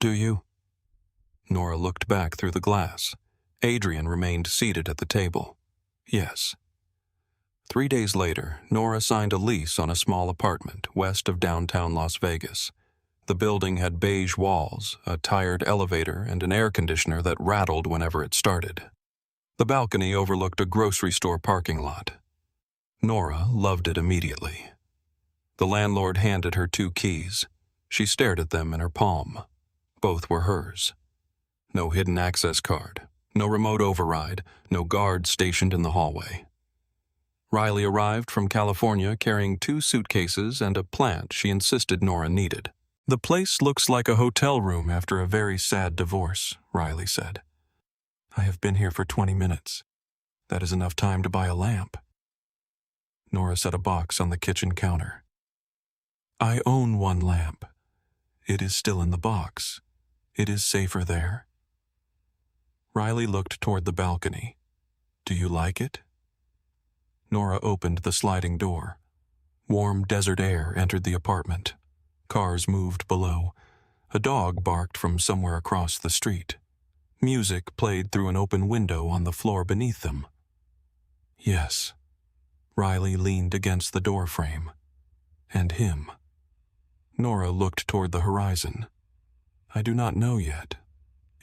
"Do you?" Nora looked back through the glass. Adrian remained seated at the table. "Yes." 3 days later, Nora signed a lease on a small apartment west of downtown Las Vegas. The building had beige walls, a tired elevator, and an air conditioner that rattled whenever it started. The balcony overlooked a grocery store parking lot. Nora loved it immediately. The landlord handed her 2 keys. She stared at them in her palm. Both were hers. No hidden access card, no remote override, no guard stationed in the hallway. Riley arrived from California carrying 2 suitcases and a plant she insisted Nora needed. "The place looks like a hotel room after a very sad divorce," Riley said. "I have been here for 20 minutes. That is enough time to buy a lamp." Nora set a box on the kitchen counter. "I own 1 lamp. It is still in the box. It is safer there." Riley looked toward the balcony. "Do you like it?" Nora opened the sliding door. Warm desert air entered the apartment. Cars moved below. A dog barked from somewhere across the street. Music played through an open window on the floor beneath them. "Yes." Riley leaned against the doorframe. "And him." Nora looked toward the horizon. "I do not know yet."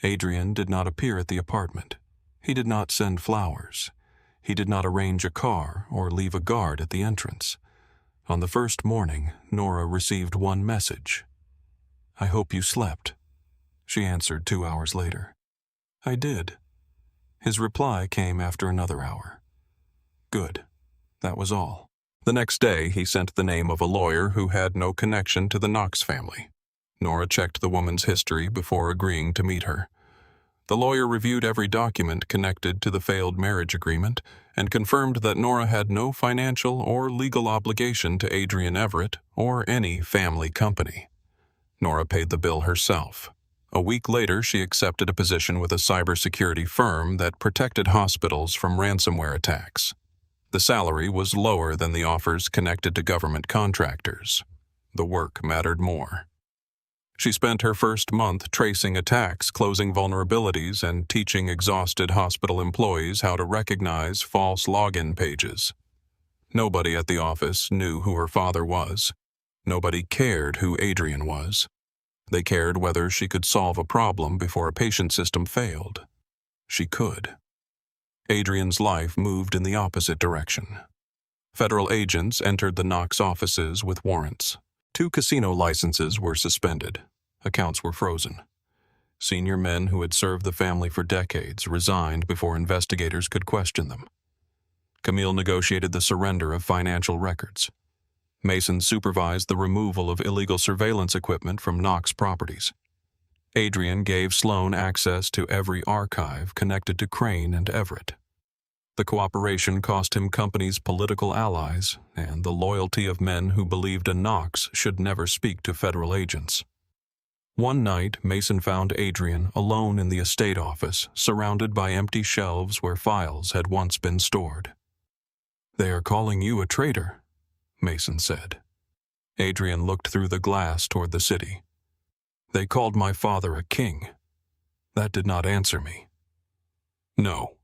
Adrian did not appear at the apartment. He did not send flowers. He did not arrange a car or leave a guard at the entrance. On the first morning, Nora received 1 message. "I hope you slept." She answered 2 hours later. "I did." His reply came after another hour. "Good." That was all. The next day, he sent the name of a lawyer who had no connection to the Knox family. Nora checked the woman's history before agreeing to meet her. The lawyer reviewed every document connected to the failed marriage agreement and confirmed that Nora had no financial or legal obligation to Adrian Everett or any family company. Nora paid the bill herself. A week later, she accepted a position with a cybersecurity firm that protected hospitals from ransomware attacks. The salary was lower than the offers connected to government contractors. The work mattered more. She spent her first month tracing attacks, closing vulnerabilities, and teaching exhausted hospital employees how to recognize false login pages. Nobody at the office knew who her father was. Nobody cared who Adrian was. They cared whether she could solve a problem before a patient system failed. She could. Adrian's life moved in the opposite direction. Federal agents entered the Knox offices with warrants. 2 casino licenses were suspended. Accounts were frozen. Senior men who had served the family for decades resigned before investigators could question them. Camille negotiated the surrender of financial records. Mason supervised the removal of illegal surveillance equipment from Knox properties. Adrian gave Sloane access to every archive connected to Crane and Everett. The cooperation cost him companies' political allies and the loyalty of men who believed a Knox should never speak to federal agents. One night, Mason found Adrian alone in the estate office, surrounded by empty shelves where files had once been stored. "They are calling you a traitor," Mason said. Adrian looked through the glass toward the city. "They called my father a king. That did not answer me." "No."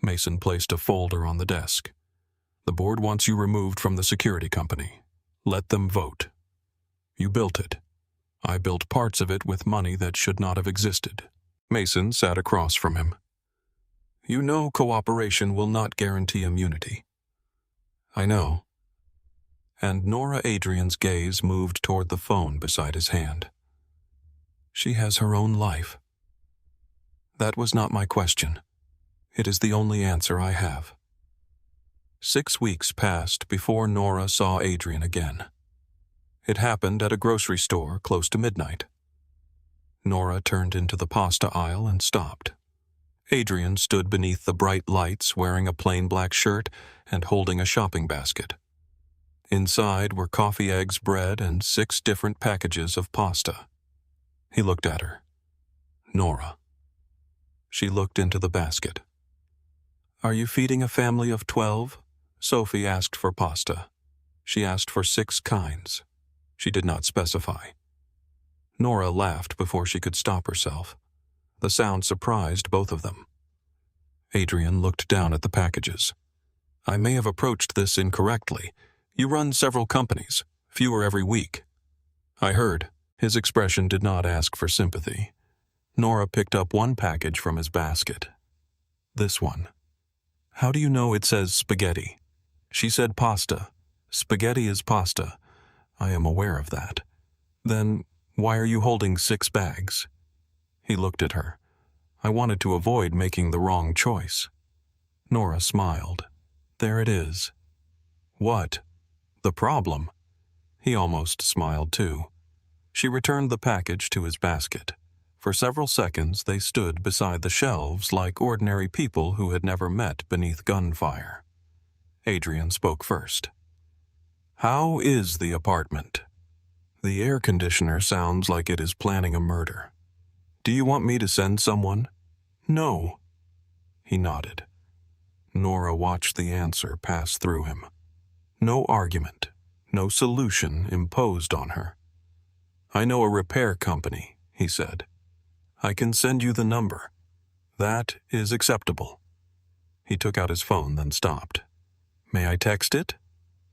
Mason placed a folder on the desk. "The board wants you removed from the security company. Let them vote. You built it. I built parts of it with money that should not have existed." Mason sat across from him. "You know cooperation will not guarantee immunity." "I know." and Nora Adrian's gaze moved toward the phone beside his hand. She has her own life. That was not my question. It is the only answer I have. 6 weeks passed before Nora saw Adrian again. It happened at a grocery store close to midnight. Nora turned into the pasta aisle and stopped. Adrian stood beneath the bright lights wearing a plain black shirt and holding a shopping basket. Inside were coffee, eggs, bread, and 6 different packages of pasta. He looked at her. Nora. She looked into the basket. Are you feeding a family of 12? Sophie asked for pasta. She asked for 6 kinds. She did not specify. Nora laughed before she could stop herself. The sound surprised both of them. Adrian looked down at the packages. I may have approached this incorrectly. You run several companies, fewer every week. I heard. His expression did not ask for sympathy. Nora picked up one package from his basket. This one. How do you know it says spaghetti? She said pasta. Spaghetti is pasta. I am aware of that. Then, why are you holding 6 bags? He looked at her. I wanted to avoid making the wrong choice. Nora smiled. There it is. What? The problem? He almost smiled too. She returned the package to his basket. For several seconds they stood beside the shelves like ordinary people who had never met beneath gunfire. Adrian spoke first. How is the apartment? The air conditioner sounds like it is planning a murder. Do you want me to send someone? No. He nodded. Nora watched the answer pass through him. No argument, no solution imposed on her. I know a repair company, he said. I can send you the number. That is acceptable. He took out his phone, then stopped. May I text it?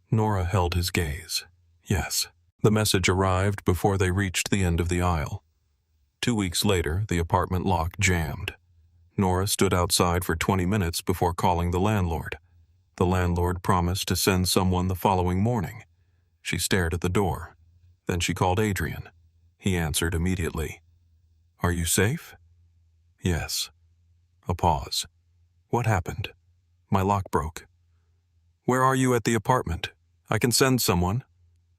Nora held his gaze. Yes. The message arrived before they reached the end of the aisle. 2 weeks later, the apartment lock jammed. Nora stood outside for 20 minutes before calling the landlord. The landlord promised to send someone the following morning. She stared at the door. Then she called Adrian. He answered immediately. Are you safe? Yes. A pause. What happened? My lock broke. Where are you at the apartment? I can send someone.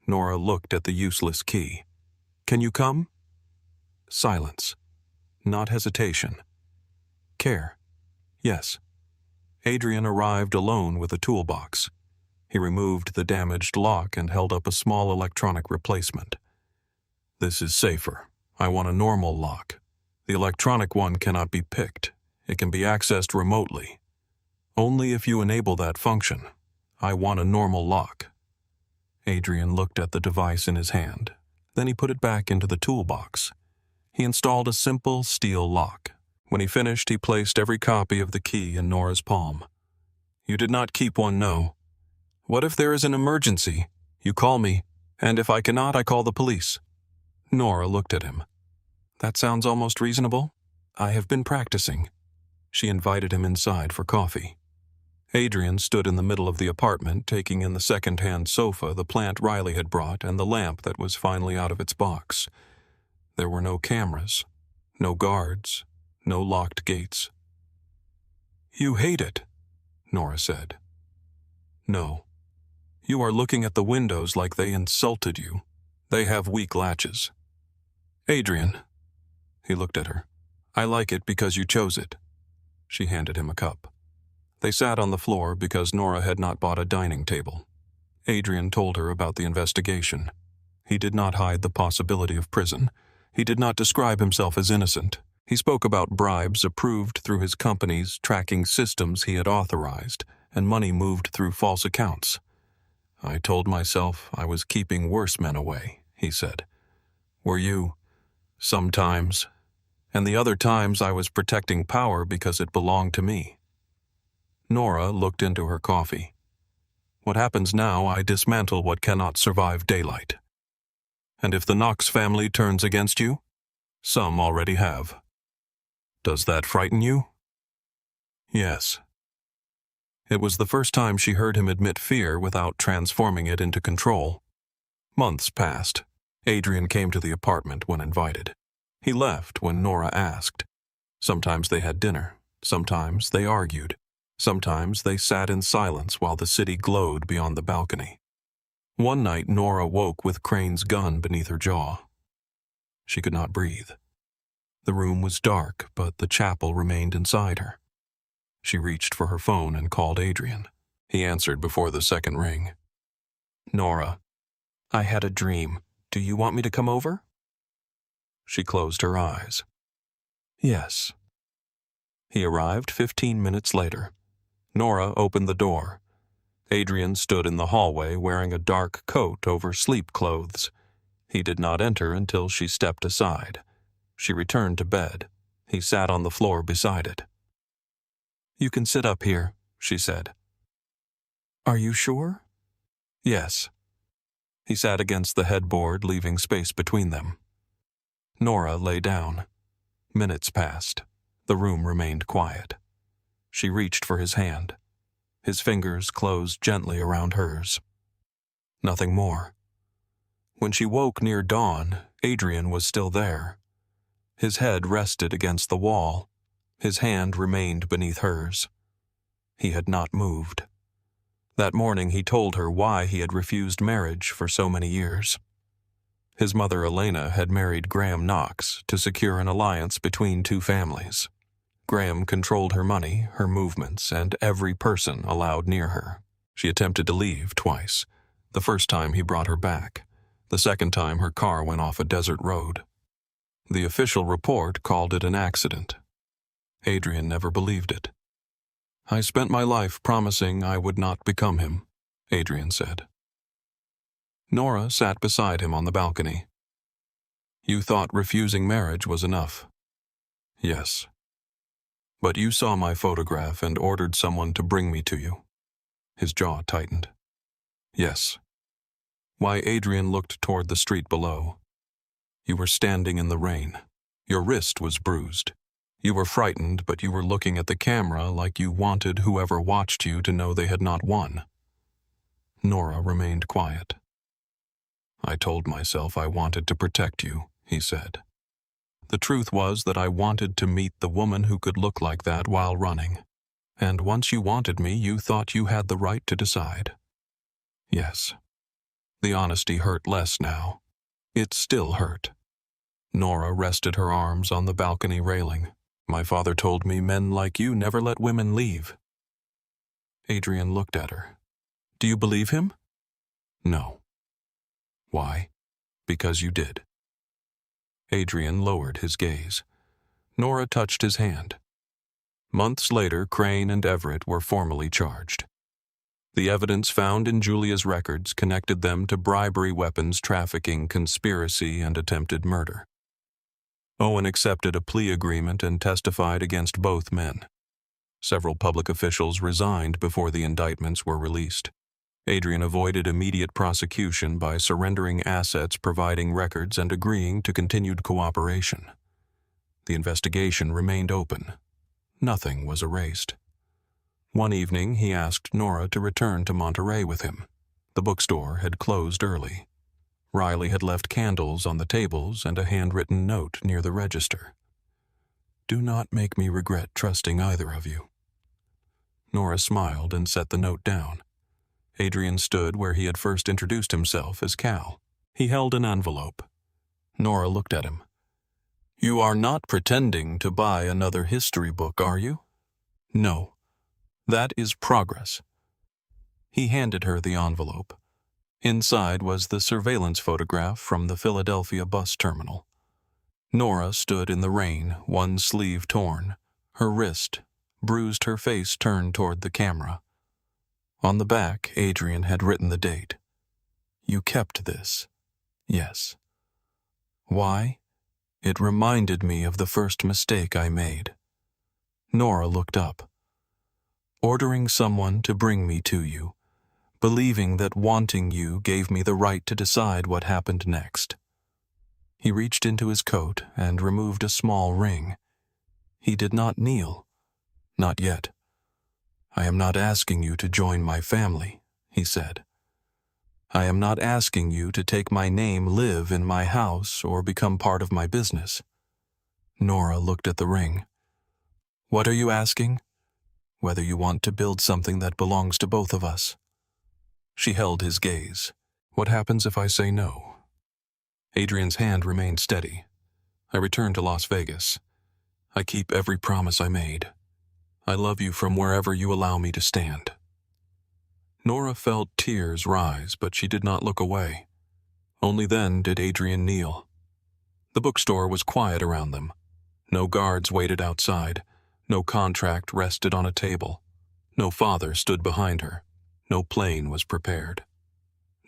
Nora looked at the useless key. Can you come? Silence. Not hesitation. Care. Yes. Adrian arrived alone with a toolbox. He removed the damaged lock and held up a small electronic replacement. This is safer. I want a normal lock. The electronic one cannot be picked. It can be accessed remotely. Only if you enable that function. I want a normal lock. Adrian looked at the device in his hand. Then he put it back into the toolbox. He installed a simple steel lock. When he finished, he placed every copy of the key in Nora's palm. You did not keep one, no. What if there is an emergency? You call me, and if I cannot, I call the police. Nora looked at him. That sounds almost reasonable. I have been practicing. She invited him inside for coffee. Adrian stood in the middle of the apartment, taking in the second-hand sofa the plant Riley had brought and the lamp that was finally out of its box. There were no cameras, no guards, no locked gates. You hate it, Nora said. No. You are looking at the windows like they insulted you. They have weak latches. Adrian. He looked at her. I like it because you chose it. She handed him a cup. They sat on the floor because Nora had not bought a dining table. Adrian told her about the investigation. He did not hide the possibility of prison. He did not describe himself as innocent. He spoke about bribes approved through his company's tracking systems he had authorized, and money moved through false accounts. I told myself I was keeping worse men away, he said. Were you? Sometimes. And the other times I was protecting power because it belonged to me. Nora looked into her coffee. What happens now, I dismantle what cannot survive daylight. And if the Knox family turns against you, some already have. Does that frighten you? Yes. It was the first time she heard him admit fear without transforming it into control. Months passed. Adrian came to the apartment when invited. He left when Nora asked. Sometimes they had dinner. Sometimes they argued. Sometimes they sat in silence while the city glowed beyond the balcony. One night Nora woke with Crane's gun beneath her jaw. She could not breathe. The room was dark, but the chapel remained inside her. She reached for her phone and called Adrian. He answered before the second ring. "Nora, I had a dream. Do you want me to come over?" She closed her eyes. "Yes." He arrived 15 minutes later. Nora opened the door. Adrian stood in the hallway wearing a dark coat over sleep clothes. He did not enter until she stepped aside. She returned to bed. He sat on the floor beside it. "You can sit up here," she said. "Are you sure?" "Yes." He sat against the headboard, leaving space between them. Nora lay down. Minutes passed. The room remained quiet. She reached for his hand. His fingers closed gently around hers. Nothing more. When she woke near dawn, Adrian was still there. His head rested against the wall. His hand remained beneath hers. He had not moved. That morning he told her why he had refused marriage for so many years. His mother Elena had married Graham Knox to secure an alliance between two families. Graham controlled her money, her movements, and every person allowed near her. She attempted to leave twice. The first time he brought her back. The second time her car went off a desert road. The official report called it an accident. Adrian never believed it. "I spent my life promising I would not become him," Adrian said. Nora sat beside him on the balcony. "You thought refusing marriage was enough." "Yes." "But you saw my photograph and ordered someone to bring me to you." His jaw tightened. "Yes." Why Adrian looked toward the street below. "You were standing in the rain. Your wrist was bruised. You were frightened, but you were looking at the camera like you wanted whoever watched you to know they had not won." Nora remained quiet. "I told myself I wanted to protect you," he said. "The truth was that I wanted to meet the woman who could look like that while running. And once you wanted me, you thought you had the right to decide." "Yes." The honesty hurt less now. It still hurt. Nora rested her arms on the balcony railing. "My father told me men like you never let women leave." Adrian looked at her. "Do you believe him?" "No." "Why?" "Because you did." Adrian lowered his gaze. Nora touched his hand. Months later, Crane and Everett were formally charged. The evidence found in Julia's records connected them to bribery, weapons trafficking, conspiracy, and attempted murder. Owen accepted a plea agreement and testified against both men. Several public officials resigned before the indictments were released. Adrian avoided immediate prosecution by surrendering assets, providing records, and agreeing to continued cooperation. The investigation remained open. Nothing was erased. One evening, he asked Nora to return to Monterey with him. The bookstore had closed early. Riley had left candles on the tables and a handwritten note near the register. "Do not make me regret trusting either of you." Nora smiled and set the note down. Adrian stood where he had first introduced himself as Cal. He held an envelope. Nora looked at him. "You are not pretending to buy another history book, are you?" "No. That is progress." He handed her the envelope. Inside was the surveillance photograph from the Philadelphia bus terminal. Nora stood in the rain, one sleeve torn, her wrist bruised, her face turned toward the camera. On the back, Adrian had written the date. "You kept this?" "Yes." "Why?" "It reminded me of the first mistake I made." Nora looked up. "Ordering someone to bring me to you. Believing that wanting you gave me the right to decide what happened next." He reached into his coat and removed a small ring. He did not kneel. Not yet. "I am not asking you to join my family," he said. "I am not asking you to take my name, live in my house, or become part of my business." Nora looked at the ring. "What are you asking?" "Whether you want to build something that belongs to both of us." She held his gaze. "What happens if I say no?" Adrian's hand remained steady. "I return to Las Vegas. I keep every promise I made. I love you from wherever you allow me to stand." Nora felt tears rise, but she did not look away. Only then did Adrian kneel. The bookstore was quiet around them. No guards waited outside. No contract rested on a table. No father stood behind her. No plane was prepared.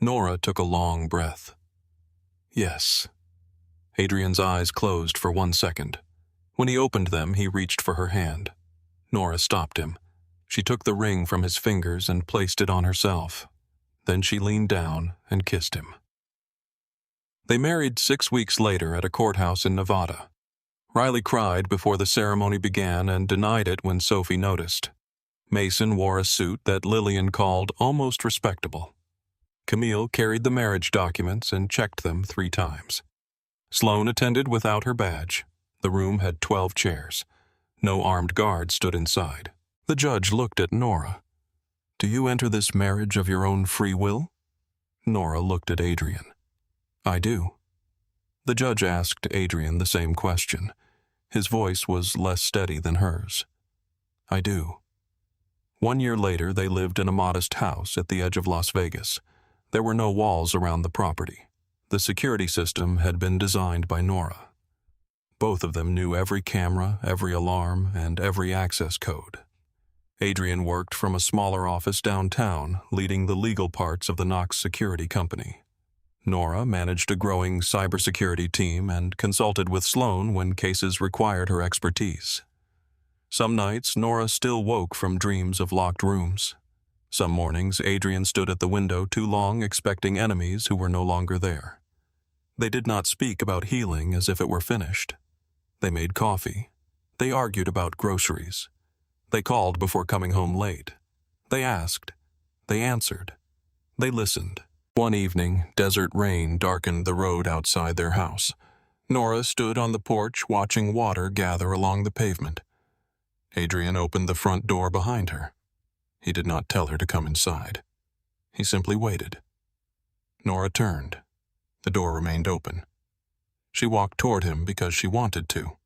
Nora took a long breath. "Yes." Adrian's eyes closed for 1 second. When he opened them, he reached for her hand. Nora stopped him. She took the ring from his fingers and placed it on herself. Then she leaned down and kissed him. They married 6 weeks later at a courthouse in Nevada. Riley cried before the ceremony began and denied it when Sophie noticed. Mason wore a suit that Lillian called almost respectable. Camille carried the marriage documents and checked them 3 times. Sloane attended without her badge. The room had 12 chairs. No armed guards stood inside. The judge looked at Nora. "Do you enter this marriage of your own free will?" Nora looked at Adrian. "I do." The judge asked Adrian the same question. His voice was less steady than hers. "I do." 1 year later, they lived in a modest house at the edge of Las Vegas. There were no walls around the property. The security system had been designed by Nora. Both of them knew every camera, every alarm, and every access code. Adrian worked from a smaller office downtown, leading the legal parts of the Knox security company. Nora managed a growing cybersecurity team and consulted with Sloane when cases required her expertise. Some nights, Nora still woke from dreams of locked rooms. Some mornings, Adrian stood at the window too long expecting enemies who were no longer there. They did not speak about healing as if it were finished. They made coffee. They argued about groceries. They called before coming home late. They asked. They answered. They listened. One evening, desert rain darkened the road outside their house. Nora stood on the porch watching water gather along the pavement. Adrian opened the front door behind her. He did not tell her to come inside. He simply waited. Nora turned. The door remained open. She walked toward him because she wanted to.